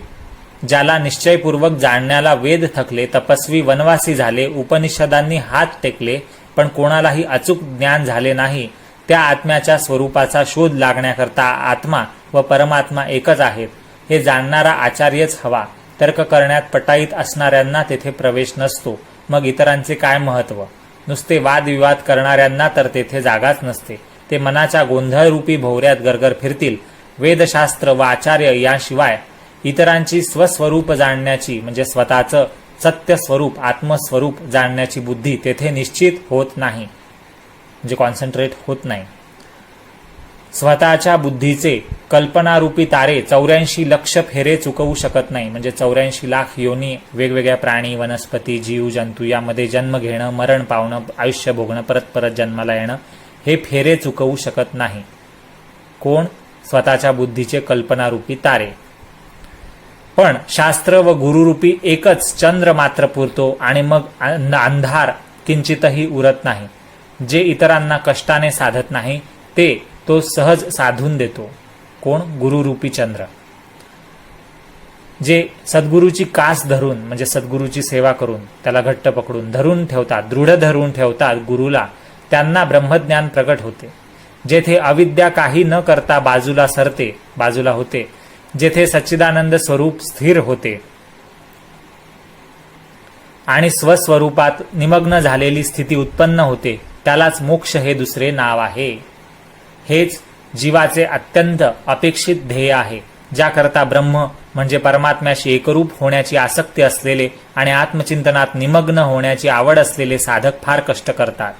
ज्याला निश्चयपूर्वक जाणण्याला वेद थकले, तपस्वी वनवासी झाले, उपनिषदांनी हात टेकले, पण कोणालाही अचूक ज्ञान झाले नाही, त्या आत्म्याच्या स्वरूपाचा शोध लागण्याकरता आत्मा व परमात्मा एकच आहेत हे जाणणारा आचार्यच हवा. तर्क करण्यात पटाईत असणाऱ्यांना तेथे प्रवेश नसतो. मग इतरांचे काय महत्व? नुसते वादविवाद करणाऱ्यांना तर तेथे जागाच नसते. ते मनाच्या गोंधळरूपी भोवऱ्यात गरगर फिरतील. वेदशास्त्र व आचार्य याशिवाय इतरांची स्वस्वरूप जाणण्याची म्हणजे स्वतःचं सत्य स्वरूप आत्मस्वरूप जाणण्याची बुद्धी तेथे निश्चित होत नाही, म्हणजे कॉन्सन्ट्रेट होत नाही. स्वतःच्या बुद्धीचे कल्पनारूपी तारे 84 लक्ष फेरे चुकवू शकत नाही. म्हणजे 84 लाख योनी, वेगवेगळ्या प्राणी, वनस्पती, जीव, जंतू यामध्ये जन्म घेणं, मरण पावणं, आयुष्य भोगणं, परत परत जन्माला येणं, हे फेरे चुकवू शकत नाही. कोण? स्वतःच्या बुद्धीचे कल्पनारूपी तारे. पण शास्त्र व गुरुरूपी एकच चंद्र मात्र पुरतो आणि मग अंधार किंचितही उरत नाही. जे इतरांना कष्टाने साधत नाही ते तो सहज साधून देतो. कोण? गुरुरूपी चंद्र. जे सद्गुरूची कास धरून म्हणजे सद्गुरूची सेवा करून त्याला घट्ट पकडून धरून ठेवतात, दृढ धरून ठेवतात गुरुला, त्यांना ब्रह्मज्ञान प्रकट होते. जेथे अविद्या काही न करता बाजूला होते, जेथे सच्चिदानंद स्वरूप स्थिर होते आणि स्वस्वरूपात निमग्न झालेली स्थिती उत्पन्न होते, त्यालाच मोक्ष हे दुसरे नाव आहे. हेच जीवाचे अत्यंत अपेक्षित ध्येय आहे, ज्याकरता ब्रह्म म्हणजे परमात्म्याशी एकरूप होण्याची आसक्ती असलेले आणि आत्मचिंतनात निमग्न होण्याची आवड असलेले साधक फार कष्ट करतात.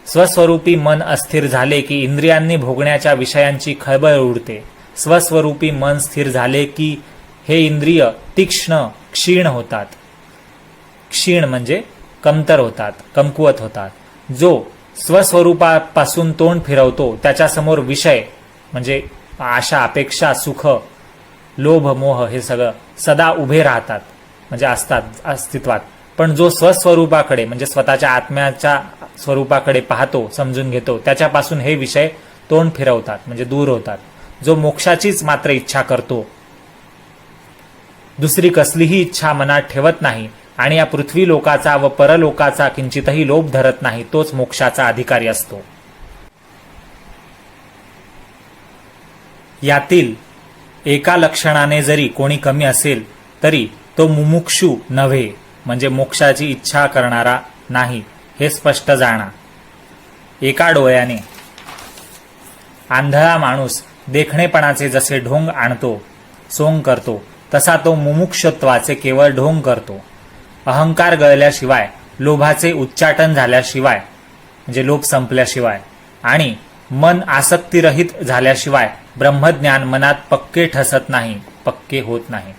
स्वस्वरूपी मन अस्थिर झाले की इंद्रियांनी भोगण्याच्या विषयांची खळबळ उडते. स्वस्वरूपी मन स्थिर झाले की हे इंद्रिय तीक्ष्ण क्षीण होतात. क्षीण म्हणजे कमतर होतात, कमकुवत होतात. जो स्वस्वरूपापासून तोंड फिरवतो त्याच्यासमोर विषय म्हणजे आशा, अपेक्षा, सुख, लोभ, मोह हे सगळं सदा उभे राहतात, म्हणजे असतात अस्तित्वात. पण जो स्वस्वरूपाकडे म्हणजे स्वतःच्या आत्म्याच्या स्वरूपाकडे पाहतो, समजून घेतो, त्याच्यापासून हे विषय तोंड फिरवतात म्हणजे दूर होतात. जो मोक्षाचीच मात्र इच्छा करतो, दुसरी कसलीही इच्छा मनात ठेवत नाही आणि या पृथ्वी लोकाचा व परलोकाचा किंचितही लोभ धरत नाही, तोच मोक्षाचा अधिकारी असतो. यातील एका लक्षणाने जरी कोणी कमी असेल तरी तो मुमुक्षू नव्हे, म्हणजे मोक्षाची इच्छा करणारा नाही, हे स्पष्ट जाणा. एका डोळ्याने आंधळा माणूस देखणेपणाचे जसे ढोंग आणतो, सोंग करतो, तसा तो मुमुक्षत्वाचे केवळ ढोंग करतो. अहंकार गळल्याशिवाय, लोभाचे उच्चाटन झाल्याशिवाय, म्हणजे लोभ संपल्याशिवाय आणि मन आसक्तीरहित झाल्याशिवाय ब्रह्मज्ञान मनात पक्के ठसत नाही, पक्के होत नाही.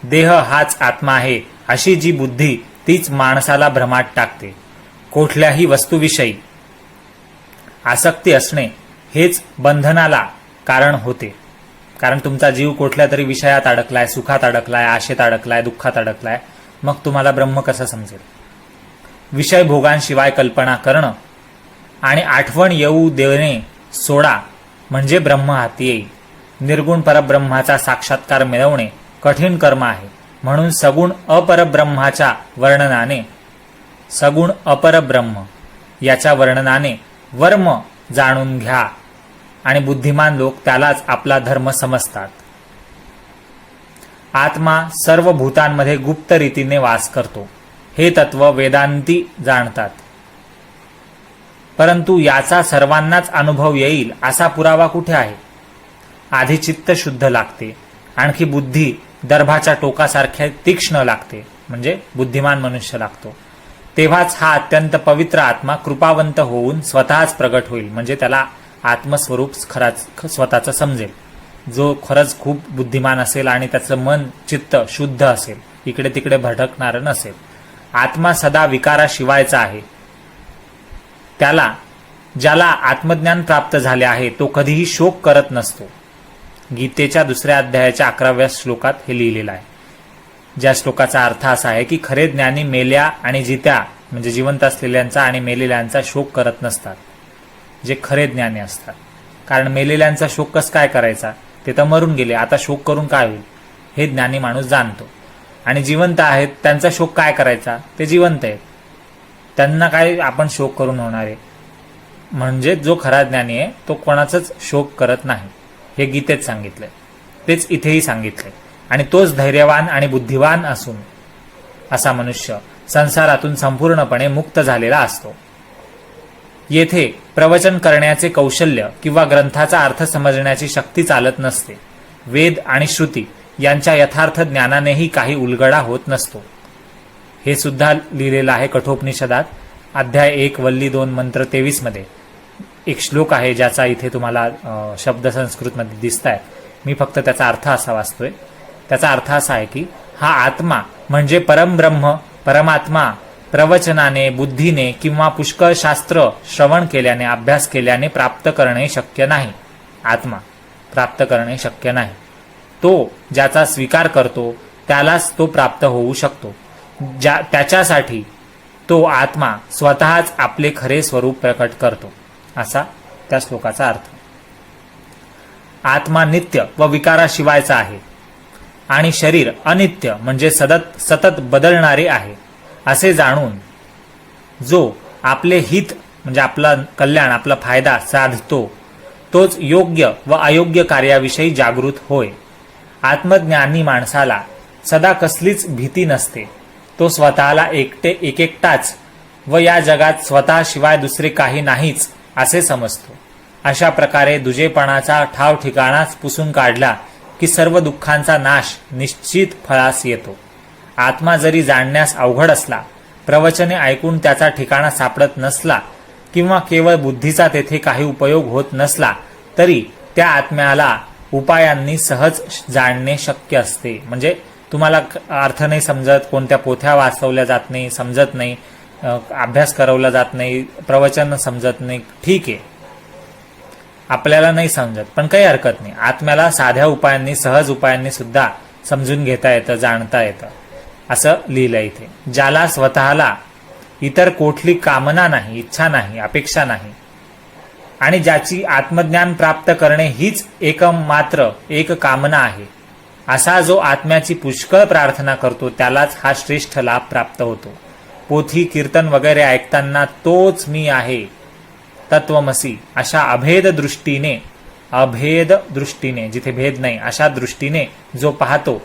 देह हाच आत्मा आहे अशी जी बुद्धी, तीच माणसाला भ्रमात टाकते. कुठल्याही वस्तूविषयी आसक्ती असणे हेच बंधनाला कारण होते. कारण तुमचा जीव कुठल्या तरी विषयात अडकलाय, सुखात अडकलाय, आशेत अडकलाय, दुःखात अडकलाय, मग तुम्हाला ब्रह्म कसं समजेल? विषय भोगांशिवाय कल्पना करणं आणि आठवण येऊ देणे सोडा म्हणजे ब्रह्म हाती येईल. निर्गुण परब्रह्माचा साक्षात्कार मिळवणे कठीण कर्म आहे. म्हणून सगुण अपरब्रह्माच्या वर्णनाने, सगुण अपरब्रह्म याच्या वर्णनाने वर्म जाणून घ्या आणि बुद्धिमान लोक त्यालाच आपला धर्म समजतात. आत्मा सर्व भूतांमध्ये गुप्त रीतीने वास करतो, हे तत्व वेदांती जाणतात. परंतु याचा सर्वांनाच अनुभव येईल असा पुरावा कुठे आहे? आधी चित्त शुद्ध लागते, आणखी बुद्धी दर्भाच्या टोकासारख्या तीक्ष्ण लागते, म्हणजे बुद्धिमान मनुष्य लागतो. तेव्हाच हा अत्यंत पवित्र आत्मा कृपावंत होऊन स्वतःच प्रगट होईल, म्हणजे त्याला आत्मस्वरूप खराच स्वतःचं समजेल. जो खरंच खूप बुद्धिमान असेल आणि त्याचं मन चित्त शुद्ध असेल, इकडे तिकडे भटकणारं नसेल. आत्मा सदा विकाराशिवायचा आहे. ज्याला आत्मज्ञान प्राप्त झाले आहे तो कधीही शोक करत नसतो. गीतेच्या 2ऱ्या अध्यायाच्या 11व्या श्लोकात हे लिहिलेलं आहे. ज्या श्लोकाचा अर्थ असा आहे की खरे ज्ञानी मेल्या आणि जित्या, म्हणजे जिवंत असलेल्यांचा आणि मेलेल्यांचा शोक करत नसतात, जे खरे ज्ञानी असतात. कारण मेलेल्यांचा शोक कसं काय करायचा? ते तर मरून गेले, आता शोक करून काय होईल हे ज्ञानी माणूस जाणतो. आणि जिवंत आहेत त्यांचा शोक काय करायचा? ते जिवंत आहेत, त्यांना काय आपण शोक करून होणार आहे? म्हणजे जो खरा ज्ञानी आहे तो कोणाचाच शोक करत नाही, हे गीतेत सांगितलंय, तेच इथेही सांगितलंय. आणि तोच धैर्यवान आणि बुद्धिवान असून असा मनुष्य संसारातून संपूर्णपणे मुक्त झालेला असतो. येथे प्रवचन करण्याचे कौशल्य किंवा ग्रंथाचा अर्थ समजण्याची शक्ती चालत नसते. वेद आणि श्रुती यांच्या यथार्थ ज्ञानानेही काही उलगडा होत नसतो. हे सुद्धा लिहिलेलं आहे कठोपनिषदात अध्याय 1 वल्ली 2 मंत्र 23 मध्ये. एक श्लोक आहे ज्याचा इथे तुम्हाला शब्द संस्कृतमध्ये दिसत आहे. मी फक्त त्याचा अर्थ असा वाचतोय. त्याचा अर्थ असा आहे की हा आत्मा म्हणजे परमब्रह्म, परमात्मा प्रवचनाने, बुद्धीने किंवा पुष्कळ शास्त्र श्रवण केल्याने, अभ्यास केल्याने प्राप्त करणे शक्य नाही. आत्मा प्राप्त करणे शक्य नाही. तो ज्याचा स्वीकार करतो त्यालाच तो प्राप्त होऊ शकतो. त्याच्यासाठी तो आत्मा स्वतःच आपले खरे स्वरूप प्रकट करतो, असा त्या श्लोकाचा अर्थ. आत्मा नित्य व विकाराशिवायचा आहे आणि शरीर अनित्य म्हणजे सतत बदलणारे आहे असे जाणून जो आपले हित म्हणजे आपला कल्याण, आपला फायदा साधतो, तोच योग्य व अयोग्य कार्याविषयी जागृत होय. आत्मज्ञानी माणसाला सदा कसलीच भीती नसते. तो स्वतःला एकटाच व या जगात स्वतःशिवाय दुसरे काही नाहीच असे समजतो. अशा प्रकारे दुजेपणाचा ठाव ठिकाणाच पुसून काढला की सर्व दुःखांचा नाश निश्चित फळास येतो. आत्मा जरी जाणण्यास अवघड असला, प्रवचने ऐकून त्याचा ठिकाणा सापडत नसला किंवा केवळ बुद्धीचा तेथे काही उपयोग होत नसला, तरी त्या आत्म्याला उपायांनी सहज जाणणे शक्य असते. म्हणजे तुम्हाला अर्थ नाही समजत, कोणत्या पोथ्या वाचवल्या जात नाही, समजत नाही, अभ्यास करवला जात नाही, प्रवचन समजत नाही, ठीक आहे, आपल्याला नाही समजत, पण काही हरकत नाही. आत्म्याला साध्या उपायांनी, सहज उपायांनी सुद्धा समजून घेता येतं, जाणता येतं, असं लिहिलं इथे. ज्याला स्वतःला इतर कुठली कामना नाही, इच्छा नाही, अपेक्षा नाही आणि ज्याची आत्मज्ञान प्राप्त करणे हीच एकमात्र एक कामना आहे, असा जो आत्म्याची पुष्कळ प्रार्थना करतो त्यालाच हा श्रेष्ठ लाभ प्राप्त होतो. पोथी कीर्तन वगैरे ऐकताना तोच मी आहे, तत्वमसी अशा अभेद दृष्टीने जिथे भेद नाही अशा दृष्टीने जो पाहतो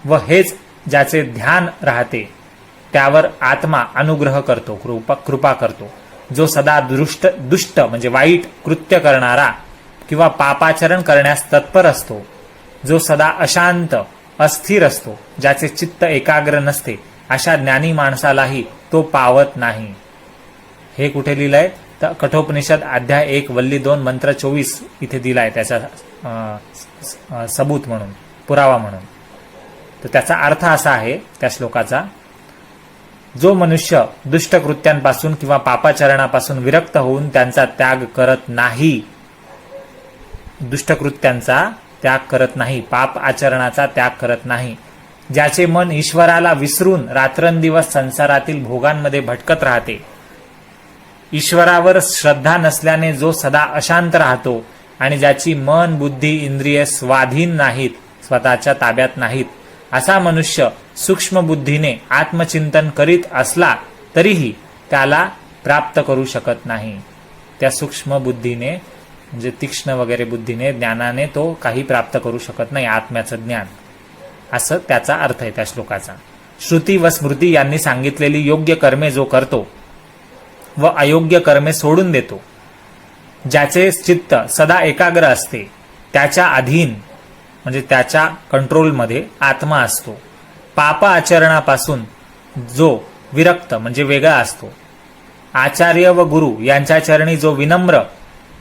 व हेच ज्याचे ध्यान राहते त्यावर आत्मा अनुग्रह करतो, कृपा करतो. जो सदा दुष्ट म्हणजे वाईट कृत्य करणारा किंवा पापाचरण करण्यास तत्पर असतो, जो सदा अशांत अस्थिर असतो, ज्याचे चित्त एकाग्र नसते, अशा ज्ञानी माणसालाही तो पावत नाही. हे कुठे लिहिलंय तर कठोपनिषद अध्याय 1 वल्ली 2 मंत्र 24 इथे दिलाय त्याचा सबूत म्हणून, पुरावा म्हणून. तर त्याचा अर्थ असा आहे त्या श्लोकाचा, जो मनुष्य दुष्ट कृत्यांपासून किंवा पापाचरणापासून विरक्त होऊन त्यांचा त्याग करत नाही, दुष्टकृत्यांचा त्याग करत नाही, पाप आचरणाचा त्याग करत नाही, ज्याचे मन ईश्वराला विसरून रात्रंदिवस संसारातील भोगांमध्ये भटकत राहते, ईश्वरावर श्रद्धा नसल्याने जो सदा अशांत राहतो आणि ज्याची मन बुद्धी इंद्रिय स्वाधीन नाहीत, स्वतःच्या ताब्यात नाहीत, असा मनुष्य सूक्ष्म बुद्धीने आत्मचिंतन करीत असला तरीही त्याला प्राप्त करू शकत नाही. त्या सूक्ष्म बुद्धीने म्हणजे तीक्ष्ण वगैरे बुद्धीने ज्ञानाने तो काही प्राप्त करू शकत नाही, आत्म्याचं ज्ञान, असं त्याचा अर्थ आहे त्या श्लोकाचा. श्रुती व स्मृती यांनी सांगितलेली योग्य कर्मे जो करतो व अयोग्य कर्मे सोडून देतो, ज्याचे चित्त सदा एकाग्र असते, त्याच्या अधीन म्हणजे त्याच्या कंट्रोलमध्ये आत्मा असतो, पाप आचरणापासून जो विरक्त म्हणजे वेगळा असतो, आचार्य व गुरु यांच्या चरणी जो विनम्र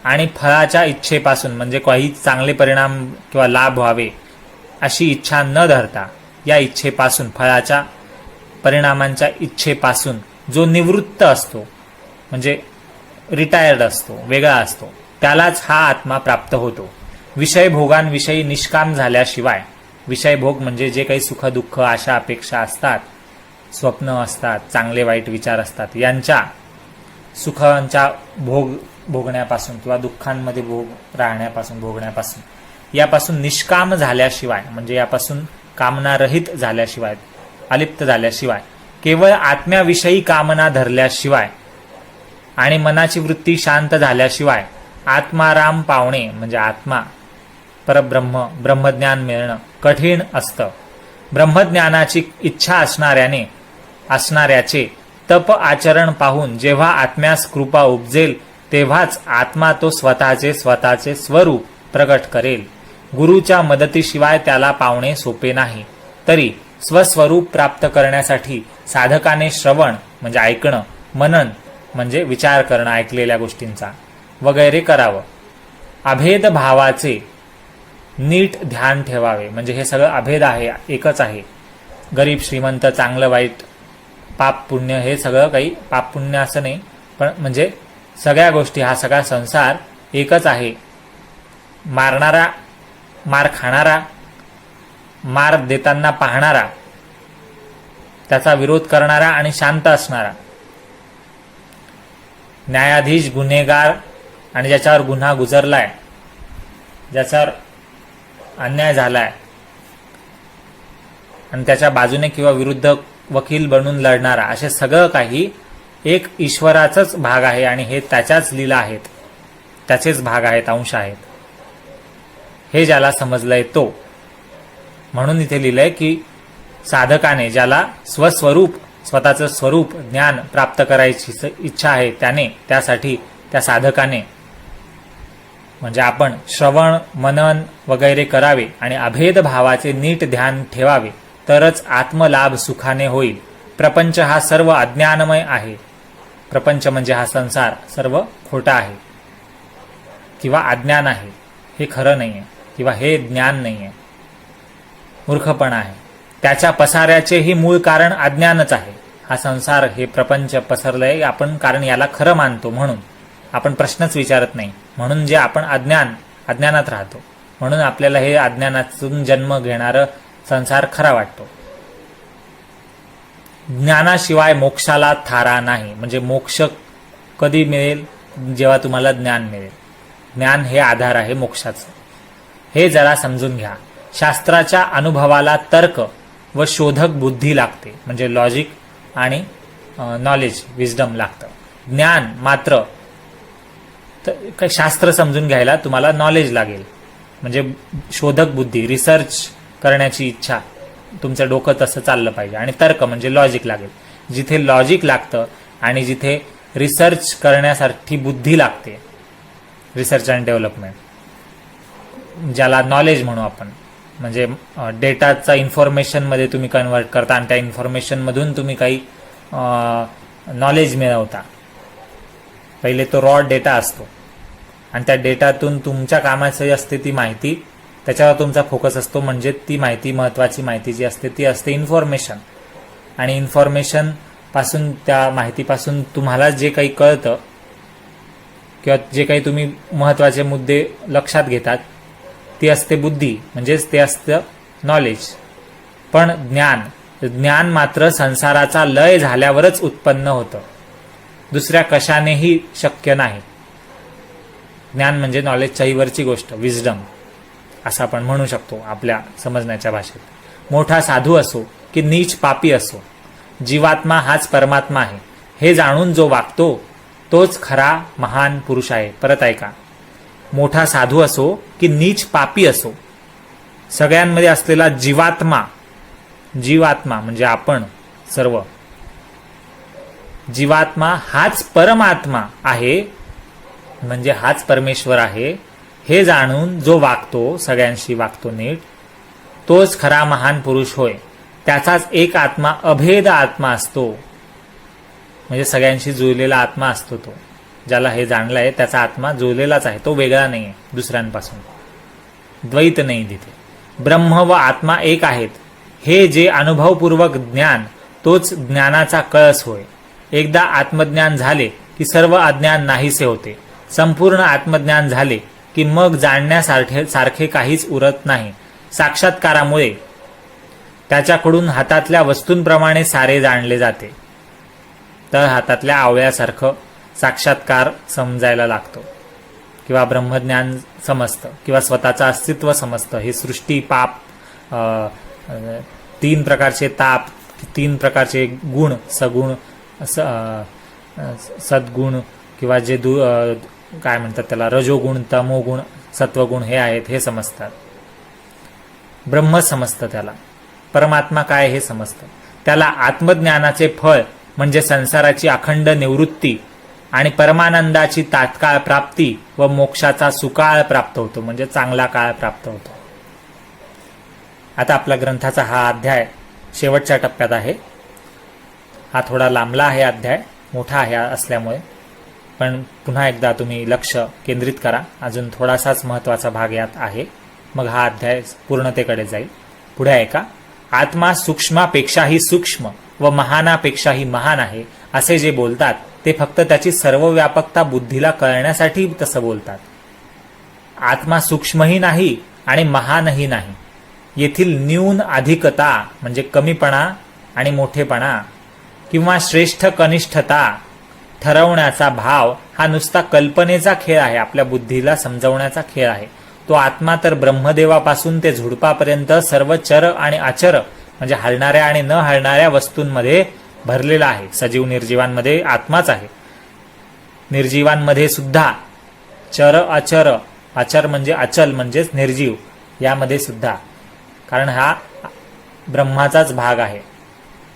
आणि फळाच्या इच्छेपासून म्हणजे काही चांगले परिणाम किंवा लाभ व्हावे अशी इच्छा न धरता, या इच्छेपासून फळाच्या परिणामांच्या इच्छेपासून जो निवृत्त असतो म्हणजे रिटायर्ड असतो, वेगळा असतो, त्यालाच हा आत्मा प्राप्त होतो. विषय भोगांविषयी निष्काम झाल्याशिवाय, विषय भोग म्हणजे जे काही सुख दुःख आशा अपेक्षा असतात, स्वप्न असतात, चांगले वाईट विचार असतात, यांच्या सुखांच्या भोगण्यापासून किंवा दुःखांमध्ये भोगण्यापासून यापासून निष्काम झाल्याशिवाय म्हणजे यापासून कामनारहित झाल्याशिवाय, अलिप्त झाल्याशिवाय, केवळ आत्म्याविषयी कामना धरल्याशिवाय आणि मनाची वृत्ती शांत झाल्याशिवाय आत्माराम पावणे म्हणजे आत्मा परब्रह्म ब्रह्मज्ञान मिळणं कठीण असतं. ब्रह्मज्ञानाची इच्छा असणाऱ्याचे तप आचरण पाहून जेव्हा आत्म्यास कृपा उपजेल तेव्हाच आत्मा तो स्वतःचे स्वरूप प्रकट करेल. गुरुच्या मदतीशिवाय त्याला पावणे सोपे नाही. तरी स्वस्वरूप प्राप्त करण्यासाठी साधकाने श्रवण म्हणजे ऐकणं, मनन म्हणजे विचार करणं ऐकलेल्या गोष्टींचा वगैरे करावं. अभेद भावाचे नीट ध्यान ठेवावे म्हणजे हे सगळं अभेद आहे, एकच आहे. गरीब श्रीमंत, चांगलं वाईट, पाप पुण्य, हे सगळं काही पाप पुण्य असं नाही, पण म्हणजे सगळ्या गोष्टी, हा सगळा संसार एकच आहे. मारणारा, मार खाणारा, मार देताना पाहणारा, त्याचा विरोध करणारा आणि शांत असणारा, न्यायाधीश, गुन्हेगार आणि ज्याच्यावर गुन्हा गुजरलाय, ज्याच्यावर अन्याय झालाय आणि त्याच्या बाजूने किंवा विरुद्ध वकील बनून लढणारा, असे सगळं काही एक ईश्वराचाच भाग आहे आणि हे त्याच्याच लीला आहेत, त्याचेच भाग आहेत, अंश आहेत. हे ज्याला समजलंय तो, म्हणून इथे लिहिलंय की साधकाने ज्याला स्वतःचं स्वरूप ज्ञान प्राप्त करायची इच्छा आहे त्यासाठी त्या साधकाने म्हणजे आपण श्रवण मनन वगैरे करावे आणि अभेद भावाचे नीट ध्यान ठेवावे, तरच आत्मलाभ सुखाने होईल. प्रपंच हा सर्व अज्ञानमय आहे. प्रपंच म्हणजे हा संसार सर्व खोटा आहे किंवा अज्ञान आहे, हे खरं नाहीये किंवा हे ज्ञान नाहीये, मूर्खपणा आहे. त्याच्या पसाऱ्याचेही मूळ कारण अज्ञानच आहे. हा संसार, हे प्रपंच पसरलंय आपण कारण याला खरं मानतो, म्हणून आपण प्रश्नच विचारत नाही, म्हणून जे आपण अज्ञानात राहतो, म्हणून आपल्याला हे अज्ञानातून जन्म घेणारं संसार खरा वाटतो. ज्ञानाशिवाय मोक्षाला थारा नाही म्हणजे मोक्ष कधी मिळेल जेव्हा तुम्हाला ज्ञान मिळेल. ज्ञान हे आधार आहे मोक्षाचं. हे जरा समजून घ्या. शास्त्राच्या अनुभवाला तर्क व शोधक बुद्धी लागते, म्हणजे लॉजिक आणि नॉलेज, विजडम लागतं. ज्ञान मात्र शास्त्र समजून घ्यायला तुम्हाला नॉलेज लागेल, म्हणजे शोधक बुद्धी, रिसर्च करण्याची इच्छा, तुमचं डोकं तसं चाललं पाहिजे. आणि तर्क म्हणजे लॉजिक लागेल. जिथे लॉजिक लागतं आणि जिथे रिसर्च करण्यासाठी बुद्धी लागते, रिसर्च अँड डेव्हलपमेंट, ज्याला नॉलेज म्हणू आपण, म्हणजे डेटाचा इन्फॉर्मेशनमध्ये तुम्ही कन्वर्ट करता आणि त्या इन्फॉर्मेशनमधून तुम्ही काही नॉलेज मिळवता. पहिले तो रॉ डेटा असतो आणि त्या डेटातून तुमच्या कामाची असते ती माहिती, त्याच्यावर तुमचा फोकस असतो. म्हणजे ती माहिती, महत्त्वाची माहिती जी असते ती असते इन्फॉर्मेशन. आणि इन्फॉर्मेशन पासून, त्या माहितीपासून तुम्हाला जे काही कळतं किंवा जे काही तुम्ही महत्त्वाचे मुद्दे लक्षात घेतात ती असते बुद्धी, म्हणजेच ते असतं नॉलेज. पण ज्ञान मात्र संसाराचा लय झाल्यावरच उत्पन्न होतं, दुसऱ्या कशानेही शक्य नाही. ज्ञान म्हणजे नॉलेजच्याही वरची गोष्ट, विजडम असं आपण म्हणू शकतो आपल्या समजण्याच्या भाषेत. मोठा साधू असो की नीच पापी असो, जीवात्मा हाच परमात्मा आहे हे जाणून जो वागतो तोच खरा महान पुरुष आहे. परत ऐका. मोठा साधू असो की नीच पापी असो, सगळ्यांमध्ये असलेला जीवात्मा म्हणजे आपण सर्व, जीवात्मा हाच परमात्मा आहे, म्हणजे हाच परमेश्वर आहे हे जाणून जो वागतो, सगळ्यांशी वागतो नीट, तोच खरा महान पुरुष होय. त्याचाच एक आत्मा अभेद आत्मा असतो, म्हणजे सगळ्यांशी जुळलेला आत्मा असतो. तो ज्याला हे जाणलं आहे त्याचा आत्मा जुळलेलाच आहे, तो वेगळा नाही आहे दुसऱ्यांपासून. द्वैत नाही तिथे. ब्रह्म व आत्मा एक आहेत हे जे अनुभवपूर्वक ज्ञान, तोच ज्ञानाचा कळस होय. एकदा आत्मज्ञान झाले की सर्व अज्ञान नाहीसे होते. संपूर्ण आत्मज्ञान झाले की मग जाणण्यासारखे काहीच उरत नाही. साक्षात्कारामुळे त्याच्याकडून हातातल्या वस्तूंप्रमाणे सारे जाणले जाते. तर हातातल्या आवळ्यासारखं साक्षात्कार समजायला लागतो, किंवा ब्रह्मज्ञान समजतं, किंवा स्वतःचं अस्तित्व समजतं. हे सृष्टी, पाप, 3 प्रकारचे ताप, 3 प्रकारचे गुण, सगुण, सद्गुण, किंवा जे काय म्हणतात त्याला, रजोगुण, तमोगुण, सत्वगुण हे आहेत, हे समजतात. ब्रह्म समजतं त्याला. परमात्मा काय हे समजतं त्याला. आत्मज्ञानाचे फळ म्हणजे संसाराची अखंड निवृत्ती आणि परमानंदाची तात्काळ प्राप्ती व मोक्षाचा सुकाळ प्राप्त होतो, म्हणजे चांगला काळ प्राप्त होतो. आता आपला ग्रंथाचा हा अध्याय शेवटच्या टप्प्यात आहे. हा थोडा लांबला आहे अध्याय, मोठा आहे असल्यामुळे, पण पुन्हा एकदा तुम्ही लक्ष केंद्रित करा. अजून थोडासाच महत्त्वाचा भाग यात आहे, मग हा अध्याय पूर्णतेकडे जाईल. पुढे ऐका. आत्मा सूक्ष्मापेक्षाही सूक्ष्म व महानापेक्षाही महान आहे असे जे बोलतात ते फक्त त्याची सर्व व्यापकता बुद्धीला कळण्यासाठी तसं बोलतात. आत्मा सूक्ष्मही नाही आणि महानही नाही. येथील न्यून अधिकता म्हणजे कमीपणा आणि मोठेपणा किंवा श्रेष्ठ कनिष्ठता ठरवण्याचा भाव हा नुसता कल्पनेचा खेळ आहे, आपल्या बुद्धीला समजवण्याचा खेळ आहे. तो आत्मा तर ब्रह्मदेवापासून ते झुडपापर्यंत सर्व चर आणि अचर म्हणजे हलणाऱ्या आणि न हलणाऱ्या वस्तूंमध्ये भरलेला आहे. सजीव निर्जीवांमध्ये आत्माच आहे. निर्जीवांमध्ये सुद्धा चर अचर, अचर म्हणजे अचल म्हणजेच निर्जीव, यामध्ये सुद्धा, कारण हा ब्रह्माचाच भाग आहे,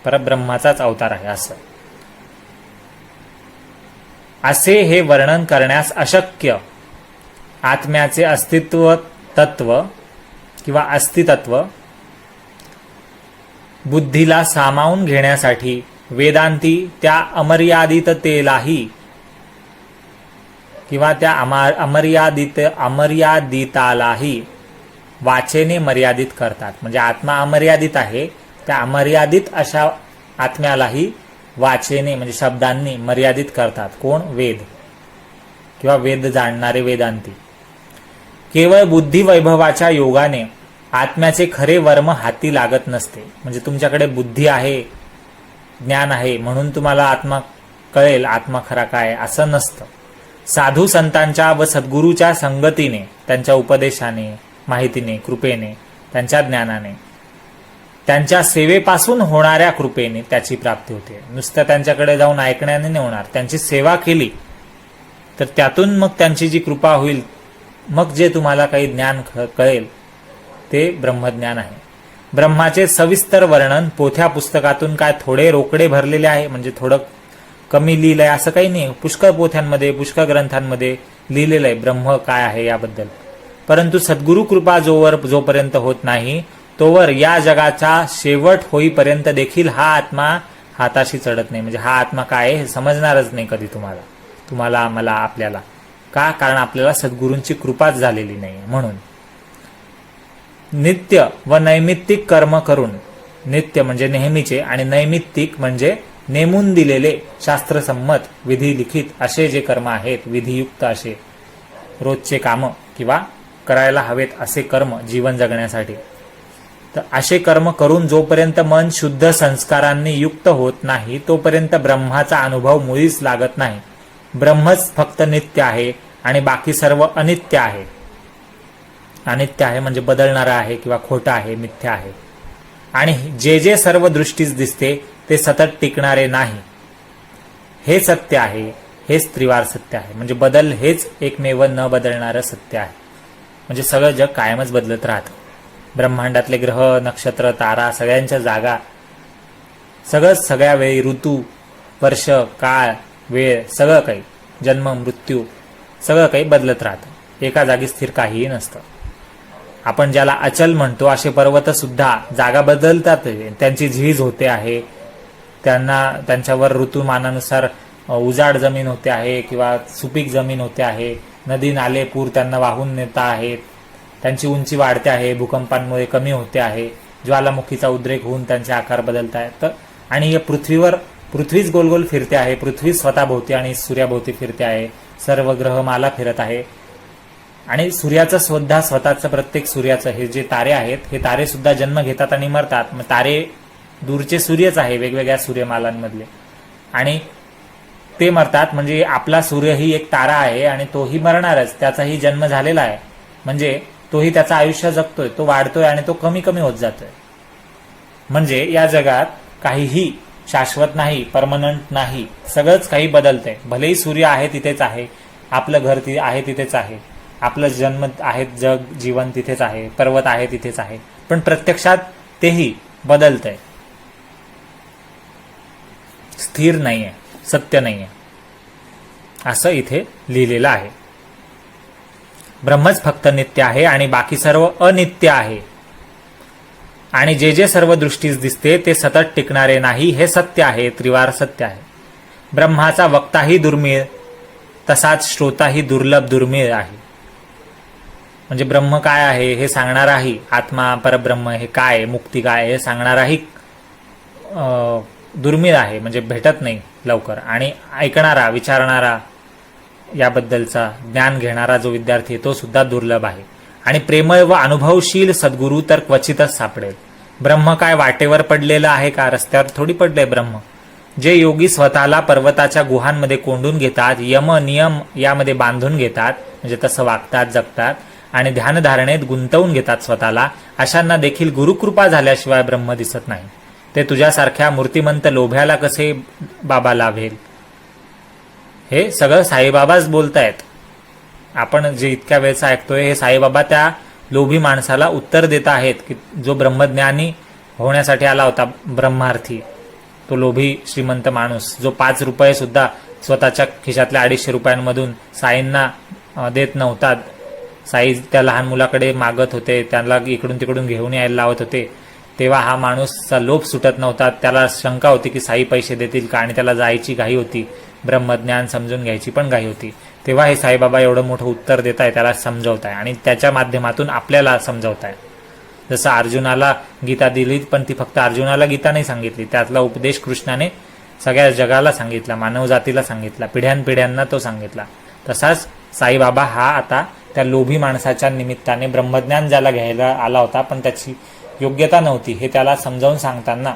परब्रह्माचाच अवतार आहे. असे हे वर्णन करण्यास अशक्य आत्म्याचे अस्तित्व तत्व किंवा अस्तित्व बुद्धीला सामावून घेण्यासाठी वेदांती त्या अमर्यादिततेलाही किंवा त्या अमर्यादितालाही वाचेने मर्यादित करतात. म्हणजे आत्मा अमर्यादित आहे, त्या अमर्यादित अशा आत्म्यालाही वाचेने म्हणजे शब्दांनी मर्यादित करतात. कोण? वेद किंवा वेद जाणणारे वेदांती. केवळ बुद्धी वैभवाच्या योगाने आत्म्याचे खरे वर्म हाती लागत नसते. म्हणजे तुमच्याकडे बुद्धी आहे, ज्ञान आहे म्हणून तुम्हाला आत्मा कळेल, आत्मा खरा काय असं नसतं. साधू संतांच्या व सद्गुरूच्या संगतीने, त्यांच्या उपदेशाने, माहितीने, कृपेने, त्यांच्या ज्ञानाने, त्यांच्या सेवेपासून होणाऱ्या कृपेने त्याची प्राप्ती होते. नुसतं त्यांच्याकडे जाऊन ऐकण्याने नाही होणार. त्यांची सेवा केली तर त्यातून मग त्यांची जी कृपा होईल, मग जे तुम्हाला काही ज्ञान कळेल ते ब्रह्मज्ञान आहे. ब्रह्माचे सविस्तर वर्णन पोथ्या पुस्तकातून काय थोडे रोकडे भरलेले आहे, म्हणजे थोडं कमी लिहिलंय असं काही नाही. पुष्कळ पोथ्यांमध्ये, पुष्कळ ग्रंथांमध्ये लिहिलेलं आहे ब्रह्म काय आहे याबद्दल. परंतु सद्गुरु कृपा जोपर्यंत होत नाही तोवर या जगाचा शेवट होईपर्यंत देखील हा आत्मा हाताशी चढत नाही. म्हणजे हा आत्मा काय आहे हे समजणारच नाही कधी तुम्हाला, मला, आपल्याला. का? कारण आपल्याला सद्गुरूंची कृपाच झालेली नाही. म्हणून नित्य व नैमित्तिक कर्म करून, नित्य म्हणजे नेहमीचे आणि नैमित्तिक म्हणजे नेमून दिलेले शास्त्रसंमत विधी लिखित असे जे कर्म आहेत, विधियुक्त असे रोजचे काम किंवा करायला हवेत असे कर्म जीवन जगण्यासाठी, तर असे कर्म करून जोपर्यंत मन शुद्ध संस्कारांनी युक्त होत नाही तोपर्यंत ब्रह्माचा अनुभव मुळीच लागत नाही. ब्रह्मच फक्त नित्य आहे आणि बाकी सर्व अनित्य आहे. अनित्य आहे म्हणजे बदलणारा आहे किंवा खोटा आहे, मिथ्या आहे. आणि जे जे सर्व दृष्टीस दिसते ते सतत टिकणारे नाही. हे सत्य आहे, हेच त्रिवार सत्य आहे. म्हणजे बदल हेच एकमेव न बदलणारं सत्य आहे. म्हणजे सगळं जग कायमच बदलत राहतं. ब्रह्मांडातले ग्रह, नक्षत्र, तारा, सगळ्यांच्या जागा, सगळंच सगळ्या वेळी, ऋतू, वर्ष, काळ, वेळ, सगळं काही, जन्म, मृत्यू, सगळं काही बदलत राहतं. एका जागी स्थिर काहीही नसतं. आपण ज्याला अचल म्हणतो असे पर्वत सुद्धा जागा बदलतात, त्यांची झीज होते आहे, त्यांच्यावर ऋतुमानानुसार उजाड जमीन होते आहे किंवा सुपीक जमीन होते आहे, नदी नाले पूर त्यांना वाहून नेता आहेत, त्यांची उंची वाढते आहे, भूकंपांमुळे कमी होते आहे, ज्वालामुखीचा उद्रेक होऊन त्यांचे आकार बदलत आहेत. आणि या पृथ्वीच गोल गोल फिरते आहे, पृथ्वी स्वतःभोवती आणि सूर्याभोवती फिरते आहे, सर्व ग्रहमाला फिरत आहे. आणि सूर्याचं सुद्धा स्वतःचं, प्रत्येक सूर्याचं, हे जे तारे आहेत हे तारे सुद्धा जन्म घेतात आणि मरतात. मग तारे दूरचे सूर्यच आहे वेगवेगळ्या सूर्यमालांमधले, आणि ते मरतात. म्हणजे आपला सूर्य ही एक तारा आहे आणि तोही मरणारच, त्याचाही जन्म झालेला आहे. म्हणजे तोही त्याचं आयुष्य जगतोय, तो वाढतोय आणि तो कमी कमी होत जातोय. म्हणजे या जगात काहीही शाश्वत नाही, परमनंट नाही, सगळंच काही बदलतंय. भलेही सूर्य आहे तिथेच आहे, आपलं घर आहे तिथेच आहे, आपलं जन्म आहे, जग जीवन तिथेच आहे, पर्वत आहे तिथेच आहे, पण प्रत्यक्षात तेही बदलतंय, स्थिर नाहीये, सत्य नाहीये, असं इथे लिहिलेलं आहे. ब्रह्मच फक्त नित्य आहे आणि बाकी सर्व अनित्य आहे. आणि जे जे सर्व दृष्टीस दिसते ते सतत टिकणारे नाही, हे सत्य आहे, त्रिवार सत्य आहे. ब्रह्माचा वक्ताही दुर्मिळ, तसाच श्रोताही दुर्मिळ आहे. म्हणजे ब्रह्म काय आहे हे सांगणाराही, आत्मा परब्रह्म हे काय, मुक्ती काय हे सांगणाराही दुर्मिळ आहे, म्हणजे भेटत नाही लवकर. आणि ऐकणारा, विचारणारा, याबद्दलचा ज्ञान घेणारा जो विद्यार्थी आहे तो सुद्धा दुर्लभ आहे. आणि प्रेमळ व अनुभवशील सद्गुरू तर क्वचितच सापडेल. ब्रह्म काय वाटेवर पडलेलं आहे का? रस्त्यावर थोडी पडलंय ब्रह्म. जे योगी स्वतःला पर्वताच्या गुहांमध्ये कोंडून घेतात, यम नियम यामध्ये बांधून घेतात, म्हणजे तसं वागतात, जगतात आणि ध्यानधारणेत गुंतवून घेतात स्वतःला, अशांना देखील गुरुकृपा झाल्याशिवाय ब्रह्म दिसत नाही. ते तुझ्यासारख्या मूर्तिमंत लोभ्याला कसे बाबा लाभेल? हे सगळं साईबाबाच बोलतायत. आपण जे इतक्या वेळचं ऐकतोय हे साईबाबा त्या लोभी माणसाला उत्तर देत आहेत की जो ब्रह्मज्ञानी होण्यासाठी आला होता, ब्रह्मार्थी, तो लोभी श्रीमंत माणूस जो 5 रुपये सुद्धा स्वतःच्या खिशातल्या 250 रुपयांमधून साईंना देत नव्हता. साई त्या लहान मुलाकडे मागत होते, त्याला इकडून तिकडून घेऊन यायला लावत होते, तेव्हा हा माणूसचा लोभ सुटत नव्हता. त्याला शंका होती की साई पैसे देतील का, आणि त्याला जायची घाई होती, ब्रह्मज्ञान समजून घ्यायची पण घाई होती. तेव्हा हे साईबाबा एवढं मोठं उत्तर देत आहे, त्याला समजवताय आणि त्याच्या माध्यमातून आपल्याला समजवताय. जसं अर्जुनाला गीता दिली, पण ती फक्त अर्जुनाला गीता नाही सांगितली, त्यातला उपदेश कृष्णाने सगळ्या जगाला सांगितला, मानवजातीला सांगितला, पिढ्यानपिढ्यांना तो सांगितला. तसाच साईबाबा हा आता त्या लोभी माणसाच्या निमित्ताने ब्रह्मज्ञान ज्याला घ्यायला आला होता पण त्याची योग्यता नव्हती, हे त्याला समजावून सांगताना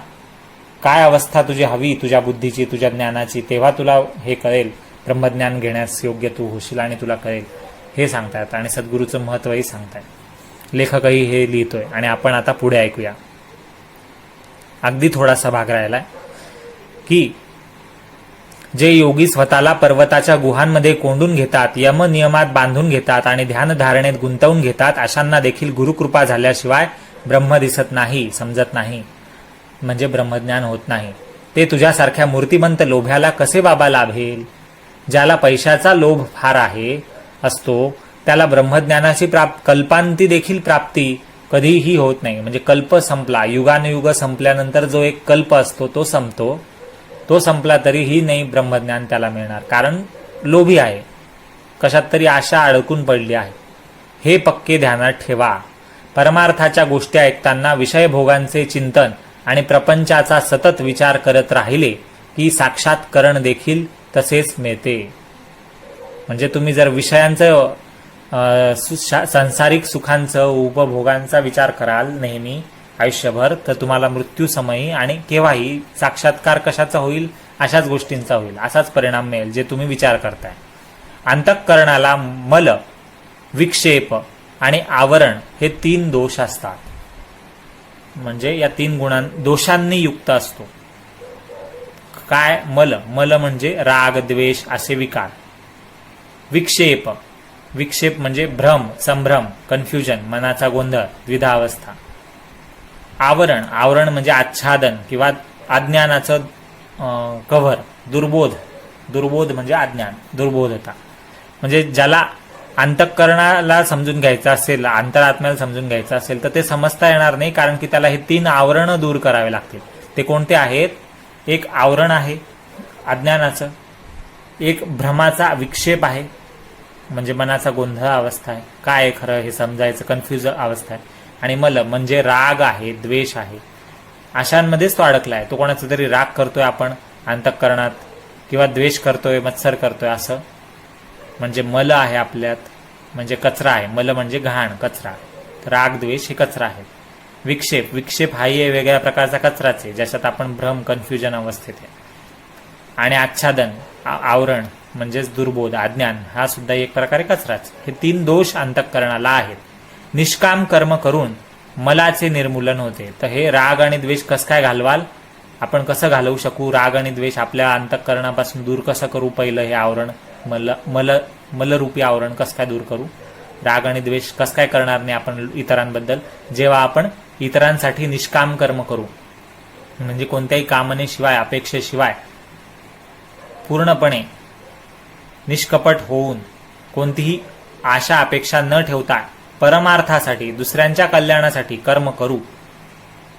काय अवस्था तुझी हवी, तुझ्या बुद्धीची, तुझ्या ज्ञानाची, तेव्हा तुला हे कळेल, ब्रह्मज्ञान घेण्यास योग्य तू होशील आणि तुला कळेल हे सांगतायत आणि सद्गुरूचं महत्त्वही सांगतायत. लेखकही हे लिहितोय आणि आपण आता पुढे ऐकूया. अगदी थोडासा भाग राहिलाय की जे योगी स्वतःला पर्वताच्या गुहांमध्ये कोंडून घेतात, यम नियमात बांधून घेतात आणि ध्यानधारणेत गुंतवून घेतात, अशांना देखील गुरुकृपा झाल्याशिवाय ब्रह्म दिसत नाही, समजत नाही, म्हणजे ब्रह्मज्ञान होत नाही. ते तुझ्यासारख्या मूर्तिमंत लोभ्याला कसे बाबा लाभेल? ज्याला पैशाचा लोभ फार आहे असतो त्याला ब्रह्मज्ञानाची कल्पांती देखील प्राप्ती कधीही होत नाही. म्हणजे कल्प संपला, युगानुयुग संपल्यानंतर जो एक कल्प असतो तो संपतो, तो संपला तरीही नाही ब्रह्मज्ञान त्याला मिळणार, कारण लोभी आहे, कशात तरी आशा अडकून पडली आहे. हे पक्के ध्यानात ठेवा. परमार्थाच्या गोष्टी ऐकताना विषयभोगांचे चिंतन आणि प्रपंचाचा सतत विचार करत राहिले की साक्षात्करण देखील तसेच मिळते. म्हणजे तुम्ही जर विषयांचं सांसारिक सुखांचं उपभोगांचा विचार कराल नेहमी आयुष्यभर, तर तुम्हाला मृत्यूसमयी आणि केव्हाही साक्षात्कार कशाचा होईल? अशाच गोष्टींचा होईल, असाच परिणाम मिळेल जे तुम्ही विचार करताय. अंतःकरणाला मल, विक्षेप आणि आवरण हे 3 दोष असतात. म्हणजे या 3 दोषांनी युक्त असतो. काय? मल म्हणजे राग द्वेष असे विकार. विक्षेप म्हणजे भ्रम, संभ्रम, कन्फ्युजन, मनाचा गोंधळ, द्विधावस्था. आवरण म्हणजे आच्छादन किंवा अज्ञानाचं कव्हर. दुर्बोध म्हणजे अज्ञान, दुर्बोधता. म्हणजे ज्याला अंतःकरणाला समजून घ्यायचं असेल, अंतरात्म्याला समजून घ्यायचं असेल तर ते समजता येणार नाही, कारण की त्याला हे 3 आवरणं दूर करावे लागतील. ते कोणते आहेत? एक आवरण आहे अज्ञानाचं, एक भ्रमाचा विक्षेप आहे म्हणजे मनाचा गोंधळ अवस्था आहे, काय आहे खरं हे समजायचं कन्फ्युज अवस्था आहे, आणि मल म्हणजे राग आहे, द्वेष आहे. अशांमध्येच तो अडकलाय. तो कोणाचा तरी राग करतोय आपण अंतःकरणात किंवा द्वेष करतोय, मत्सर करतोय, असं म्हणजे मल आहे आपल्यात, म्हणजे कचरा आहे. मल म्हणजे घाण, कचरा. राग द्वेष हे कचरा आहे. विक्षेप हाही वेगळ्या प्रकारचा कचराच आहे, ज्याच्यात आपण भ्रम, कन्फ्युजन अवस्थेत आहे. आणि आच्छादन, आवरण म्हणजेच दुर्बोध, अज्ञान, हा सुद्धा एक प्रकारे कचराच. हे 3 दोष अंतःकरणाला आहेत. निष्काम कर्म करून मलाचे निर्मूलन होते. तर हे राग आणि द्वेष कसं काय घालवाल? आपण कसं घालवू शकू? राग आणि द्वेष आपल्या अंतःकरणापासून दूर कसं करू? पहिलं हे आवरण, मलरूपी आवरण कसं काय दूर करू? राग आणि द्वेष कसं काय करणार नाही आपण इतरांबद्दल? जेव्हा आपण इतरांसाठी निष्काम कर्म करू, म्हणजे कोणत्याही कामनेशिवाय, अपेक्षेशिवाय पूर्णपणे निष्कपट होऊन, कोणतीही आशा अपेक्षा न ठेवता परमार्थासाठी, दुसऱ्यांच्या कल्याणासाठी कर्म करू.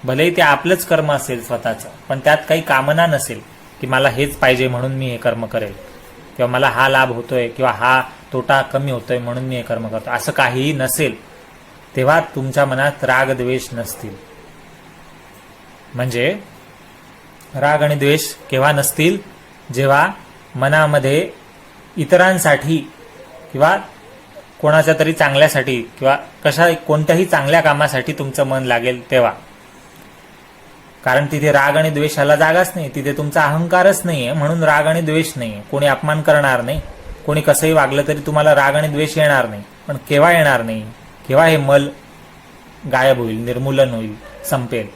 भलेही ते आपलंच कर्म असेल स्वतःचं, पण त्यात काही कामना नसेल की मला हेच पाहिजे म्हणून मी हे कर्म करेल, किंवा मला हा लाभ होतोय किंवा हा तोटा कमी होतोय म्हणून मी हे कर्म करतो, असं काहीही नसेल, तेव्हा तुमच्या मनात राग द्वेष नसतील. म्हणजे राग आणि द्वेष केव्हा नसतील? जेव्हा मनामध्ये इतरांसाठी किंवा कोणाच्या तरी चांगल्यासाठी किंवा कोणत्याही चांगल्या कामासाठी तुमचं मन लागेल तेव्हा. कारण तिथे राग आणि द्वेषाला जागाच नाही, तिथे तुमचा अहंकारच नाहीये, म्हणून राग आणि द्वेष नाहीये. कोणी अपमान करणार नाही, कोणी कसंही वागलं तरी तुम्हाला राग आणि द्वेष येणार नाही. पण केव्हा येणार नाही? केव्हा हे मल गायब होईल, निर्मूलन होईल, संपेल?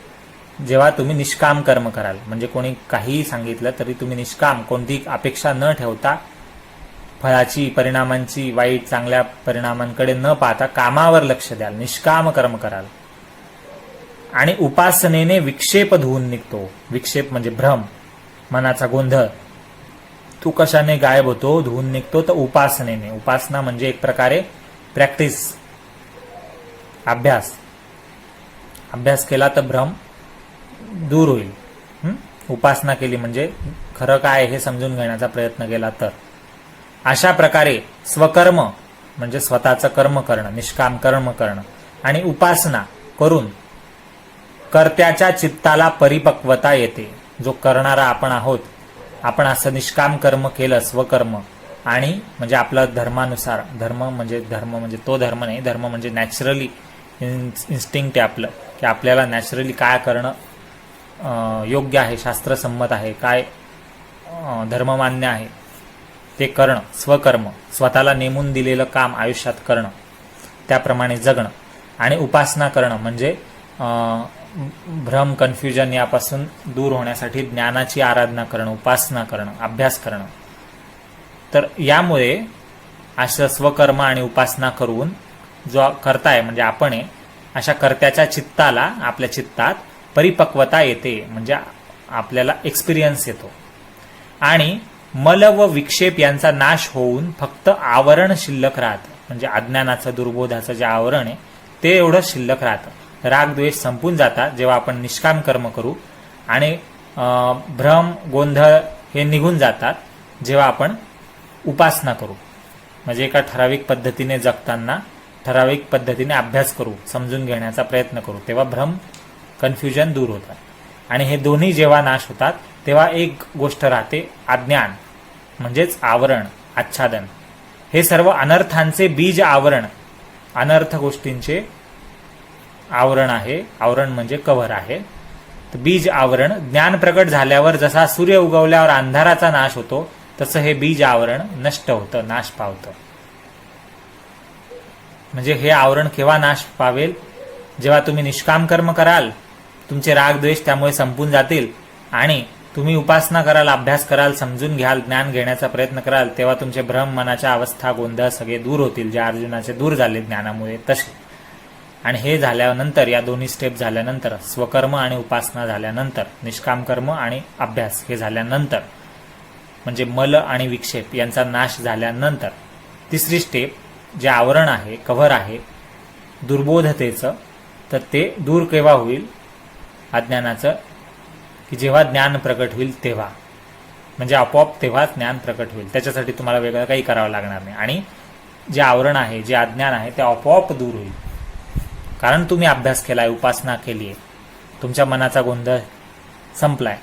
जेव्हा तुम्ही निष्काम कर्म कराल. म्हणजे कोणी काहीही सांगितलं तरी तुम्ही निष्काम, कोणतीही अपेक्षा न ठेवता, फळाची, परिणामांची, वाईट चांगल्या परिणामांकडे न पाहता कामावर लक्ष द्याल, निष्काम कर्म कराल. आणि उपासनेने विक्षेप धुवून निघतो. विक्षेप म्हणजे भ्रम, मनाचा गोंधळ, तो कशाने गायब होतो, धुवून निघतो? तर उपासनेने. उपासना म्हणजे एक प्रकारे प्रॅक्टिस, अभ्यास केला तर भ्रम दूर होईल. उपासना केली म्हणजे खरं काय हे समजून घेण्याचा प्रयत्न केला तर. अशा प्रकारे स्वकर्म म्हणजे स्वतःचं कर्म करणं, निष्काम कर्म करणं, आणि उपासना करून कर्त्याच्या चित्ताला परिपक्वता येते. जो करणारा आपण आहोत, आपण असं निष्काम कर्म केलं, स्वकर्म, आणि म्हणजे आपला धर्मानुसार, धर्म म्हणजे तो धर्म नाही, धर्म म्हणजे नॅचरली इन्स्टिंक्ट आहे आपलं, की आपल्याला नॅचरली काय करणं योग्य आहे, शास्त्रसंमत आहे, काय धर्ममान्य आहे, ते करणं, स्वकर्म, स्वतःला नेमून दिलेलं काम आयुष्यात करणं, त्याप्रमाणे जगणं. आणि उपासना करणं म्हणजे भ्रम, कन्फ्युजन यापासून दूर होण्यासाठी ज्ञानाची आराधना करणं, उपासना करणं, अभ्यास करणं. तर यामुळे असं स्वकर्म आणि उपासना करून जो करताय म्हणजे आपण आहे, अशा कर्त्याच्या चित्ताला, आपल्या चित्तात परिपक्वता येते, म्हणजे आपल्याला एक्सपिरियन्स येतो. आणि मल व विक्षेप यांचा नाश होऊन फक्त आवरण शिल्लक राहतं, म्हणजे अज्ञानाचं, दुर्बोधाचं जे आवरण आहे ते एवढं शिल्लक राहतं. राग द्वेष संपून जातात जेव्हा आपण निष्काम कर्म करू, आणि भ्रम, गोंधळ हे निघून जातात जेव्हा आपण उपासना करू, म्हणजे एका ठराविक पद्धतीने जगताना ठराविक पद्धतीने अभ्यास करू, समजून घेण्याचा प्रयत्न करू, तेव्हा भ्रम, कन्फ्युजन दूर होतात. आणि हे दोन्ही जेव्हा नाश होतात तेव्हा एक गोष्ट राहते, अज्ञान म्हणजेच आवरण, आच्छादन. हे सर्व अनर्थांचे बीज आवरण, अनर्थ गोष्टींचे आवरण आहे. आवरण म्हणजे कव्हर आहे. तर बीज आवरण ज्ञान प्रकट झाल्यावर जसा सूर्य उगवल्यावर अंधाराचा नाश होतो, तसं हे बीज आवरण नष्ट होतं, नाश पावतं. म्हणजे हे आवरण केव्हा नाश पावेल? जेव्हा तुम्ही निष्काम कर्म कराल, तुमचे राग द्वेष त्यामुळे संपून जातील, आणि तुम्ही उपासना कराल, अभ्यास कराल, समजून घ्याल, ज्ञान घेण्याचा प्रयत्न कराल, तेव्हा तुमचे भ्रम, मनाच्या अवस्था, गोंधळ सगळे दूर होतील, जे अर्जुनाचे दूर झाले ज्ञानामुळे तसे. आणि हे झाल्यानंतर, या दोन्ही स्टेप झाल्यानंतर, स्वकर्म आणि उपासना झाल्यानंतर, निष्काम कर्म आणि अभ्यास हे झाल्यानंतर, म्हणजे मल आणि विक्षेप यांचा नाश झाल्यानंतर, तिसरी स्टेप जे आवरण आहे, कव्हर आहे दुर्बोधतेचं, तर ते दूर केव्हा होईल? अज्ञानाचं, की जेव्हा ज्ञान प्रकट होईल तेव्हा, म्हणजे आपोआप तेव्हा ज्ञान प्रकट होईल. त्याच्यासाठी तुम्हाला वेगळं काही करावं लागणार नाही. आणि जे आवरण आहे, जे अज्ञान आहे, ते आपोआप दूर होईल, कारण तुम्ही अभ्यास केलाय, उपासना केली आहे, तुमच्या मनाचा गोंधळ संपलाय,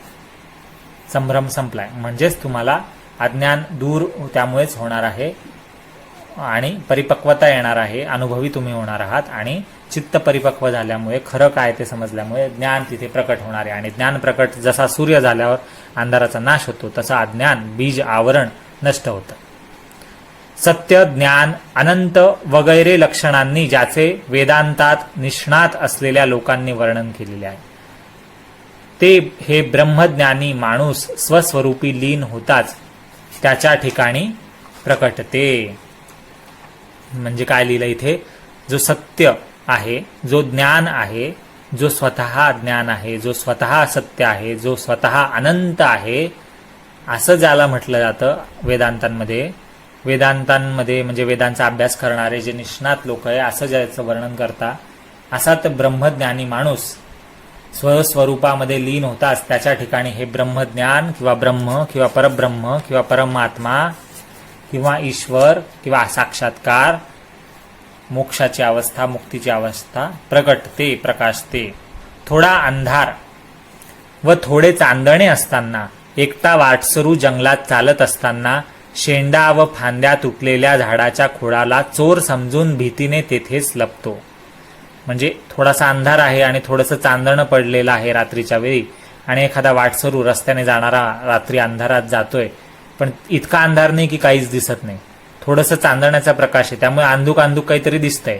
संभ्रम संपलाय, म्हणजेच तुम्हाला अज्ञान दूर त्यामुळेच होणार आहे, आणि परिपक्वता येणार आहे, अनुभवी तुम्ही होणार आहात. आणि चित्त परिपक्व झाल्यामुळे, खरं काय ते समजल्यामुळे ज्ञान तिथे प्रकट होणार आहे. आणि ज्ञान प्रकट जसा सूर्य झाल्यावर अंधाराचा नाश होतो, तसा अज्ञान, बीज आवरण नष्ट होतं. सत्य, ज्ञान, अनंत वगैरे लक्षणांनी ज्याचे वेदांतात निष्णात असलेल्या लोकांनी वर्णन केलेले आहे, ते हे ब्रह्मज्ञानी माणूस स्वस्वरूपी लीन होताच त्याच्या ठिकाणी प्रकटते. म्हणजे काय लिहिलं इथे? जो सत्य आहे, जो ज्ञान आहे, जो स्वतः ज्ञान आहे, जो स्वतः सत्य आहे, जो स्वतः अनंत आहे, असं ज्याला म्हटलं जातं वेदांतांमध्ये. वेदांतांमध्ये म्हणजे वेदांचा अभ्यास करणारे जे निष्णात लोक आहे, असं ज्याचं वर्णन करता, असा तर ब्रह्मज्ञानी माणूस स्वस्वरूपामध्ये लीन होताच त्याच्या ठिकाणी हे ब्रह्मज्ञान किंवा ब्रह्म किंवा परब्रह्म किंवा परमात्मा किंवा ईश्वर किंवा साक्षात्कार, मोक्षाची अवस्था, मुक्तीची अवस्था प्रकटते, प्रकाशते. थोडा अंधार व थोडे चांदणे असताना, एकटा वाटसरू जंगलात चालत असताना, शेंडा व फांद्या तुटलेल्या झाडाच्या खोडाला चोर समजून भीतीने तेथेच लपतो. म्हणजे थोडासा अंधार आहे आणि थोडंसं चांदणं पडलेलं आहे रात्रीच्या वेळी, आणि एखादा वाटसरू रस्त्याने जाणारा रात्री अंधारात जातोय, पण इतका अंधार नाही की काहीच दिसत नाही, थोडंसं चांदण्याचा प्रकाश आहे, त्यामुळे अंधुक अंधुक काहीतरी दिसतंय.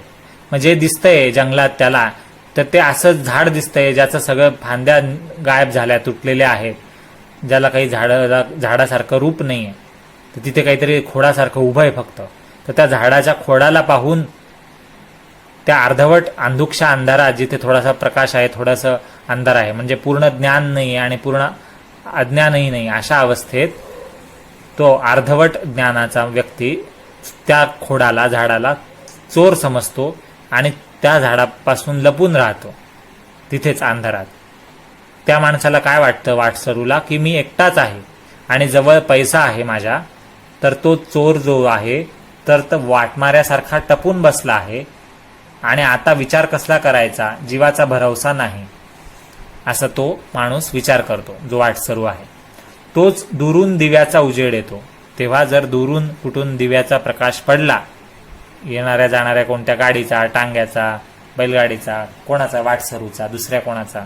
म्हणजे दिसतंय जंगलात त्याला, तर ते असं झाड दिसतंय ज्याचं सगळं फांद्या गायब झाल्या, तुटलेल्या आहेत, ज्याला काही झाडासारखं रूप नाही आहे, तर तिथे काहीतरी खोडासारखं उभं आहे फक्त. तर त्या झाडाच्या खोडाला पाहून त्या अर्धवट अंधुकशा अंधारात, जिथे थोडासा प्रकाश आहे, थोडंसं अंधार आहे, म्हणजे पूर्ण ज्ञान नाही आणि पूर्ण अज्ञानही नाही, अशा अवस्थेत तो अर्धवट ज्ञानाचा व्यक्ती त्या खोडाला, झाडाला चोर समजतो आणि त्या झाडापासून लपून राहतो तिथेच अंधारात. त्या माणसाला काय वाटतं, वाटसरूला, की मी एकटाच आहे आणि जवळ पैसा आहे माझ्या, तर तो चोर जो आहे तर वाटमाऱ्यासारखा टपून बसला आहे, आणि आता विचार कसला करायचा, जीवाचा भरवसा नाही, असा तो माणूस विचार करतो, जो वाटसरू आहे. तोच दुरून दिव्याचा उजेड येतो. तेव्हा जर दुरून कुठून दिव्याचा प्रकाश पडला, येणाऱ्या जाणाऱ्या कोणत्या गाडीचा, टांग्याचा, बैलगाडीचा, कोणाचा, वाटसरूचा, दुसऱ्या कोणाचा,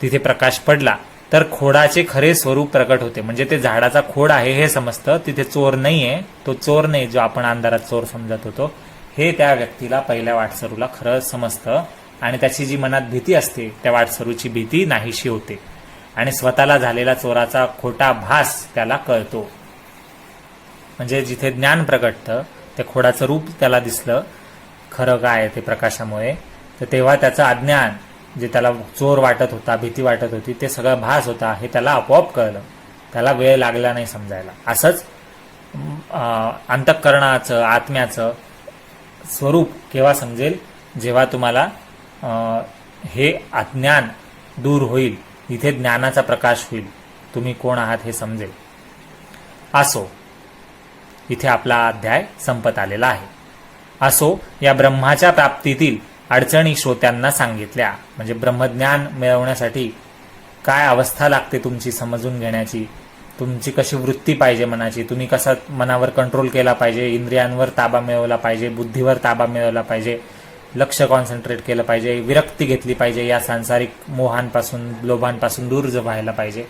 तिथे प्रकाश पडला, तर खोडाचे खरे स्वरूप प्रकट होते. म्हणजे ते झाडाचा खोड आहे हे समजतं, तिथे चोर नाहीये, तो चोर नाही जो आपण अंधारात चोर समजत होतो, हे त्या व्यक्तीला पहिल्या वाटसरूला खरं समजतं आणि त्याची जी मनात भीती असते त्या वाटसरूची भीती नाहीशी होते आणि स्वतःला झालेला चोराचा खोटा भास त्याला कळतो. म्हणजे जिथे ज्ञान प्रगटतं, त्या खोडाचं रूप त्याला दिसलं खरं काय ते प्रकाशामुळे, तर तेव्हा त्याचं अज्ञान जे त्याला चोर वाटत होता, भीती वाटत होती, ते सगळं भास होता हे त्याला आपोआप कळलं. त्याला वेळ लागला नाही समजायला. असंच अंतःकरणाचं, आत्म्याचं स्वरूप केव्हा समजेल, जेव्हा तुम्हाला हे अज्ञान दूर होईल, इथे ज्ञानाचा प्रकाश होईल, तुम्ही कोण आहात हे समजेल. असो, इथे आपला अध्याय संपत आलेला आहे. असो, या ब्रह्माच्या प्राप्तीतील अडचणी श्रोत्यांना सांगितल्या. म्हणजे ब्रह्मज्ञान मिळवण्यासाठी काय अवस्था लागते तुमची समजून घेण्याची, तुमची कशी वृत्ती पाहिजे मनाची, तुम्ही कसा मनावर कंट्रोल केला पाहिजे, इंद्रियांवर ताबा मिळवला पाहिजे, बुद्धीवर ताबा मिळवला पाहिजे, लक्ष कॉन्सन्ट्रेट केलं पाहिजे, विरक्ती घेतली पाहिजे, या सांसारिक मोहांपासून, लोभांपासून दूर व्हायला पाहिजे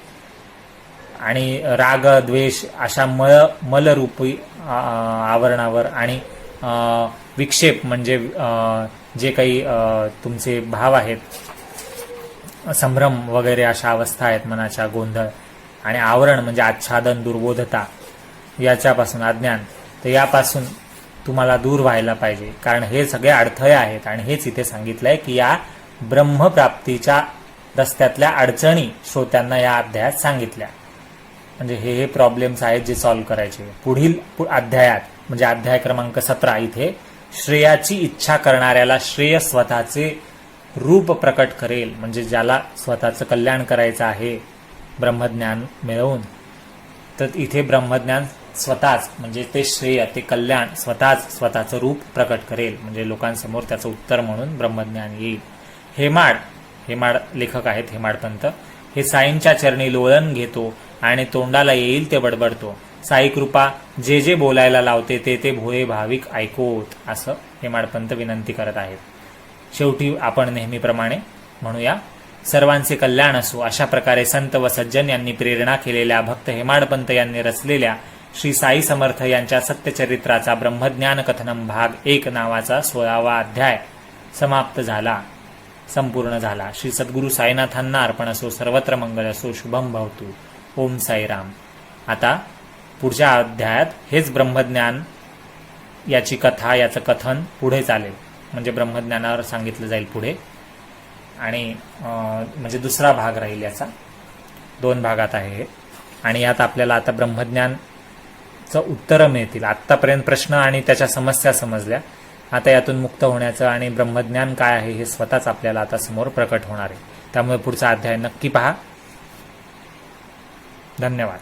आणि राग द्वेष अशा मलरूपी आवरणावर आणि विक्षेप म्हणजे जे काही तुमचे भाव आहेत, संभ्रम वगैरे अशा अवस्था आहेत मनाच्या, गोंधळ आणि आवरण म्हणजे आच्छादन, दुर्बोधता, याच्यापासून अज्ञान, तर यापासून तुम्हाला दूर व्हायला पाहिजे. कारण हे सगळे अडथळे आहेत आणि हेच इथे सांगितलंय की या ब्रह्मप्राप्तीच्या रस्त्यातल्या अडचणी श्रोत्यांना या अध्यायात सांगितल्या. म्हणजे हे प्रॉब्लेम्स आहेत जे सॉल्व्ह करायचे. पुढील अध्यायात म्हणजे अध्याय क्रमांक 17 इथे श्रेयाची इच्छा करणाऱ्याला श्रेय स्वतःचे रूप प्रकट करेल. म्हणजे ज्याला स्वतःचं कल्याण करायचं आहे ब्रह्मज्ञान मिळवून, तर इथे ब्रह्मज्ञान स्वतःच म्हणजे ते श्रेय, ते कल्याण स्वतःच स्वतःचं रूप प्रकट करेल. म्हणजे लोकांसमोर त्याचं उत्तर म्हणून ब्रह्मज्ञान येईल. हेमाड लेखक आहेत हेमाडपंत. हे साईंच्या चरणी लोळण घेतो आणि तोंडाला येईल ते बडबडतो. साई कृपा जे जे बोलायला लावते ते ते भोळे भाविक ऐकोत, असं हेमाडपंत विनंती करत आहेत. शेवटी आपण नेहमीप्रमाणे म्हणूया, सर्वांचे कल्याण असो. अशा प्रकारे संत व सज्जन यांनी प्रेरणा केलेल्या भक्त हेमाडपंत यांनी रचलेल्या श्री साई समर्थ यांच्या सत्यचरित्राचा ब्रह्मज्ञान कथनम भाग 1 नावाचा 16वा अध्याय समाप्त झाला, संपूर्ण झाला. श्री सद्गुरू साईनाथांना अर्पण असो. सर्वत्र मंगल असो. शुभम भवतु. ओम साईराम. आता पुढच्या अध्यायात हेच ब्रह्मज्ञान याची कथा, याचं कथन पुढे चालेल. म्हणजे ब्रह्मज्ञानावर सांगितलं जाईल पुढे आणि म्हणजे दुसरा भाग राहील याचा. 2 भागात आहे हे आणि यात आपल्याला आता ब्रह्मज्ञानचं उत्तरं मिळतील. आत्तापर्यंत प्रश्न आणि त्याच्या समस्या समजल्या. आता यातून मुक्त होण्याचं आणि ब्रह्मज्ञान काय आहे हे स्वतःच आपल्याला आता समोर प्रकट होणार आहे. त्यामुळे पुढचा अध्याय नक्की पहा. धन्यवाद.